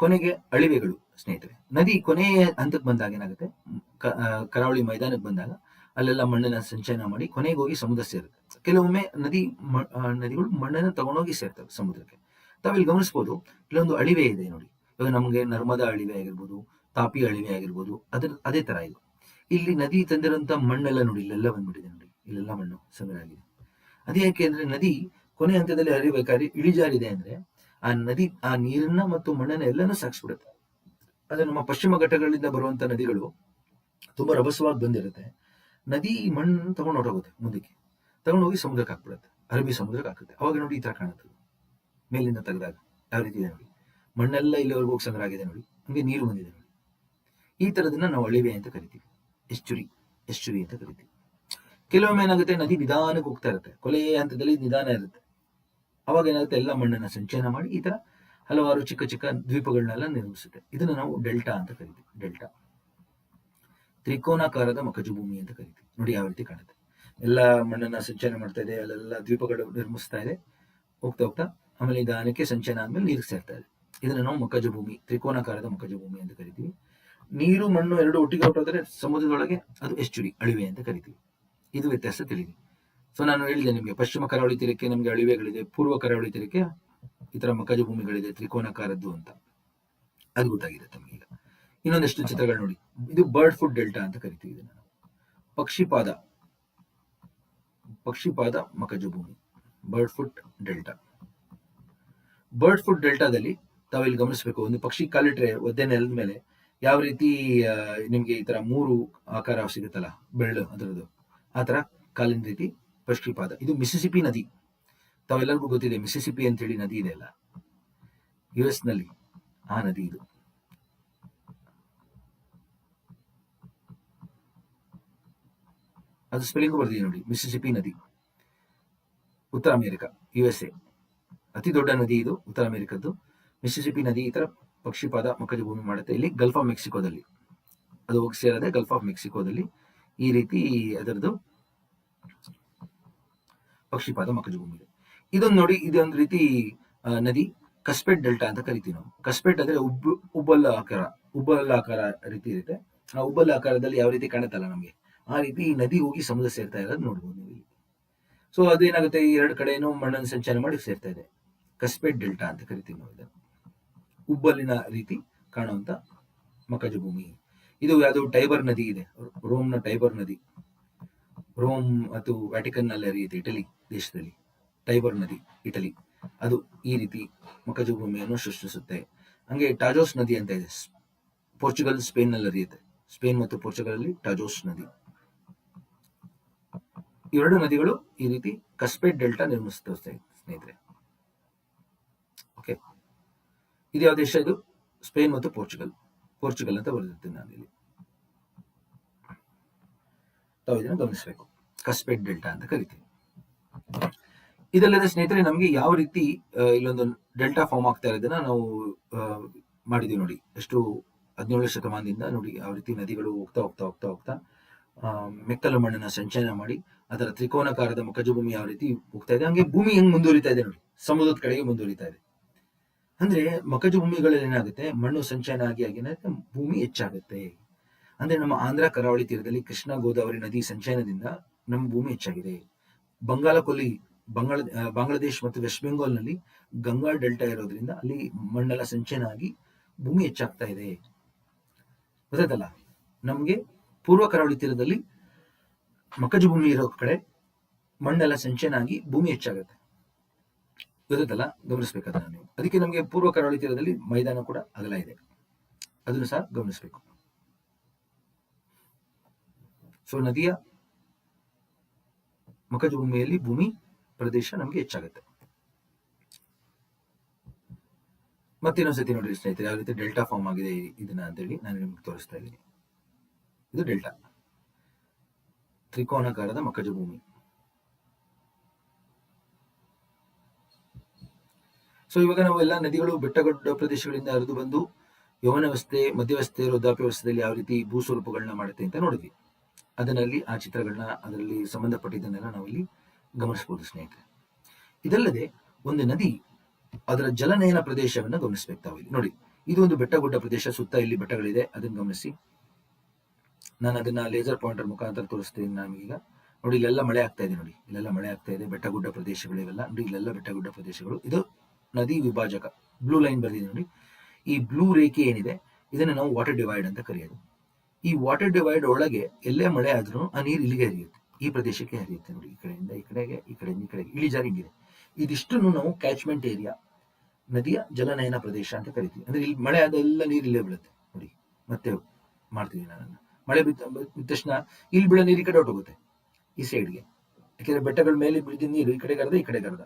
ಕೊನೆಗೆ ಅಳಿವೆಗಳು ಸ್ನೇಹಿತರೆ. ನದಿ ಕೊನೆಯ ಹಂತಕ್ಕೆ ಬಂದಾಗ ಏನಾಗುತ್ತೆ, ಕರಾವಳಿ ಮೈದಾನಕ್ಕೆ ಬಂದಾಗ ಅಲ್ಲೆಲ್ಲ ಮಣ್ಣನ್ನ ಸಂಚಯನ ಮಾಡಿ ಕೊನೆಗೆ ಹೋಗಿ ಸಮುದ್ರ ಸೇರುತ್ತೆ. ಕೆಲವೊಮ್ಮೆ ನದಿಗಳು ಮಣ್ಣನ್ನು ತಗೊಂಡೋಗಿ ಸೇರ್ತವೆ ಸಮುದ್ರಕ್ಕೆ. ತಾವಿಲ್ಲಿ ಗಮನಿಸ್ಬೋದು, ಇಲ್ಲೊಂದು ಅಳಿವೆ ಇದೆ ನೋಡಿ. ಇವಾಗ ನಮಗೆ ನರ್ಮದಾ ಅಳಿವೆ ಆಗಿರ್ಬೋದು, ತಾಪಿ ಅಳಿವೆ ಆಗಿರ್ಬೋದು, ಅದೇ ತರ ಇದು. ಇಲ್ಲಿ ನದಿ ತಂದಿರುವಂತ ಮಣ್ಣೆಲ್ಲ ನೋಡಿ, ಇಲ್ಲೆಲ್ಲ ಬಂದ್ಬಿಟ್ಟಿದೆ ನೋಡಿ, ಇಲ್ಲೆಲ್ಲ ಮಣ್ಣು ಸಂಗ್ರಹ ಆಗಿದೆ. ಅದೇ ಯಾಕೆ ಅಂದ್ರೆ ನದಿ ಕೊನೆ ಹಂತದಲ್ಲಿ ಹರಿಬೇಕಾದ್ರೆ ಇಳಿಜಾರಿದೆ ಅಂದ್ರೆ ಆ ನದಿ ಆ ನೀರನ್ನ ಮತ್ತು ಮಣ್ಣನ್ನ ಎಲ್ಲಾನು ಸಾಗಿಸ್ಬಿಡುತ್ತೆ. ಅದು ನಮ್ಮ ಪಶ್ಚಿಮ ಘಟ್ಟಗಳಿಂದ ಬರುವಂತ ನದಿಗಳು ತುಂಬಾ ರಭಸವಾಗಿ ಬಂದಿರುತ್ತೆ. ನದಿ ಮಣ್ಣು ತಗೊಂಡು ಹೊರಟೋಗುತ್ತೆ, ಮುಂದಕ್ಕೆ ತಗೊಂಡು ಹೋಗಿ ಸಮುದ್ರಕ್ಕೆ ಹಾಕ್ಬಿಡುತ್ತೆ, ಅರಬ್ಬಿ ಸಮುದ್ರಕ್ಕೆ ಹಾಕುತ್ತೆ. ಅವಾಗ ನೋಡಿ ಈ ತರ ಕಾಣುತ್ತೆ ಮೇಲಿಂದ ತೆಗೆದಾಗ ಯಾವ ರೀತಿ ಇದೆ ನೋಡಿ. ಮಣ್ಣೆಲ್ಲ ಇಲ್ಲಿವರೆಗೂ ಹೋಗಿ ಸಂಗ್ರಹ ಆಗಿದೆ ನೋಡಿ, ಹಂಗೆ ನೀರು ಬಂದಿದೆ ನೋಡಿ. ಈ ತರದನ್ನ ನಾವು ಅಳಿವೆ ಅಂತ ಕರಿತೀವಿ, ಎಸ್ಚುರಿ ಅಂತ ಕರಿತೀವಿ. ಕೆಲವೊಮ್ಮೆ ಏನಾಗುತ್ತೆ, ನದಿ ನಿಧಾನಕ್ಕೆ ಹೋಗ್ತಾ ಇರುತ್ತೆ, ಕೊನೆಯ ಹಂತದಲ್ಲಿ ನಿಧಾನ ಇರುತ್ತೆ. ಅವಾಗ ಏನಾಗುತ್ತೆ, ಎಲ್ಲ ಮಣ್ಣನ್ನ ಸಂಚಯನ ಮಾಡಿ ಈ ತರ ಹಲವಾರು ಚಿಕ್ಕ ಚಿಕ್ಕ ದ್ವೀಪಗಳನ್ನೆಲ್ಲ ನಿರ್ಮಿಸುತ್ತೆ. ಇದನ್ನ ನಾವು ಡೆಲ್ಟಾ ಅಂತ ಕರಿತೀವಿ. ಡೆಲ್ಟಾ ತ್ರಿಕೋನಾಕಾರದ ಮಖಜಭೂಮಿ ಅಂತ ಕರಿತೀವಿ. ನೋಡಿ ಯಾವ ರೀತಿ ಕಾಣುತ್ತೆ, ಎಲ್ಲ ಮಣ್ಣನ್ನ ಸಂಚಯನ ಮಾಡ್ತಾ ಇದೆ, ಅಲ್ಲೆಲ್ಲ ದ್ವೀಪಗಳು ನಿರ್ಮಿಸ್ತಾ ಇದೆ, ಹೋಗ್ತಾ ಹೋಗ್ತಾ ಆಮೇಲೆ ನಿಧಾನಕ್ಕೆ ಸಂಚಯನ ಆದ್ಮೇಲೆ ನೀರು ಸೇರ್ತಾ ಇದೆ. ಇದನ್ನ ನಾವು ಮಖಜಭೂಮಿ, ತ್ರಿಕೋನಾಕಾರದ ಮಖಜಭೂಮಿ ಅಂತ ಕರಿತೀವಿ. ನೀರು ಮಣ್ಣು ಎರಡು ಒಟ್ಟಿಗೆ ಹೊರಟೋದ್ರೆ ಸಮುದ್ರದೊಳಗೆ ಅದು ಎಸ್ಚುರಿ, ಅಳಿವೆ ಅಂತ ಕರಿತೀವಿ. ಇದು ವ್ಯತ್ಯಾಸ ತಿಳಿದಿ. ಸೊ ನಾನು ಹೇಳಿದೆ ನಿಮಗೆ, ಪಶ್ಚಿಮ ಕರಾವಳಿ ತೀರಕ್ಕೆ ನಮಗೆ ಅಳಿವೆಗಳಿದೆ, ಪೂರ್ವ ಕರಾವಳಿ ತೀರಕ್ಕೆ ಈ ತರ ಮಖಜಭೂಮಿಗಳಿದೆ, ತ್ರಿಕೋನಾಕಾರದ್ದು ಅಂತ. ಅದು ಗೊತ್ತಾಗಿದೆ ತಮಗೆ ಈಗ. ಇನ್ನೊಂದಷ್ಟು ಚಿತ್ರಗಳು ನೋಡಿ. ಇದು ಬರ್ಡ್ ಫುಡ್ ಡೆಲ್ಟಾ ಅಂತ ಕರಿತೀವಿ ಇದನ್ನ. ಪಕ್ಷಿಪಾದ ಮಖಜಭೂಮಿ, bird foot delta. Bird foot ಡೆಲ್ಟಾದಲ್ಲಿ ತಾವಿಲ್ಲಿ ಗಮನಿಸಬೇಕು, ಒಂದು ಪಕ್ಷಿ ಕಾಲಿಟ್ರೆ ಒದ್ದೆ ನೆಲದ ಮೇಲೆ ಯಾವ ರೀತಿ ನಿಮ್ಗೆ ಈ ತರ 3 ಆಕಾರ ಸಿಗುತ್ತಲ್ಲ ಬೆರಳು ಅದರದ್ದು, ಆ ತರ ಕಾಲಿನ ರೀತಿ ಪಕ್ಷಿಪಾದ. ಇದು ಮಿಸಿಸಿಪಿ ನದಿ, ತಾವೆಲ್ಲರಿಗೂ ಗೊತ್ತಿದೆ ಮಿಸಿಸಿಪಿ ಅಂತ ಹೇಳಿ ನದಿ ಇದೆ ಅಲ್ಲ US ನಲ್ಲಿ, ಆ ನದಿ ಇದು. ಅದು ಸ್ಪೆಲ್ಲಿಂಗು ಬರ್ದಿದೆ ನೋಡಿ, ಮಿಸಿಸಿಪಿ ನದಿ, ಉತ್ತರ ಅಮೆರಿಕ, USA. ಅತಿ ದೊಡ್ಡ ನದಿ ಇದು ಉತ್ತರ ಅಮೆರಿಕದ್ದು. ಮಿಸಿಸಿಪಿ ನದಿ ಈ ತರ ಪಕ್ಷಿಪಾದ ಮಕಜ ಭೂಮಿ ಮಾಡುತ್ತೆ. ಇಲ್ಲಿ ಗಲ್ಫ್ ಆಫ್ ಮೆಕ್ಸಿಕೋದಲ್ಲಿ ಅದು ಹೋಗಿ ಸೇರದೆ, ಗಲ್ಫ್ ಆಫ್ ಮೆಕ್ಸಿಕೋದಲ್ಲಿ ಈ ರೀತಿ ಅದರದ್ದು ಪಕ್ಷಿಪಾದ ಮಕಜ ಭೂಮಿ ಇದೆ. ಇದೊಂದು ನೋಡಿ, ಇದೊಂದು ರೀತಿ ನದಿ ಕಸ್ಪೆಟ್ ಡೆಲ್ಟಾ ಅಂತ ಕರಿತೀವಿ ನಾವು. ಕಸ್ಪೆಟ್ ಅಂದ್ರೆ ಉಬ್ಬಲಾಕಾರ ರೀತಿ ಇರುತ್ತೆ. ಆ ಉಬ್ಬಲ ಆಕಾರದಲ್ಲಿ ಯಾವ ರೀತಿ ಕಾಣುತ್ತಲ್ಲ ನಮಗೆ, ಆ ರೀತಿ ಈ ನದಿ ಹೋಗಿ ಸಮುದ್ರ ಸೇರ್ತಾ ಇರೋದು ನೋಡ್ಬೋದು ನೀವು ಇಲ್ಲಿ. ಸೊ ಅದೇನಾಗುತ್ತೆ, ಈ ಎರಡು ಕಡೆನೂ ಮಣ್ಣನ್ನು ಸಂಚಾರ ಮಾಡಿ ಸೇರ್ತಾ ಇದೆ. ಕಸ್ಪೆಟ್ ಡೆಲ್ಟಾ ಅಂತ ಕರಿತೀವಿ ನಾವು ಇದನ್ನು. ಉಬ್ಬಲಿನ ರೀತಿ ಕಾಣುವಂತ ಮಕಜ ಭೂಮಿ ಇದು. ಯಾವುದು ಟೈಬರ್ ನದಿ ಇದೆ, ರೋಮ್ನ ಟೈಬರ್ ನದಿ, ರೋಮ್ ಮತ್ತು ವ್ಯಾಟಿಕನ್ ನಲ್ಲಿ ಹರಿಯುತ್ತೆ ಇಟಲಿ ದೇಶದಲ್ಲಿ. ಟೈಬರ್ ನದಿ ಇಟಲಿ, ಅದು ಈ ರೀತಿ ಮಕಜ ಭೂಮಿಯನ್ನು ಸೃಷ್ಟಿಸುತ್ತೆ. ಹಂಗೆ ಟಾಜೋಸ್ ನದಿ ಅಂತ ಇದೆ, ಪೋರ್ಚುಗಲ್ ಸ್ಪೇನ್ ನಲ್ಲಿ ಹರಿಯುತ್ತೆ. ಸ್ಪೇನ್ ಮತ್ತು ಪೋರ್ಚುಗಲ್ ಅಲ್ಲಿ ಟಾಜೋಸ್ ನದಿ. ಇವೆರಡು ನದಿಗಳು ಈ ರೀತಿ ಕಸ್ಪೆಟ್ ಡೆಲ್ಟಾ ನಿರ್ಮಿಸುತ್ತೆ ಸ್ನೇಹಿತರೆ. ಓಕೆ, ಇದು ಯಾವ ದೇಶ? ಇದು ಸ್ಪೇನ್ ಮತ್ತು ಪೋರ್ಚುಗಲ್ ಅಂತ ಬರೆದಿರ್ತೀನಿ ನಾನು ಇಲ್ಲಿ. ತಾವು ಇದನ್ನು ಗಮನಿಸಬೇಕು, ಕಸ್ಪೆಟ್ ಡೆಲ್ಟಾ ಅಂತ ಕರಿತೀವಿ. ಇದಲ್ಲದೆ ಸ್ನೇಹಿತರೆ, ನಮಗೆ ಯಾವ ರೀತಿ ಇಲ್ಲೊಂದು ಡೆಲ್ಟಾ ಫಾರ್ಮ್ ಆಗ್ತಾ ಇರೋದನ್ನ ನಾವು ಮಾಡಿದೀವಿ ನೋಡಿ. ಎಷ್ಟು 17ನೇ ಶತಮಾನದಿಂದ ನೋಡಿ ಯಾವ ರೀತಿ ನದಿಗಳು ಹೋಗ್ತಾ ಹೋಗ್ತಾ ಹೋಗ್ತಾ ಹೋಗ್ತಾ ಮೆಕ್ಕಲು ಮಣ್ಣನ್ನ ಸಂಚಯನ ಮಾಡಿ ಅದರ ತ್ರಿಕೋನಾಕಾರದ ಮಕಜ ಭೂಮಿ ಯಾವ ರೀತಿ ಹೋಗ್ತಾ ಇದೆ, ಹಂಗೆ ಭೂಮಿ ಹೆಂಗ್ ಮುಂದುವರಿತಾ ಇದೆ ನೋಡಿ, ಸಮುದ್ರದ ಕಡೆಗೆ ಮುಂದುವರಿತಾ ಇದೆ. ಅಂದ್ರೆ ಮಕಜ ಭೂಮಿಗಳಲ್ಲಿ ಏನಾಗುತ್ತೆ, ಮಣ್ಣು ಸಂಚಯನ ಆಗಿ ಏನಾಗುತ್ತೆ, ಭೂಮಿ ಹೆಚ್ಚಾಗುತ್ತೆ. ಅಂದ್ರೆ ನಮ್ಮ ಆಂಧ್ರ ಕರಾವಳಿ ತೀರದಲ್ಲಿ ಕೃಷ್ಣಾ ಗೋದಾವರಿ ನದಿ ಸಂಚಯನದಿಂದ ನಮ್ಮ ಭೂಮಿ ಹೆಚ್ಚಾಗಿದೆ. ಬಾಂಗ್ಲಾದೇಶ್ ಮತ್ತು ವೆಸ್ಟ್ ಬೆಂಗಾಲ್ ನಲ್ಲಿ ಗಂಗಾ ಡೆಲ್ಟಾ ಇರೋದ್ರಿಂದ ಅಲ್ಲಿ ಮಣ್ಣೆಲ್ಲ ಸಂಚಯನ ಆಗಿ ಭೂಮಿ ಹೆಚ್ಚಾಗ್ತಾ ಇದೆ. ಗೊತ್ತಾಯ್ತಲ್ಲ, ನಮ್ಗೆ ಪೂರ್ವ ಕರಾವಳಿ ತೀರದಲ್ಲಿ ಮಕಜ ಭೂಮಿ ಇರೋ ಕಡೆ ಮಣ್ಣೆಲ್ಲ ಸಂಚಯನ ಆಗಿ ಭೂಮಿ ಹೆಚ್ಚಾಗುತ್ತೆ. ಗೊತ್ತಾಯ್ತಲ್ಲ, ಗಮನಿಸ್ಬೇಕಾದ್ರೆ ನೀವು. ಅದಕ್ಕೆ ನಮಗೆ ಪೂರ್ವ ಕರಾವಳಿ ತೀರದಲ್ಲಿ ಮೈದಾನ ಕೂಡ ಅಗಲ ಇದೆ, ಅದನ್ನು ಸಹ ಗಮನಿಸಬೇಕು. ಸೊ ನದಿಯ ಮಕಜ ಭೂಮಿಯಲ್ಲಿ ಭೂಮಿ ಪ್ರದೇಶ ನಮಗೆ ಹೆಚ್ಚಾಗುತ್ತೆ. ಮತ್ತಿನ್ನೊಂದ್ಸತಿ ನೋಡಿ ಸ್ನೇಹಿತರೆ, ಯಾವ ರೀತಿ ಡೆಲ್ಟಾ ಫಾರ್ಮ್ ಆಗಿದೆ ಇದನ್ನ ಅಂತೇಳಿ ನಾನು ನಿಮ್ಗೆ ತೋರಿಸ್ತಾ ಇದ್ದೀನಿ. ಇದು ಡೆಲ್ಟಾ, ತ್ರಿಕೋನಾಕಾರದ ಮಕಜ ಭೂಮಿ. ಸೊ ಇವಾಗ ನಾವು ಎಲ್ಲ ನದಿಗಳು ಬೆಟ್ಟಗುಡ್ಡ ಪ್ರದೇಶಗಳಿಂದ ಹರಿದು ಬಂದು ಯೌವನಾವಸ್ಥೆ, ಮಧ್ಯವಸ್ಥೆ, ವೃದ್ಧಾಪ್ಯಾವಸ್ಥೆಯಲ್ಲಿ ಯಾವ ರೀತಿ ಭೂಸ್ವರೂಪಗಳನ್ನ ಮಾಡುತ್ತೆ ಅಂತ ನೋಡಿದ್ವಿ. ಅದರಲ್ಲಿ ಆ ಚಿತ್ರಗಳನ್ನ, ಅದರಲ್ಲಿ ಸಂಬಂಧಪಟ್ಟಿದ್ದನ್ನೆಲ್ಲ ನಾವಿಲ್ಲಿ ಗಮನಿಸಬಹುದು ಸ್ನೇಹಿತರೆ. ಇದಲ್ಲದೆ ಒಂದು ನದಿ ಅದರ ಜಲನಯನ ಪ್ರದೇಶವನ್ನ ಗಮನಿಸಬೇಕು ತಾವಿಲ್ಲಿ ನೋಡಿ. ಇದು ಒಂದು ಬೆಟ್ಟಗುಡ್ಡ ಪ್ರದೇಶ, ಸುತ್ತ ಇಲ್ಲಿ ಬೆಟ್ಟಗಳಿದೆ, ಅದನ್ನ ಗಮನಿಸಿ. ನಾನು ಅದನ್ನ ಲೇಸರ್ ಪಾಯಿಂಟರ್ ಮುಖಾಂತರ ತೋರಿಸ್ತೀನಿ ನಾನೀಗ. ನೋಡಿ, ಇಲ್ಲೆಲ್ಲ ಮಳೆ ಆಗ್ತಾ ಇದೆ ನೋಡಿ, ಇಲ್ಲೆಲ್ಲ ಮಳೆ ಆಗ್ತಾ ಇದೆ, ಬೆಟ್ಟಗುಡ್ಡ ಪ್ರದೇಶಗಳು ಇವೆಲ್ಲ ನೋಡಿ, ಇಲ್ಲೆಲ್ಲ ಬೆಟ್ಟಗುಡ್ಡ ಪ್ರದೇಶಗಳು. ಇದು ನದಿ ವಿಭಾಜಕ, ಬ್ಲೂ ಲೈನ್ ಬರ್ದಿದೆ ನೋಡಿ. ಈ ಬ್ಲೂ ರೇಖೆ ಏನಿದೆ ಇದನ್ನ ನಾವು ವಾಟರ್ ಡಿವೈಡ್ ಅಂತ ಕರೆಯೋದು. ಈ ವಾಟರ್ ಡಿವೈಡ್ ಒಳಗೆ ಎಲ್ಲೇ ಮಳೆ ಆದ್ರೂ ಆ ನೀರು ಇಲ್ಲಿಗೆ ಹರಿಯುತ್ತೆ, ಈ ಪ್ರದೇಶಕ್ಕೆ ಹರಿಯುತ್ತೆ ನೋಡಿ. ಈ ಕಡೆಯಿಂದ ಈ ಕಡೆಗೆ, ಈ ಕಡೆಯಿಂದ ಈ ಕಡೆಗೆ ಇಳಿಜಾರು ಹಿಂಗಿದೆ. ಇದಿಷ್ಟನ್ನು ನಾವು ಕ್ಯಾಚ್ಮೆಂಟ್ ಏರಿಯಾ, ನದಿಯ ಜಲನಯನ ಪ್ರದೇಶ ಅಂತ ಕರಿತೀವಿ. ಅಂದ್ರೆ ಇಲ್ಲಿ ಮಳೆ ಆದ ಎಲ್ಲ ನೀರು ಇಲ್ಲೇ ಬೀಳುತ್ತೆ ನೋಡಿ. ಮತ್ತೆ ಮಾಡ್ತೀವಿ ನಾನು, ಮಳೆ ಬಿದ್ದ ತಕ್ಷಣ ಇಲ್ಲಿ ಬೀಳೋ ನೀರು ಈ ಕಡೆ ಹೊಟ್ಟೋಗುತ್ತೆ ಈ ಸೈಡ್ಗೆ, ಯಾಕೆಂದ್ರೆ ಬೆಟ್ಟಗಳ ಮೇಲೆ ಬಿದ್ದ ನೀರು ಈ ಕಡೆಗೆ ಅರ್ಧ, ಈ ಕಡೆಗೆ ಅರ್ಧ.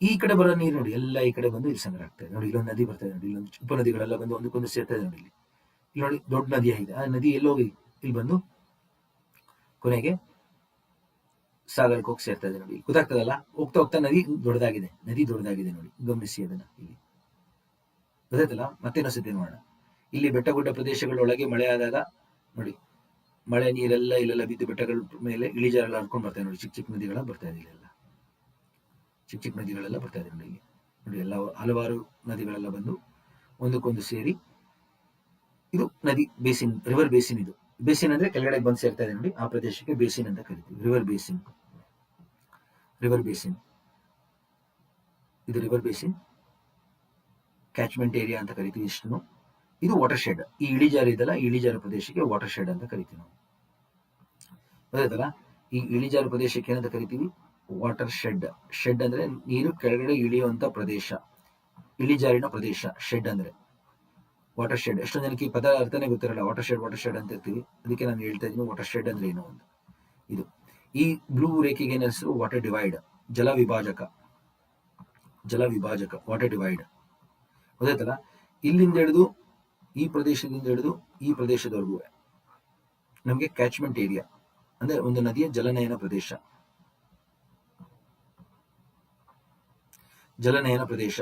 ಈ ಕಡೆ ಬರೋ ನೀರು ನೋಡಿ ಎಲ್ಲ ಈ ಕಡೆ ಬಂದು ಇಲ್ಲಿ ಸಂಗ್ರಹ ಆಗ್ತದೆ ನೋಡಿ. ಇಲ್ಲೊಂದು ನದಿ ಬರ್ತದೆ ನೋಡಿ, ಇಲ್ಲೊಂದು ಉಪನದಿಗಳೆಲ್ಲ ಬಂದು ಒಂದಕ್ಕೊಂದು ಸೇರ್ತಾ ಇದೆ ನೋಡಿ. ಇಲ್ಲಿ ನೋಡಿ ದೊಡ್ಡ ನದಿ ಆಗಿದೆ, ಆ ನದಿ ಎಲ್ಲೋಗಿ ಇಲ್ಲಿ ಬಂದು ಕೊನೆಗೆ ಸಾಗರಕ್ಕೆ ಹೋಗಿ ಸೇರ್ತಾ ಇದೆ ನೋಡಿ. ಗೊತ್ತಾಗ್ತದಲ್ಲ, ಹೋಗ್ತಾ ಹೋಗ್ತಾ ನದಿ ದೊಡ್ಡದಾಗಿದೆ ನೋಡಿ, ಗಮನಿಸಿ ಅದನ್ನ ಇಲ್ಲಿ. ಗೊತ್ತಾಯ್ತಲ್ಲ, ಮತ್ತೇನೋ ನೋಡೋಣ. ಇಲ್ಲಿ ಬೆಟ್ಟಗುಡ್ಡ ಪ್ರದೇಶಗಳೊಳಗೆ ಮಳೆ ಆದಾಗ ನೋಡಿ, ಮಳೆ ನೀರೆಲ್ಲ ಇಲ್ಲೆಲ್ಲ ಬಿದ್ದು ಬೆಟ್ಟಗಳ ಮೇಲೆ ಇಳಿಜಾರೆಲ್ಲ ಹರ್ಕೊಂಡು ಬರ್ತಾ ಇದೆ ನೋಡಿ. ಚಿಕ್ಕ ಚಿಕ್ಕ ನದಿಗಳ ಬರ್ತಾ ಇದೆ, ಇಲ್ಲೆಲ್ಲ ಚಿಕ್ಕ ಚಿಕ್ಕ ನದಿಗಳೆಲ್ಲ ಬರ್ತಾ ಇದೆ ನೋಡಿ. ಇಲ್ಲಿ ನೋಡಿ, ಎಲ್ಲ ಹಲವಾರು ನದಿಗಳೆಲ್ಲ ಬಂದು ಒಂದಕ್ಕೊಂದು ಸೇರಿ ಇದು ನದಿ ಬೇಸಿನ್, ರಿವರ್ ಬೇಸಿನ್. ಇದು ಬೇಸಿನ್ ಅಂದ್ರೆ ಕೆಳಗಡೆ ಬಂದು ಸೇರ್ತಾ ಇದೆ ನೋಡಿ, ಆ ಪ್ರದೇಶಕ್ಕೆ ಬೇಸಿನ್ ಅಂತ ಕರಿತೀವಿ, ರಿವರ್ ಬೇಸಿನ್. ಇದು ರಿವರ್ ಬೇಸಿನ್, ಕ್ಯಾಚ್ಮೆಂಟ್ ಏರಿಯಾ ಅಂತ ಕರಿತೀವಿ ಇಷ್ಟನ್ನು. ಇದು ವಾಟರ್ ಶೆಡ್, ಈ ಇಳಿಜಾರು ಇದೆಲ್ಲ, ಇಳಿಜಾರು ಪ್ರದೇಶಕ್ಕೆ ವಾಟರ್ ಶೆಡ್ ಅಂತ ಕರಿತೀವಿ ನಾವು. ಗೊತ್ತಾಯ್ತಲ್ಲ, ಈ ಇಳಿಜಾರು ಪ್ರದೇಶಕ್ಕೆ ಏನಂತ ಕರಿತೀವಿ? Water shed. ಶೆಡ್ ಅಂದ್ರೆ ನೀರು ಕೆಳಗಡೆ ಇಳಿಯುವಂತ ಪ್ರದೇಶ. ಇಳಿಜಾರಿನ ಪ್ರದೇಶ. ಶೆಡ್ ಅಂದ್ರೆ ವಾಟರ್ ಶೆಡ್. ಎಷ್ಟೊಂದು ಜನಕ್ಕೆ ಈ ಪದ ಅರ್ಥನೇ ಗೊತ್ತಿರಲ್ಲ. ವಾಟರ್ ಶೆಡ್ ಅಂತ ಇರ್ತೀವಿ. ಅದಕ್ಕೆ ನಾನು ಹೇಳ್ತಾ ಇದ್ದೀನಿ ವಾಟರ್ ಶೆಡ್ ಅಂದ್ರೆ ಏನು ಅಂತ. ಇದು ಈ ಬ್ಲೂ ರೇಖೆಗೆ ಏನ್ ಹೆಸರು? ವಾಟರ್ ಡಿವೈಡ್, ಜಲ ವಿಭಾಜಕ. ವಾಟರ್ ಡಿವೈಡ್ ಗೊತ್ತಾಯ್ತಲ್ಲ. ಇಲ್ಲಿಂದ ಹಿಡಿದು ಈ ಪ್ರದೇಶದಿಂದ ಹಿಡಿದು ಈ ಪ್ರದೇಶದವರೆಗೂ ನಮಗೆ ಕ್ಯಾಚ್ಮೆಂಟ್ ಏರಿಯಾ ಅಂದ್ರೆ ಒಂದು ನದಿಯ ಜಲನಯನ ಪ್ರದೇಶ.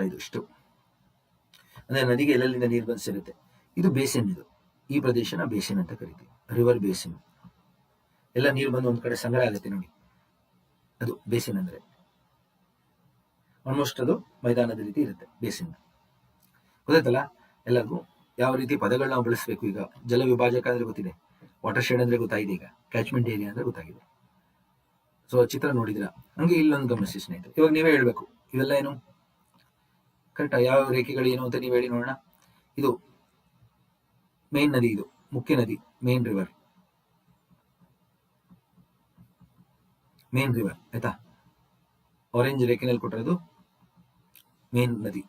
ಇದು ಇಷ್ಟು ಅಂದ್ರೆ ನದಿಗೆ ಎಲ್ಲೆಲ್ಲಿಂದ ನೀರು ಬಂದು ಸೇರುತ್ತೆ. ಇದು ಬೇಸಿನ್. ಇದು ಈ ಪ್ರದೇಶನ ಬೇಸಿನ್ ಅಂತ ಕರಿತೀವಿ, ರಿವರ್ ಬೇಸಿನ್. ಎಲ್ಲ ನೀರು ಬಂದು ಒಂದ್ ಕಡೆ ಸಂಗ್ರಹ ಆಗುತ್ತೆ ನೋಡಿ, ಅದು ಬೇಸಿನ್ ಅಂದ್ರೆ. ಆಲ್ಮೋಸ್ಟ್ ಅದು ಮೈದಾನದ ರೀತಿ ಇರುತ್ತೆ ಬೇಸಿನ್. ಗೊತ್ತಾಯ್ತಲ್ಲ ಎಲ್ಲರಿಗೂ ಯಾವ ರೀತಿ ಪದಗಳನ್ನ ನಾವು ಬಳಸಬೇಕು. ಈಗ ಜಲ ವಿಭಾಜಕ ಅಂದ್ರೆ ಗೊತ್ತಿದೆ, ವಾಟರ್ ಶೆಡ್ ಅಂದ್ರೆ ಗೊತ್ತಾಗಿದೆ, ಈಗ ಕ್ಯಾಚ್ಮೆಂಟ್ ಏರಿಯಾ ಅಂದ್ರೆ ಗೊತ್ತಾಗಿದೆ. ಸೊ ಚಿತ್ರ ನೋಡಿದಿರಾ? ಹಂಗೆ ಇಲ್ಲೊಂದು ಗಮನಿಸಿ ಸ್ನೇಹಿತರೆ. ಇವಾಗ ನೀವೇ ಹೇಳ್ಬೇಕು ಇವೆಲ್ಲ ಏನು ಕರೆಕ್ಟಾ, ಯಾವ ರೇಖೆಗಳು ಏನು ಅಂತ ನೀವು ಹೇಳಿ ನೋಡೋಣ. ಇದು ಮೇನ್ ನದಿ, ಇದು ಮುಖ್ಯ ನದಿ, ಮೇನ್ ರಿವರ್ ಆಯ್ತಾ. ಆರೆಂಜ್ ರೇಖೆನಲ್ಲಿ ಕೊಟ್ಟಿರೋದು ಮೇನ್ ನದಿ.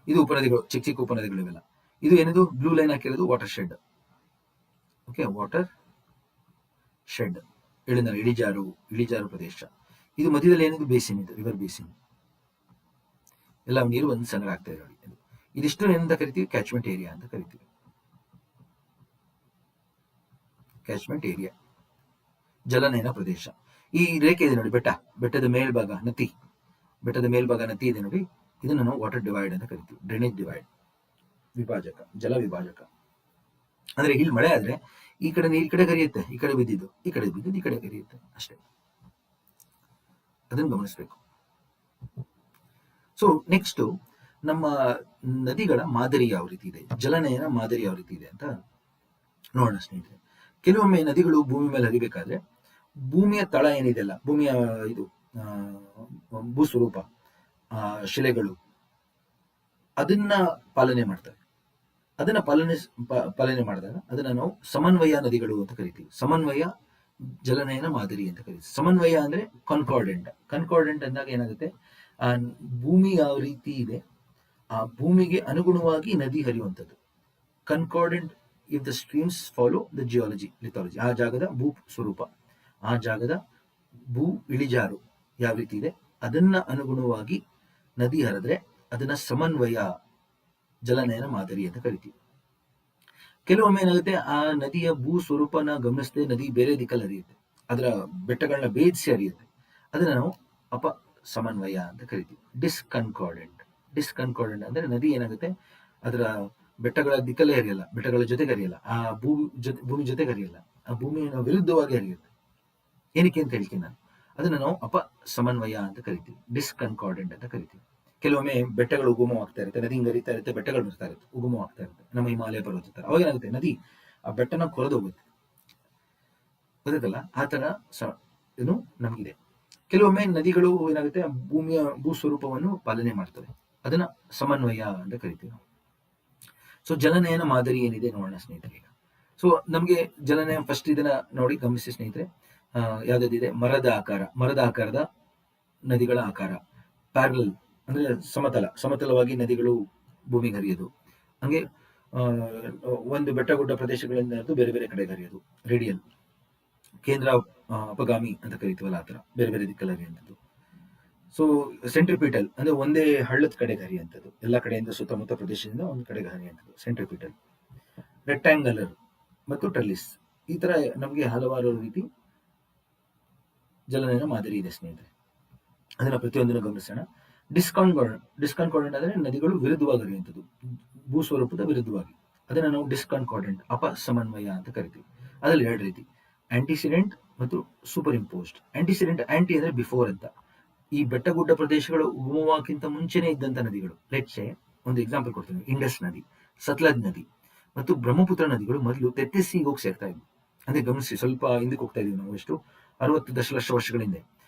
ಇದು ಉಪನದಿಗಳು, ಚಿಕ್ಕ ಉಪನದಿಗಳು ಇವೆಲ್ಲ. ಇದು ಏನಿದು ಬ್ಲೂ ಲೈನ್ ಹಾಕಿರೋದು water shed. Okay, water shed ಇಳಿಜಾರು ಪ್ರದೇಶ. ಇದು ಮಧ್ಯದಲ್ಲಿ ಏನಿದು ಬೇಸಿನ್, ಇದು ರಿವರ್ ಬೇಸಿನ್. ಎಲ್ಲ ನೀರು ಒಂದು ಸಂಗ್ರಹ ಆಗ್ತಾ ಇದೆ ನೋಡಿ. ಇದಿಷ್ಟು ಏನಂತ ಕರಿತೀವಿ? ಕ್ಯಾಚ್ಮೆಂಟ್ ಏರಿಯಾ ಅಂತ ಕರಿತೀವಿ. ಕ್ಯಾಚ್ಮೆಂಟ್ ಏರಿಯಾ, ಜಲನಯನ ಪ್ರದೇಶ. ಈ ರೇಖೆ ಇದೆ ನೋಡಿ, ಬೆಟ್ಟದ ಮೇಲ್ಭಾಗ ನದಿ ಇದೆ ನೋಡಿ. ಇದನ್ನು ನಾವು ವಾಟರ್ ಡಿವೈಡ್ ಅಂತ ಕರಿತೀವಿ, ಡ್ರೈನೇಜ್ ಡಿವೈಡ್, ಜಲ ವಿಭಾಜಕ. ಅಂದ್ರೆ ಇಲ್ಲಿ ಮಳೆ ಆದ್ರೆ ಈ ಕಡೆ ನೀರು ಈ ಕಡೆ ಹರಿಯುತ್ತೆ, ಈ ಕಡೆ ಬಿದ್ದಿದ್ದು ಈ ಕಡೆ ಹರಿಯುತ್ತೆ ಅಷ್ಟೇ. ಅದನ್ನು ಗಮನಿಸಬೇಕು. ಸೊ ನೆಕ್ಸ್ಟ್ ನಮ್ಮ ನದಿಗಳ ಮಾದರಿ ಯಾವ ರೀತಿ ಇದೆ, ಜಲನಯನ ಮಾದರಿ ಯಾವ ರೀತಿ ಇದೆ ಅಂತ ನೋಡೋಣ ಸ್ನೇಹಿತರೆ. ಕೆಲವೊಮ್ಮೆ ನದಿಗಳು ಭೂಮಿ ಮೇಲೆ ಹರಿಬೇಕಾದ್ರೆ ಭೂಮಿಯ ತಳ ಏನಿದೆಯಲ್ಲ, ಭೂಮಿಯ ಇದು ಭೂಸ್ವರೂಪ, ಶಿಲೆಗಳು, ಅದನ್ನ ಪಾಲನೆ ಮಾಡ್ತಾರೆ. ಅದನ್ನ ಪಾಲನೆ ಮಾಡಿದಾಗ ಅದನ್ನ ನಾವು ಸಮನ್ವಯ ನದಿಗಳು ಅಂತ ಕರಿತೀವಿ. ಸಮನ್ವಯ ಜಲನಯನ ಮಾದರಿ ಅಂತ ಕರಿತೀವಿ. ಸಮನ್ವಯ ಅಂದ್ರೆ ಕನ್ಕಾರ್ಡೆಂಟ್ ಅಂದಾಗ ಏನಾಗುತ್ತೆ, ಆ ಭೂಮಿ ಯಾವ ರೀತಿ ಇದೆ ಆ ಭೂಮಿಗೆ ಅನುಗುಣವಾಗಿ ನದಿ ಹರಿಯುವಂಥದ್ದು. Concordant if the streams follow the lithology, ಆ ಜಾಗದ ಭೂ ಸ್ವರೂಪ, ಆ ಜಾಗದ ಭೂ ಇಳಿಜಾರು ಯಾವ ರೀತಿ ಇದೆ ಅದನ್ನ ಅನುಗುಣವಾಗಿ ನದಿ ಹರಿದ್ರೆ ಅದನ್ನ ಸಮನ್ವಯ ಜಲನಯನ ಮಾದರಿ ಅಂತ ಕರಿತೀವಿ. ಕೆಲವೊಮ್ಮೆ ಏನಾಗುತ್ತೆ, ಆ ನದಿಯ ಭೂ ಸ್ವರೂಪನ ಗಮನಿಸದೆ ನದಿ ಬೇರೆ ದಿಕ್ಕಲ್ಲಿ ಹರಿಯುತ್ತೆ, ಅದರ ಬೆಟ್ಟಗಳನ್ನ ಭೇದಿಸಿ ಹರಿಯುತ್ತೆ. ಅದನ್ನ ನಾವು ಸಮನ್ವಯ ಅಂತ ಕರಿತೀವಿ. ಡಿಸ್ಕನ್ಕಾರ್ಡೆಂಟ್ ಅಂದ್ರೆ ನದಿ ಏನಾಗುತ್ತೆ, ಅದರ ಬೆಟ್ಟಗಳ ದಿಕ್ಕಲ್ಲೇ ಹರಿಯಲ್ಲ, ಬೆಟ್ಟಗಳ ಜೊತೆಗೆ ಹರಿಯಲ್ಲ, ಆ ಭೂಮಿ ಜೊತೆಗೆ ಹರಿಯಲ್ಲ, ಆ ಭೂಮಿಯ ವಿರುದ್ಧವಾಗಿ ಹರಿಯುತ್ತೆ. ಏನಕ್ಕೆ ಅಂತ ಹೇಳ್ತೀನಿ ನಾನು. ಅದನ್ನ ನಾವು ಸಮನ್ವಯ ಅಂತ ಕರಿತೀವಿ, ಡಿಸ್ಕನ್ಕಾರ್ಡೆಂಟ್ ಅಂತ ಕರಿತೀವಿ. ಕೆಲವೊಮ್ಮೆ ಬೆಟ್ಟಗಳು ಉಗಮವಾಗ್ತಾ ಇರುತ್ತೆ, ನದಿ ಹಿಂಗೆ ಹರಿತಾ ಇರುತ್ತೆ, ಬೆಟ್ಟಗಳು ಬರ್ತಾ ಇರುತ್ತೆ, ಉಗಮವಾಗ್ತಾ ಇರುತ್ತೆ, ನಮ್ಮ ಹಿಮಾಲಯ ಪರ್ವತ ತರ. ಅವಾಗ ಏನಾಗುತ್ತೆ, ನದಿ ಆ ಬೆಟ್ಟನ ಕೊರೆದು ಹೋಗುತ್ತೆ, ಗೊತ್ತಾಯ್ತಲ್ಲ. ಆ ತರ ಏನು ನಮಗಿದೆ. ಕೆಲವೊಮ್ಮೆ ನದಿಗಳು ಏನಾಗುತ್ತೆ, ಭೂಮಿಯ ಭೂ ಸ್ವರೂಪವನ್ನು ಪಾಲನೆ ಮಾಡ್ತವೆ, ಅದನ್ನ ಸಮನ್ವಯ ಅಂತ ಕರಿತೀವಿ ನಾವು. ಸೊ ಜಲನಯನ ಮಾದರಿ ಏನಿದೆ ನೋಡೋಣ ಸ್ನೇಹಿತರೆ. ಸೊ ನಮ್ಗೆ ಜಲನಯನ ಫಸ್ಟ್ ಇದನ್ನ ನೋಡಿ ಗಮನಿಸಿ ಸ್ನೇಹಿತರೆ. ಯಾವ್ದಿದೆ, ಮರದ ಆಕಾರದ ನದಿಗಳ ಆಕಾರ. ಪ್ಯಾರಲಲ್ ಅಂದ್ರೆ ಸಮತಲವಾಗಿ ನದಿಗಳು ಭೂಮಿಗೆ ಹರಿಯೋದು. ಹಂಗೆ ಒಂದು ಬೆಟ್ಟಗುಡ್ಡ ಪ್ರದೇಶಗಳಿಂದ ಬೇರೆ ಬೇರೆ ಕಡೆಗೆ ಹರಿಯೋದು. ರೇಡಿಯಲ್, ಕೇಂದ್ರ ಅಪಗಾಮಿ ಅಂತ ಕರಿತೀವಲ್ಲ, ಆ ತರ ಬೇರೆ ಬೇರೆ ದಿಕ್ಕಲ್ಲಿ ಹರಿಯುವಂಥದ್ದು. ಸೊ ಸೆಂಟ್ರಿಪಿಟಲ್ ಅಂದ್ರೆ ಒಂದೇ ಹಳ್ಳದ ಕಡೆಗೆ ಹರಿಯುವಂಥದ್ದು, ಎಲ್ಲ ಕಡೆಯಿಂದ ಸುತ್ತಮುತ್ತ ಪ್ರದೇಶದಿಂದ ಒಂದು ಕಡೆಗೆ ಹರಿಯುವಂಥದ್ದು ಸೆಂಟ್ರಿಪಿಟಲ್. ರೆಕ್ಟಾಂಗಲರ್ ಮತ್ತು ಟ್ರಲಿಸ್, ಈ ತರ ನಮಗೆ ಹಲವಾರು ರೀತಿ ಜಲನಯನ ಮಾದರಿ ಇದೆ ಸ್ನೇಹಿತರೆ. ಅದನ್ನ ಪ್ರತಿಯೊಂದನ್ನು ಗಮನಿಸೋಣ. ಡಿಸ್ಕನ್ಕಾರ್ಡೆಂಟ್ ಅಂದ್ರೆ ನದಿಗಳು ವಿರುದ್ಧವಾಗಿ ಹರಿಯುವಂಥದ್ದು, ಭೂ ಸ್ವರೂಪದ ವಿರುದ್ಧವಾಗಿ. ಅದನ್ನ ನಾವು ಡಿಸ್ಕನ್ಕಾರ್ಡೆಂಟ್ ಸಮನ್ವಯ ಅಂತ ಕರಿತೀವಿ. ಅದ್ರಲ್ಲಿ ಎರಡು ರೀತಿ, ಆಂಟಿಸಿಡೆಂಟ್ ಮತ್ತು ಸೂಪರ್ ಇಂಪೋಸ್ಡ್. ಆಂಟಿ ಅಂದ್ರೆ ಬಿಫೋರ್ ಅಂತ. ಈ ಬೆಟ್ಟಗುಡ್ಡ ಪ್ರದೇಶಗಳು ಉಗಮಕ್ಕಿಂತ ಮುಂಚೆನೆ ಇದ್ದಂತ ನದಿಗಳು. ಲೆಟ್ಸ್ ಸೇ ಒಂದು ಎಕ್ಸಾಂಪಲ್ ಕೊಡ್ತೀನಿ, ಇಂಡಸ್ ನದಿ, ಸತ್ಲಜ್ ನದಿ ಮತ್ತು ಬ್ರಹ್ಮಪುತ್ರ ನದಿಗಳು ಮೊದಲು 33 ಹೋಗಿ ಸೇರ್ತಾ ಇದ್ವಿ. ಅಂದ್ರೆ ಗಮನಿಸಿ, ಸ್ವಲ್ಪ ಹಿಂದಕ್ಕೆ ಹೋಗ್ತಾ ಇದೀವಿ ನಾವು, ಎಷ್ಟು 60 ದಶಲಕ್ಷ ವರ್ಷಗಳ ಹಿಂದೆ.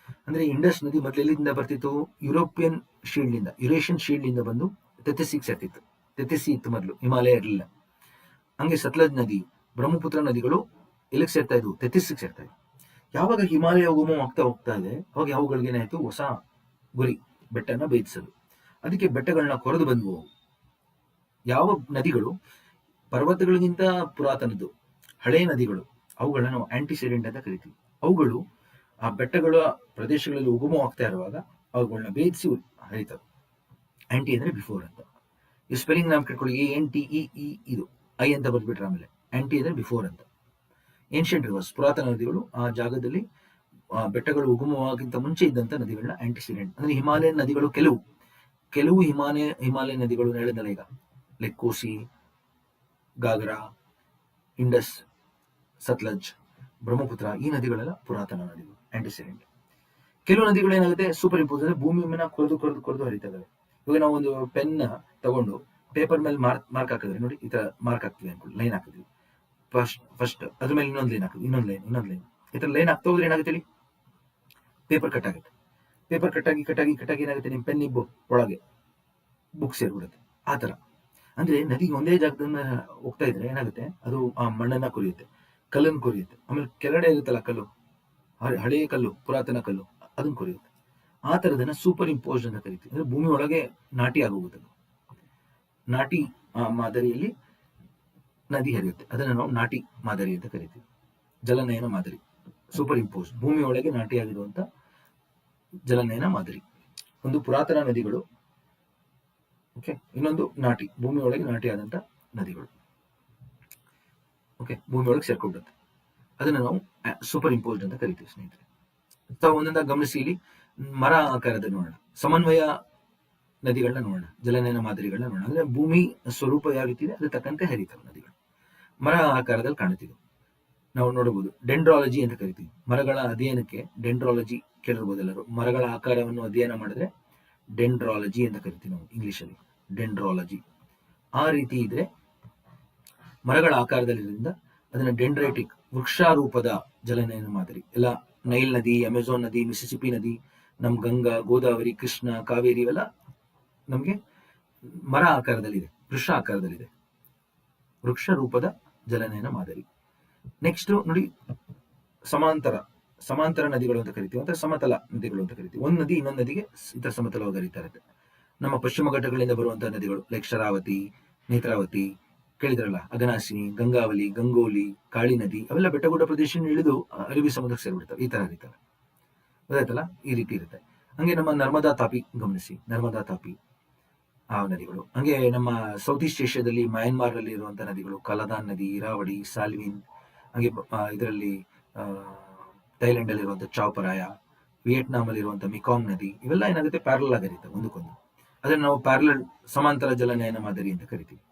ಅಂದ್ರೆ ಇಂಡಸ್ ನದಿ ಮೊದಲು ಎಲ್ಲಿಂದ ಬರ್ತಿತ್ತು, ಯುರೇಷಿಯನ್ ಶೀಲ್ಡ್ ಇಂದ ಬಂದು 33 ಸೇರ್ತಿತ್ತು. 33 ಇತ್ತು ಮೊದಲು, ಹಿಮಾಲಯ ಇರಲಿಲ್ಲ. ಹಂಗೆ ಸತ್ಲಜ್ ನದಿ, ಬ್ರಹ್ಮಪುತ್ರ ನದಿಗಳು ಎಲ್ಲಿಗೆ ಸೇರ್ತಾ ಇದ್ವು, 33 ಸೇರ್ತಾ ಇದ್ವು. ಯಾವಾಗ ಹಿಮಾಲಯ ಉಗಮ ಆಗ್ತಾ ಹೋಗ್ತಾ ಇದೆ, ಅವಾಗ ಅವುಗಳಿಗೆ ಏನಾಯ್ತು, ಹೊಸ ಗುರಿ, ಬೆಟ್ಟನ ಭೇದಿಸಲು. ಅದಕ್ಕೆ ಬೆಟ್ಟಗಳನ್ನ ಕೊರೆದು ಬಂದವು. ಯಾವ ನದಿಗಳು ಪರ್ವತಗಳಿಗಿಂತ ಪುರಾತನದ್ದು, ಹಳೆಯ ನದಿಗಳು, ಅವುಗಳನ್ನ ನಾವು ಆಂಟಿಸಿಡೆಂಟ್ ಅಂತ ಕರಿತೀವಿ. ಅವುಗಳು ಆ ಬೆಟ್ಟಗಳ ಪ್ರದೇಶಗಳಲ್ಲಿ ಉಗಮವಾಗ್ತಾ ಇರುವಾಗ ಅವುಗಳನ್ನ ಭೇದಿಸಿ ಹರಿತವೆ. ಆಂಟಿ ಅಂದ್ರೆ ಬಿಫೋರ್ ಅಂತ. ಈ ಸ್ಪೆಲ್ಲಿಂಗ್ ನಾವು ಕೇಳ್ಕೊಳ್ಳಿ, ANTE ಇದು ಐ ಅಂತ ಬರ್ಬಿಟ್ರೆ ಆಮೇಲೆ ಆಂಟಿ ಅಂದ್ರೆ ಬಿಫೋರ್ ಅಂತ. ಏನ್ಷಿಯಂಟ್ ರಿವರ್ಸ್, ಪುರಾತನ ನದಿಗಳು ಆ ಜಾಗದಲ್ಲಿ ಬೆಟ್ಟಗಳು ಉಗಮವಾಗಿಂತ ಮುಂಚೆ ಇದ್ದಂತ ನದಿಗಳನ್ನ ಆಂಟಿಸಿಡೆಂಟ್ ಅಂದ್ರೆ ಹಿಮಾಲಯನ್ ನದಿಗಳು. ಕೆಲವು ಹಿಮಾಲಯ ನದಿಗಳು ಹೇಳಿದಲ್ಲ ಈಗ, ಲೈಕ್ ಕೋಸಿ, ಗಾಗ್ರಾ, ಇಂಡಸ್, ಸತ್ಲಜ್, ಬ್ರಹ್ಮಪುತ್ರ, ಈ ನದಿಗಳೆಲ್ಲ ಪುರಾತನ ನದಿಗಳು, ಆಂಟಿಸಿಡೆಂಟ್. ಕೆಲವು ನದಿಗಳು ಏನಾಗುತ್ತೆ ಸೂಪರ್ ಇಂಪೋಸ್ ಅಂದ್ರೆ ಭೂಮಿ ಮೇಲೆ ಕೊರೆದು ಹರಿತಾ ಇದಾವೆ. ಇವಾಗ ನಾವು ಒಂದು ಪೆನ್ ತಗೊಂಡು ಪೇಪರ್ ಮೇಲೆ ಮಾರ್ಕ್ ಹಾಕಿದ್ರೆ ನೋಡಿ, ಈ ತರ ಮಾರ್ಕ್ ಹಾಕ್ತೀವಿ ಅನ್ಕೊಳ್ಳಿ, ಲೈನ್ ಹಾಕಿದ್ವಿ. ಫಸ್ಟ್ ಅದ್ರ ಮೇಲೆ ಇನ್ನೊಂದು ಲೈನ್ ಹಾಕಿದ್ವಿ, ಇನ್ನೊಂದು ಲೈನ್, ಈ ತರ ಲೈನ್ ಹಾಕ್ತಾ ಹೋದ್ರೆ ಏನಾಗುತ್ತೆ ಹೇಳಿ, ಪೇಪರ್ ಕಟ್ ಆಗುತ್ತೆ. ಪೇಪರ್ ಕಟ್ಟಾಗಿ ಏನಾಗುತ್ತೆ, ನಿಮ್ ಪೆನ್ ಇಬ್ಬು ಒಳಗೆ ಬುಕ್ ಸೇರ್ಬಿಡುತ್ತೆ. ಆ ತರ ಅಂದ್ರೆ ನದಿಗೆ ಒಂದೇ ಜಾಗದಿಂದ ಹೋಗ್ತಾ ಇದ್ರೆ ಏನಾಗುತ್ತೆ, ಅದು ಆ ಮಣ್ಣನ್ನ ಕೊರಿಯುತ್ತೆ, ಕಲ್ಲನ್ನು ಕೊರಿಯುತ್ತೆ. ಆಮೇಲೆ ಕೆಳಗಡೆ ಇರುತ್ತಲ್ಲ ಕಲ್ಲು, ಹಳೆಯ ಕಲ್ಲು, ಪುರಾತನ ಕಲ್ಲು, ಅದನ್ನ ಕೊರಿಯುತ್ತೆ. ಆ ತರದನ್ನ ಸೂಪರ್ ಇಂಪೋಸ್ಡ್ ಅಂತ ಕರಿತೀವಿ. ಅಂದ್ರೆ ಭೂಮಿ ಒಳಗೆ ನಾಟಿ ಆಗೋಗುತ್ತೆ. ನಾಟಿ ಮಾದರಿಯಲ್ಲಿ ನದಿ ಹರಿಯುತ್ತೆ, ಅದನ್ನ ನಾವು ನಾಟಿ ಮಾದರಿ ಅಂತ ಕರಿತೀವಿ. ಜಲನಯನ ಮಾದರಿ, ಸೂಪರ್ ಇಂಪೋಸ್ಡ್, ಭೂಮಿ ಒಳಗೆ ನಾಟಿಯಾಗಿರುವಂತ ಜಲನಯನ ಮಾದರಿ. ಒಂದು ಪುರಾತನ ನದಿಗಳು, ಓಕೆ, ಇನ್ನೊಂದು ನಾಟಿ, ಭೂಮಿ ಒಳಗೆ ನಾಟಿಯಾದಂತ ನದಿಗಳು. ಓಕೆ, ಭೂಮಿ ಒಳಗೆ ಸೇರ್ಕೊಂಡ್ಬಿಡುತ್ತೆ, ಅದನ್ನ ನಾವು ಸೂಪರ್ ಇಂಪೋಸ್ಡ್ ಅಂತ ಕರಿತೀವಿ ಸ್ನೇಹಿತರೆ. ತಾವು ಒಂದೊಂದಾಗಿ ಗಮನಿಸಿ. ಇಲ್ಲಿ ಮರ ಆಕಾರದ ನೋಡೋಣ, ಸಮನ್ವಯ ನದಿಗಳನ್ನ ನೋಡೋಣ, ಜಲನಯನ ಮಾದರಿಗಳನ್ನ ನೋಡೋಣ. ಅಂದ್ರೆ ಭೂಮಿ ಸ್ವರೂಪ ಯಾವ ರೀತಿ ಇದೆ ಅದ್ರ ತಕ್ಕಂತೆ ಹರಿತವೆ ನದಿಗಳು. ಮರ ಆಕಾರದಲ್ಲಿ ಕಾಣುತ್ತಿದೆ, ನಾವು ನೋಡಬಹುದು. ಡೆಂಡ್ರಾಲಜಿ ಅಂತ ಕರಿತೀವಿ. ಮರಗಳ ಅಧ್ಯಯನಕ್ಕೆ ಡೆಂಡ್ರಾಲಜಿ ಕೇಳಿರ್ಬೋದು ಎಲ್ಲರೂ. ಮರಗಳ ಆಕಾರವನ್ನು ಅಧ್ಯಯನ ಮಾಡಿದ್ರೆ ಡೆಂಡ್ರಾಲಜಿ ಅಂತ ಕರಿತೀವಿ ನಾವು ಇಂಗ್ಲಿಷಲ್ಲಿ, ಡೆಂಡ್ರಾಲಜಿ. ಆ ರೀತಿ ಇದ್ರೆ ಮರಗಳ ಆಕಾರದಲ್ಲಿರೋದ್ರಿಂದ ಅದನ್ನ ಡೆಂಡ್ರೈಟಿಕ್, ವೃಕ್ಷಾರೂಪದ ಜಲನಯನ ಮಾದರಿ. ಎಲ್ಲ ನೈಲ್ ನದಿ, ಅಮೆಝಾನ್ ನದಿ, ಮಿಸಿಸಿಪಿ ನದಿ, ನಮ್ ಗಂಗಾ, ಗೋದಾವರಿ, ಕೃಷ್ಣ, ಕಾವೇರಿ ಇವೆಲ್ಲ ನಮ್ಗೆ ಮರ ಆಕಾರದಲ್ಲಿದೆ, ವೃಕ್ಷ ಆಕಾರದಲ್ಲಿದೆ, ವೃಕ್ಷ ರೂಪದ ಜಲನಯನ ಮಾದರಿ. ನೆಕ್ಸ್ಟ್ ನೋಡಿ, ಸಮಾಂತರ ನದಿಗಳು ಅಂತ ಕರಿತೀವಿ, ಅಂದ್ರೆ ಸಮತಲ ನದಿಗಳು ಅಂತ ಕರಿತೀವಿ. ಒಂದು ನದಿ ಇನ್ನೊಂದು ನದಿಗೆ ಇತರ ಸಮತಲವಾಗಿ ಹರಿತಾ ಇರುತ್ತೆ. ನಮ್ಮ ಪಶ್ಚಿಮ ಘಟ್ಟಗಳಿಂದ ಬರುವಂತಹ ನದಿಗಳು ಲೈಕ್ ಶರಾವತಿ, ನೇತ್ರಾವತಿ, ಕೇಳಿದ್ರಲ್ಲ, ಅಘನಾಶಿನಿ, ಗಂಗಾವಲಿ, ಗಂಗೋಲಿ, ಕಾಳಿ ನದಿ, ಅವೆಲ್ಲ ಬೆಟ್ಟಗುಡ್ಡ ಪ್ರದೇಶ ಇಳಿದು ಅರಬ್ಬಿ ಸಮುದ್ರಕ್ಕೆ ಸೇರ್ಬಿಡ್ತವೆ. ಈ ತರ ಹರಿತವೆ, ಗೊತ್ತಾಯ್ತಲ್ಲ, ಈ ರೀತಿ ಇರುತ್ತೆ. ಹಂಗೆ ನಮ್ಮ ನರ್ಮದಾ ತಾಪಿ ಗಮನಿಸಿ, ನರ್ಮದಾ ತಾಪಿ ಆ ನದಿಗಳು. ಹಂಗೆ ನಮ್ಮ ಸೌತ್ ಈಸ್ಟ್ ಏಷ್ಯಾದಲ್ಲಿ ಮಯನ್ಮಾರ್ ನಲ್ಲಿ ಇರುವಂತಹ ನದಿಗಳು, ಕಲದಾನ್ ನದಿ, ಇರಾವಡಿ, ಸಾಲ್ವಿನ್. ಹಂಗೆ ಇದರಲ್ಲಿ ಥೈಲ್ಯಾಂಡ್ ಅಲ್ಲಿ ಇರುವಂತಹ ಚಾವ್ಪರಾಯ, ವಿಯೆಟ್ನಾಂ ಅಲ್ಲಿ ಇರುವಂತಹ ಮಿಕಾಂಗ್ ನದಿ, ಇವೆಲ್ಲ ಏನಾಗುತ್ತೆ ಪ್ಯಾರಲಲ್ ಆಗಿ ಹರಿತವೆ ಒಂದಕ್ಕೊಂದು. ಅದನ್ನ ನಾವು ಪ್ಯಾರಲಲ್, ಸಮಾಂತರ ಜಲನಯನ ಮಾದರಿ ಅಂತ ಕರಿತೀವಿ.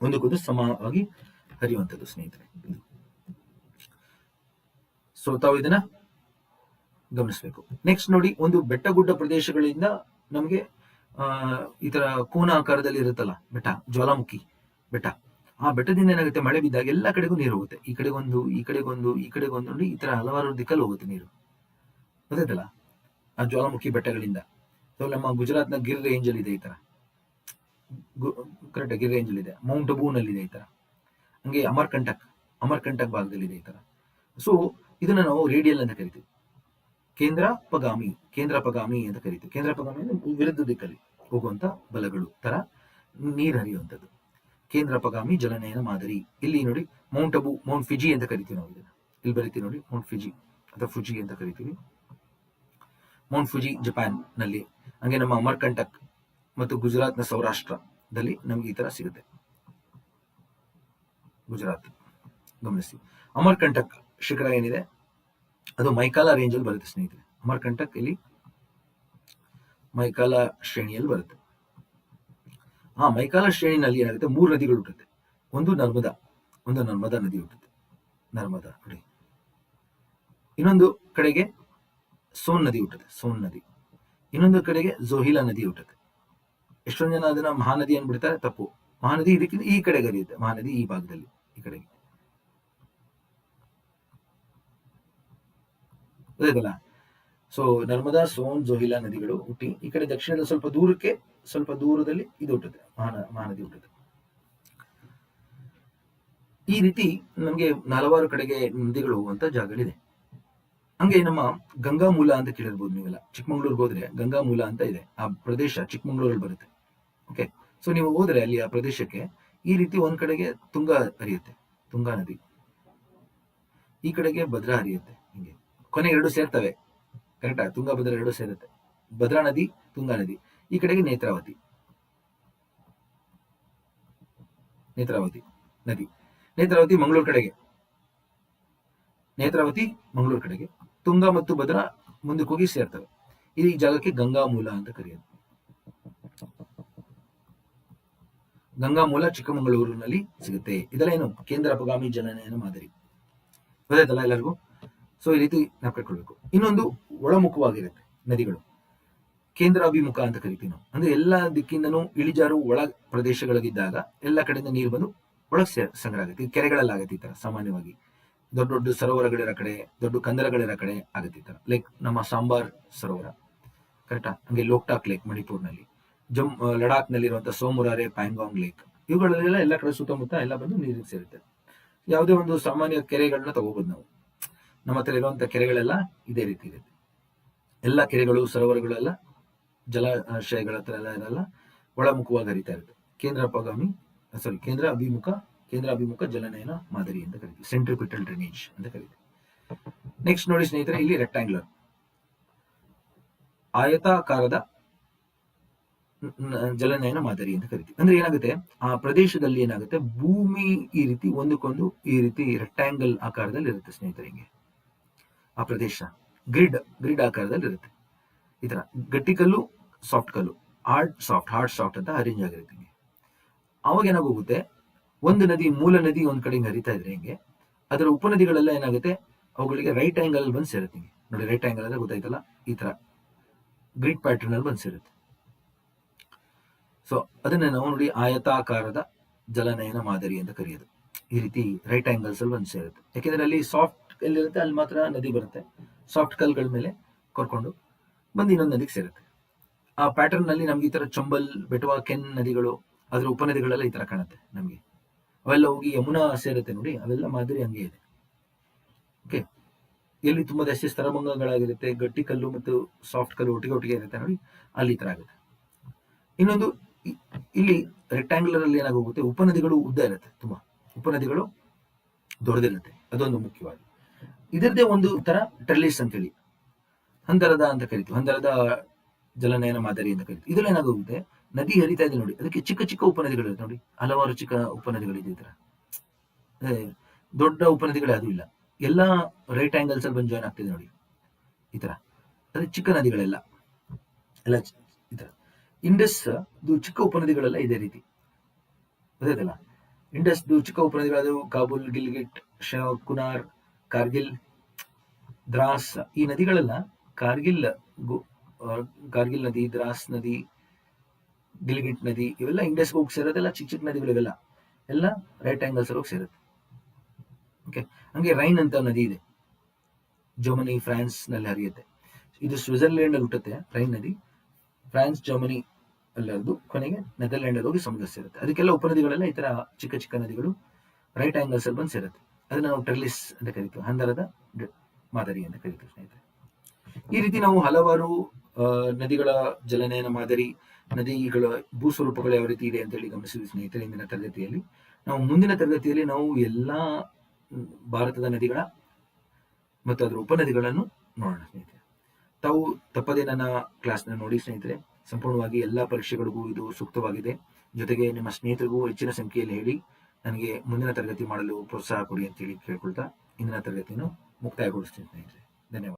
ಒಂದಕ್ಕೊಂದು ಸಮವಾಗಿ ಹರಿಯುವಂಥದ್ದು ಸ್ನೇಹಿತರೆ. ಸೊ ತಾವು ಇದನ್ನ ಗಮನಿಸಬೇಕು. ನೆಕ್ಸ್ಟ್ ನೋಡಿ, ಒಂದು ಬೆಟ್ಟಗುಡ್ಡ ಪ್ರದೇಶಗಳಿಂದ ನಮಗೆ ಈ ತರ ಕೋನ ಆಕಾರದಲ್ಲಿ ಇರುತ್ತಲ್ಲ ಬೆಟ್ಟ, ಜ್ವಾಲಾಮುಖಿ ಬೆಟ್ಟ. ಆ ಬೆಟ್ಟದಿಂದ ಏನಾಗುತ್ತೆ, ಮಳೆ ಬಿದ್ದಾಗ ಎಲ್ಲ ಕಡೆಗೂ ನೀರು ಹೋಗುತ್ತೆ. ಈ ಕಡೆಗೊಂದು, ಈ ಕಡೆಗೊಂದು, ಈ ಕಡೆಗೊಂದು, ಈ ತರ ಹಲವಾರು ದಿಕ್ಕಲ್ಲಿ ಹೋಗುತ್ತೆ ನೀರು, ಗೊತ್ತಾಯ್ತಲ್ಲ, ಆ ಜ್ವಾಲಾಮುಖಿ ಬೆಟ್ಟಗಳಿಂದ. ಸೊ ನಮ್ಮ ಗುಜರಾತ್ನ ಗಿರ್ ರೇಂಜ್ ಅಲ್ಲಿ ಇದೆ ಈ ತರ, ಕರೆಕ್ಟ್ ಗಿರ್ ರೇಂಜ್ ಅಲ್ಲಿ ಇದೆ. ಮೌಂಟ್ ಅಬೂ ನಲ್ಲಿ ಇದೆ ಈ ತರ. ಹಂಗೆ ಅಮರ್ಕಂಟಕ್ ಭಾಗದಲ್ಲಿ ಇದೆ ಈ ತರ. ಸೊ ಇದನ್ನ ನಾವು ರೇಡಿಯಲ್ ಅಂತ ಕರಿತೀವಿ. ಕೇಂದ್ರಪಗಾಮಿ ಅಂತ ಕರಿತೀವಿ. ಕೇಂದ್ರಪಗಾಮಿ ಅಂದ್ರೆ ವಿರುದ್ಧ ದಿಕ್ಕಲ್ಲಿ ಹೋಗುವಂತ ಬಲಗಳು ತರ ನೀರು ಹರಿಯುವಂಥದ್ದು. ಕೇಂದ್ರಪಗಾಮಿ ಜಲನಯನ ಮಾದರಿ. ಇಲ್ಲಿ ನೋಡಿ, ಮೌಂಟ್ ಅಬು, ಮೌಂಟ್ ಫಿಜಿ ಅಂತ ಕರಿತೀವಿ ನಾವು ಇದನ್ನ. ಇಲ್ಲಿ ಬರೀತೀವಿ ನೋಡಿ, ಮೌಂಟ್ ಫಿಜಿ ಅಥವಾ ಫುಜಿ ಅಂತ ಕರಿತೀವಿ. ಮೌಂಟ್ ಫುಜಿ ಜಪಾನ್ ನಲ್ಲಿ. ಹಂಗೆ ನಮ್ಮ ಅಮರ್ಕಂಟಕ್ ಮತ್ತು ಗುಜರಾತ್ನ ಸೌರಾಷ್ಟ್ರದಲ್ಲಿ ನಮ್ಗೆ ಈ ತರ ಸಿಗುತ್ತೆ. ಗುಜರಾತ್ ಗಮನಿಸಿ. ಅಮರ್ಕಂಟಕ್ ಶಿಖರ ಏನಿದೆ ಅದು ಮೈಕಾಲಾ ರೇಂಜ್ ಅಲ್ಲಿ ಬರುತ್ತೆ ಸ್ನೇಹಿತರೆ. ಅಮರ್ಕಂಟಕ್ ಇಲ್ಲಿ ಮೈಕಾಲಾ ಶ್ರೇಣಿಯಲ್ಲಿ ಬರುತ್ತೆ. ಮೈಕಾಲಾ ಶ್ರೇಣಿನಲ್ಲಿ ಏನಾಗುತ್ತೆ, 3 ನದಿಗಳು ಹುಟ್ಟುತ್ತೆ. ಒಂದು ನರ್ಮದಾ ನದಿ ಹುಟ್ಟುತ್ತೆ, ನರ್ಮದಾ ನೋಡಿ. ಇನ್ನೊಂದು ಕಡೆಗೆ ಸೋನ್ ನದಿ ಹುಟ್ಟುತ್ತೆ, ಸೋನ್ ನದಿ. ಇನ್ನೊಂದು ಕಡೆಗೆ ಜೋಹಿಲಾ ನದಿ ಹುಟ್ಟುತ್ತೆ. ಎಷ್ಟೊಂದು ಜನ ಅದನ್ನ ಮಹಾನದಿ ಅಂದ್ಬಿಡ್ತಾರೆ, ತಪ್ಪು. ಮಹಾನದಿ ಇದಕ್ಕಿಂತ ಈ ಕಡೆಗೆ ಹರಿಯುತ್ತೆ, ಮಹಾನದಿ ಈ ಭಾಗದಲ್ಲಿ, ಈ ಕಡೆಗೆ, ಗೊತ್ತಾಯ್ತಲ್ಲ. ಸೊ ನರ್ಮದಾ, ಸೋನ್, ಜೋಹಿಲಾ ನದಿಗಳು ಹುಟ್ಟಿ ಈ ಕಡೆ ದಕ್ಷಿಣದ ಸ್ವಲ್ಪ ದೂರದಲ್ಲಿ ಇದು ಹುಟ್ಟುತ್ತೆ, ಮಹಾನದಿ ಹುಟ್ಟುತ್ತೆ. ಈ ರೀತಿ ನಮ್ಗೆ ಹಲವಾರು ಕಡೆಗೆ ನದಿಗಳು ಹೋಗುವಂತ ಜಾಗಗಳಿದೆ. ಹಂಗೆ ನಮ್ಮ ಗಂಗಾ ಮೂಲ ಅಂತ ಕೇಳಿರ್ಬೋದು ನೀವೆಲ್ಲ. ಚಿಕ್ಕಮಂಗ್ಳೂರ್ಗೆ ಹೋದ್ರೆ ಗಂಗಾ ಮೂಲ ಅಂತ ಇದೆ. ಆ ಪ್ರದೇಶ ಚಿಕ್ಕಮಂಗ್ಳೂರಲ್ಲಿ ಬರುತ್ತೆ. ಓಕೆ, ಸೊ ನೀವು ಹೋದ್ರೆ ಅಲ್ಲಿ ಆ ಪ್ರದೇಶಕ್ಕೆ ಈ ರೀತಿ ಒಂದ್ ಕಡೆಗೆ ತುಂಗಾ ಹರಿಯುತ್ತೆ, ತುಂಗಾ ನದಿ, ಈ ಕಡೆಗೆ ಭದ್ರಾ ಹರಿಯುತ್ತೆ. ಹಿಂಗೆ ಕೊನೆಗೆ ಎರಡು ಸೇರ್ತವೆ. ಕರೆಕ್ಟಾ? ತುಂಗಾ ಭದ್ರಾ ಎರಡು ಸೇರುತ್ತೆ. ಭದ್ರಾ ನದಿ, ತುಂಗಾ ನದಿ. ಈ ಕಡೆಗೆ ನೇತ್ರಾವತಿ, ನೇತ್ರಾವತಿ ನದಿ. ನೇತ್ರಾವತಿ ಮಂಗಳೂರು ಕಡೆಗೆ, ನೇತ್ರಾವತಿ ಮಂಗಳೂರು ಕಡೆಗೆ. ತುಂಗಾ ಮತ್ತು ಭದ್ರಾ ಮುಂದಕ್ಕೆ ಹೋಗಿ ಸೇರ್ತವೆ. ಈ ಜಾಗಕ್ಕೆ ಗಂಗಾ ಮೂಲ ಅಂತ ಕರೆಯೋದು. ಗಂಗಾ ಮೂಲ ಚಿಕ್ಕಮಗಳೂರಿನಲ್ಲಿ ಸಿಗುತ್ತೆ. ಇದೆಲ್ಲ ಏನು ಕೇಂದ್ರ ಅಪಗಾಮಿ ಜಲನಯನ ಮಾದರಿ. ಗೊತ್ತಾಯ್ತಲ್ಲ ಎಲ್ಲರಿಗೂ? ಸೊ ಈ ರೀತಿ ನಾವು ಕಟ್ಕೊಳ್ಬೇಕು. ಇನ್ನೊಂದು ಒಳಮುಖವಾಗಿರುತ್ತೆ ನದಿಗಳು, ಕೇಂದ್ರ ಅಭಿಮುಖ ಅಂತ ಕರಿತೀವಿ ನಾವು. ಅಂದ್ರೆ ಎಲ್ಲಾ ದಿಕ್ಕಿಂದನೂ ಇಳಿಜಾರು ಒಳ ಪ್ರದೇಶಗಳಿದ್ದಾಗ ಎಲ್ಲ ಕಡೆಯಿಂದ ನೀರು ಬಂದು ಒಳಗೆ ಸಂಗ್ರಹ ಆಗುತ್ತೆ. ಈ ಕೆರೆಗಳಲ್ಲಾಗತ್ತೆ ಈ ತರ ಸಾಮಾನ್ಯವಾಗಿ. ದೊಡ್ಡ ದೊಡ್ಡ ಸರೋವರಗಳಿರೋ ಕಡೆ, ದೊಡ್ಡ ಕಂದರಗಳಿರೋ ಕಡೆ ಆಗುತ್ತೆ ಈ ತರ. ಲೈಕ್ ನಮ್ಮ ಸಾಂಬಾರ್ ಸರೋವರ, ಕರೆಕ್ಟಾ? ಹಂಗೆ ಲೋಕ್ಟಾಕ್ ಲೇಕ್ ಮಣಿಪುರ್ನಲ್ಲಿ, ಲಡಾಖ್ ನಲ್ಲಿರುವಂತಹ ಸೋಮುರಾರೆ ಪ್ಯಾಂಗಾಂಗ್ ಲೇಕ್, ಇವುಗಳಲ್ಲೆಲ್ಲ ಎಲ್ಲ ಕಡೆ ಸುತ್ತಮುತ್ತ ಎಲ್ಲ ಬಂದು ನೀರಿಗೆ ಸೇರುತ್ತೆ. ಯಾವುದೇ ಒಂದು ಸಾಮಾನ್ಯ ಕೆರೆಗಳನ್ನ ತಗೋಬಹುದು ನಾವು. ನಮ್ಮ ಹತ್ರ ಇರುವಂತಹ ಕೆರೆಗಳೆಲ್ಲ ಇದೇ ರೀತಿ ಇದೆ. ಎಲ್ಲ ಕೆರೆಗಳು ಸರೋವರಗಳೆಲ್ಲ ಜಲಾಶಯಗಳ ಹತ್ರ ಎಲ್ಲ ಒಳಮುಖವಾಗಿ ಹರಿತಾ ಇರುತ್ತೆ. ಕೇಂದ್ರ ಅಭಿಮುಖ ಜಲನಯನ ಮಾದರಿ ಅಂತ ಕರಿತೀವಿ. ಸೆಂಟ್ರಿಪಿಟಲ್ ಡ್ರೈನೇಜ್ ಅಂತ ಕರಿತೀವಿ. ನೆಕ್ಸ್ಟ್ ನೋಡಿ ಸ್ನೇಹಿತರೆ, ಇಲ್ಲಿ ರೆಕ್ಟಾಂಗ್ಯುಲರ್, ಆಯತಾಕಾರದ ಜಲನಯನ ಮಾದರಿ ಅಂತ ಕರಿತೀವಿ. ಅಂದ್ರೆ ಏನಾಗುತ್ತೆ, ಆ ಪ್ರದೇಶದಲ್ಲಿ ಏನಾಗುತ್ತೆ, ಭೂಮಿ ಈ ರೀತಿ ಒಂದಕ್ಕೊಂದು ಈ ರೀತಿ ರೆಕ್ಟಾಂಗಲ್ ಆಕಾರದಲ್ಲಿ ಇರುತ್ತೆ ಸ್ನೇಹಿತರೆ. ಹಿಂಗೆ ಆ ಪ್ರದೇಶ ಗ್ರಿಡ್ ಆಕಾರದಲ್ಲಿ ಇರುತ್ತೆ. ಈ ತರ ಗಟ್ಟಿ ಕಲ್ಲು, ಸಾಫ್ಟ್ ಕಲ್ಲು, ಹಾರ್ಡ್ ಸಾಫ್ಟ್ ಅಂತ ಅರೇಂಜ್ ಆಗಿರುತ್ತೆ. ಹಿಂಗೆ ಅವಾಗ ಏನಾಗೋಗುತ್ತೆ, ಒಂದು ನದಿ, ಮೂಲ ನದಿ ಒಂದ್ ಕಡೆ ಹರಿತಾ ಇದ್ರೆ ಹಿಂಗೆ ಅದರ ಉಪನದಿಗಳೆಲ್ಲ ಏನಾಗುತ್ತೆ, ಅವುಗಳಿಗೆ ರೈಟ್ ಆಂಗಲ್ ಬಂದು ಸೇರುತ್ತೆ. ಹಿಂಗೆ ನೋಡಿ, ರೈಟ್ ಆಂಗಲ್ ಅಂದ್ರೆ ಗೊತ್ತಾಯ್ತಲ್ಲ, ಈ ತರ ಗ್ರಿಡ್ ಪ್ಯಾಟರ್ನ್ ಅಲ್ಲಿ ಬಂದು ಸೇರುತ್ತೆ. ಸೊ ಅದನ್ನ ನಾವು ನೋಡಿ ಆಯತಾಕಾರದ ಜಲನಯನ ಮಾದರಿ ಅಂತ ಕರೆಯೋದು. ಈ ರೀತಿ ರೈಟ್ ಆಂಗಲ್ಸ್ ಅಲ್ಲಿ ಬಂದು ಸೇರುತ್ತೆ. ಯಾಕೆಂದ್ರೆ ಅಲ್ಲಿ ಸಾಫ್ಟ್ ಕಲ್ ಇರುತ್ತೆ, ಅಲ್ಲಿ ಮಾತ್ರ ನದಿ ಬರುತ್ತೆ. ಸಾಫ್ಟ್ ಕಲ್ಗಳ ಮೇಲೆ ಕರ್ಕೊಂಡು ಬಂದು ಇನ್ನೊಂದು ನದಿಗೆ ಸೇರುತ್ತೆ. ಆ ಪ್ಯಾಟರ್ನ್ ನಲ್ಲಿ ನಮ್ಗೆ ಈ ತರ ಚಂಬಲ್, ಬೆಟವಾ, ಕೆನ್ ನದಿಗಳು, ಅದ್ರ ಉಪನದಿಗಳೆಲ್ಲ ಈ ತರ ಕಾಣುತ್ತೆ ನಮ್ಗೆ. ಅವೆಲ್ಲ ಹೋಗಿ ಯಮುನಾ ಸೇರುತ್ತೆ ನೋಡಿ, ಅವೆಲ್ಲ ಮಾದರಿ ಹಂಗೆ ಇದೆ. ಓಕೆ, ಎಲ್ಲಿ ತುಂಬಾ ಜಾಸ್ತಿ ಸ್ತರಭಂಗಗಳಾಗಿರುತ್ತೆ, ಗಟ್ಟಿ ಕಲ್ಲು ಮತ್ತು ಸಾಫ್ಟ್ ಕಲ್ಲು ಒಟ್ಟಿಗೆ ಇರುತ್ತೆ ನೋಡಿ, ಅಲ್ಲಿ ಈ ತರ ಆಗುತ್ತೆ. ಇನ್ನೊಂದು, ಇಲ್ಲಿ ರೆಕ್ಟಾಂಗ್ಯುಲರ್ ಅಲ್ಲಿ ಏನಾಗೋಗುತ್ತೆ, ಉಪನದಿಗಳು ಉದ್ದ ಇರುತ್ತೆ, ತುಂಬಾ ಉಪನದಿಗಳು ದೊಡ್ಡದಿರುತ್ತೆ. ಅದೊಂದು ಮುಖ್ಯವಾಗಿ. ಇದರದೇ ಒಂದು ತರ ಟ್ರೆಲಿಸ್ ಅಂತೇಳಿ ಹಂದರದ ಅಂತ ಕರಿತೀವಿ. ಹಂದರದ ಜಲನಯನ ಮಾದರಿ ಅಂತ ಕರಿತೀವಿ. ಇದ್ರಲ್ಲಿ ಏನಾಗುತ್ತೆ, ನದಿ ಹರಿತಾ ಇದೆ ನೋಡಿ, ಅದಕ್ಕೆ ಚಿಕ್ಕ ಚಿಕ್ಕ ಉಪನದಿಗಳಿರುತ್ತೆ ನೋಡಿ, ಹಲವಾರು ಚಿಕ್ಕ ಉಪನದಿಗಳಿದೆ. ಈ ತರ ದೊಡ್ಡ ಉಪನದಿಗಳೇ ಅದು ಇಲ್ಲ, ಎಲ್ಲ ರೈಟ್ ಆಂಗಲ್ಸ್ ಅಲ್ಲಿ ಬಂದು ಜಾಯ್ನ್ ಆಗ್ತಿದೆ ನೋಡಿ, ಈ ತರ. ಅದೇ ಚಿಕ್ಕ ನದಿಗಳೆಲ್ಲ ಎಲ್ಲ ಈ ತರ. ಇಂಡಸ್ ಚಿಕ್ಕ ಉಪನದಿಗಳೆಲ್ಲ ಇದೇ ರೀತಿ, ಗೊತ್ತಾಯ್ತಲ್ಲ? ಇಂಡಸ್ ಚಿಕ್ಕ ಉಪನದಿಗಳು ಕಾಬೂಲ್, ಗಿಲ್ಗಿಟ್, ಕುನಾರ್, ಕಾರ್ಗಿಲ್, ದ್ರಾಸ್, ಈ ನದಿಗಳೆಲ್ಲ ಕಾರ್ಗಿಲ್ ನದಿ, ದ್ರಾಸ್ ನದಿ, ಗಿಲ್ಗಿಟ್ ನದಿ, ಇವೆಲ್ಲ ಇಂಡಸ್ಗೆ ಹೋಗಿ ಸೇರೋದೆಲ್ಲ ಚಿಕ್ಕ ಚಿಕ್ಕ ನದಿಗಳು. ಇವೆಲ್ಲ ಎಲ್ಲ ರೈಟ್ ಆಂಗಲ್ಸ್ ಹೋಗಿ ಸೇರುತ್ತೆ. ಓಕೆ, ಹಂಗೆ ರೈನ್ ಅಂತ ನದಿ ಇದೆ, ಜರ್ಮನಿ, ಫ್ರಾನ್ಸ್ ನಲ್ಲಿ ಹರಿಯುತ್ತೆ. ಇದು ಸ್ವಿಟ್ಜರ್ಲೆಂಡ್ ಅಲ್ಲಿ ಹುಟ್ಟುತ್ತೆ ರೈನ್ ನದಿ. ಫ್ರಾನ್ಸ್, ಜರ್ಮನಿ ಅಲ್ಲದು ಕೊನೆಗೆ ನೆದರ್ಲ್ಯಾಂಡ್ ಅಲ್ಲಿ ಹೋಗಿ ಸಮುದ್ರ ಸೇರುತ್ತೆ. ಅದಕ್ಕೆಲ್ಲ ಉಪನದಿಗಳೆಲ್ಲ ಈ ತರ ಚಿಕ್ಕ ಚಿಕ್ಕ ನದಿಗಳು ರೈಟ್ ಆಂಗಲ್ಸ್ ಅಲ್ಲಿ ಬಂದು ಸೇರುತ್ತೆ. ಅದನ್ನ ನಾವು ಟ್ರೆಲಿಸ್ ಅಂತ ಕರಿತೀವಿ, ಹಂದರದ ಮಾದರಿ ಅಂತ ಕರಿತೀವಿ ಸ್ನೇಹಿತರೆ. ಈ ರೀತಿ ನಾವು ಹಲವಾರು ನದಿಗಳ ಜಲನಯನ ಮಾದರಿ, ನದಿಗಳ ಭೂಸ್ವರೂಪಗಳು ಯಾವ ರೀತಿ ಇದೆ ಅಂತ ಹೇಳಿ ಗಮನಿಸಿದ್ವಿ ಸ್ನೇಹಿತರೆ. ಇಂದಿನ ತರಗತಿಯಲ್ಲಿ ನಾವು ಮುಂದಿನ ತರಗತಿಯಲ್ಲಿ ನಾವು ಎಲ್ಲಾ ಭಾರತದ ನದಿಗಳ ಮತ್ತು ಅದರ ಉಪನದಿಗಳನ್ನು ನೋಡೋಣ ಸ್ನೇಹಿತರೆ. ತಾವು ತಪ್ಪದೇ ನನ್ನ ಕ್ಲಾಸ್ನ ನೋಡಿ ಸ್ನೇಹಿತರೆ. ಸಂಪೂರ್ಣವಾಗಿ ಎಲ್ಲಾ ಪರೀಕ್ಷೆಗಳಿಗೂ ಇದು ಸೂಕ್ತವಾಗಿದೆ. ಜೊತೆಗೆ ನಿಮ್ಮ ಸ್ನೇಹಿತರಿಗೂ ಹೆಚ್ಚಿನ ಸಂಖ್ಯೆಯಲ್ಲಿ ಹೇಳಿ ನನಗೆ ಮುಂದಿನ ತರಗತಿ ಮಾಡಲು ಪ್ರೋತ್ಸಾಹ ಕೊಡಿ ಅಂತ ಹೇಳಿ ಕೇಳ್ಕೊಳ್ತಾ ಇಂದಿನ ತರಗತಿಯನ್ನು ಮುಕ್ತಾಯಗೊಳಿಸ್ತೀನಿ ಸ್ನೇಹಿತರೆ. ಧನ್ಯವಾದ.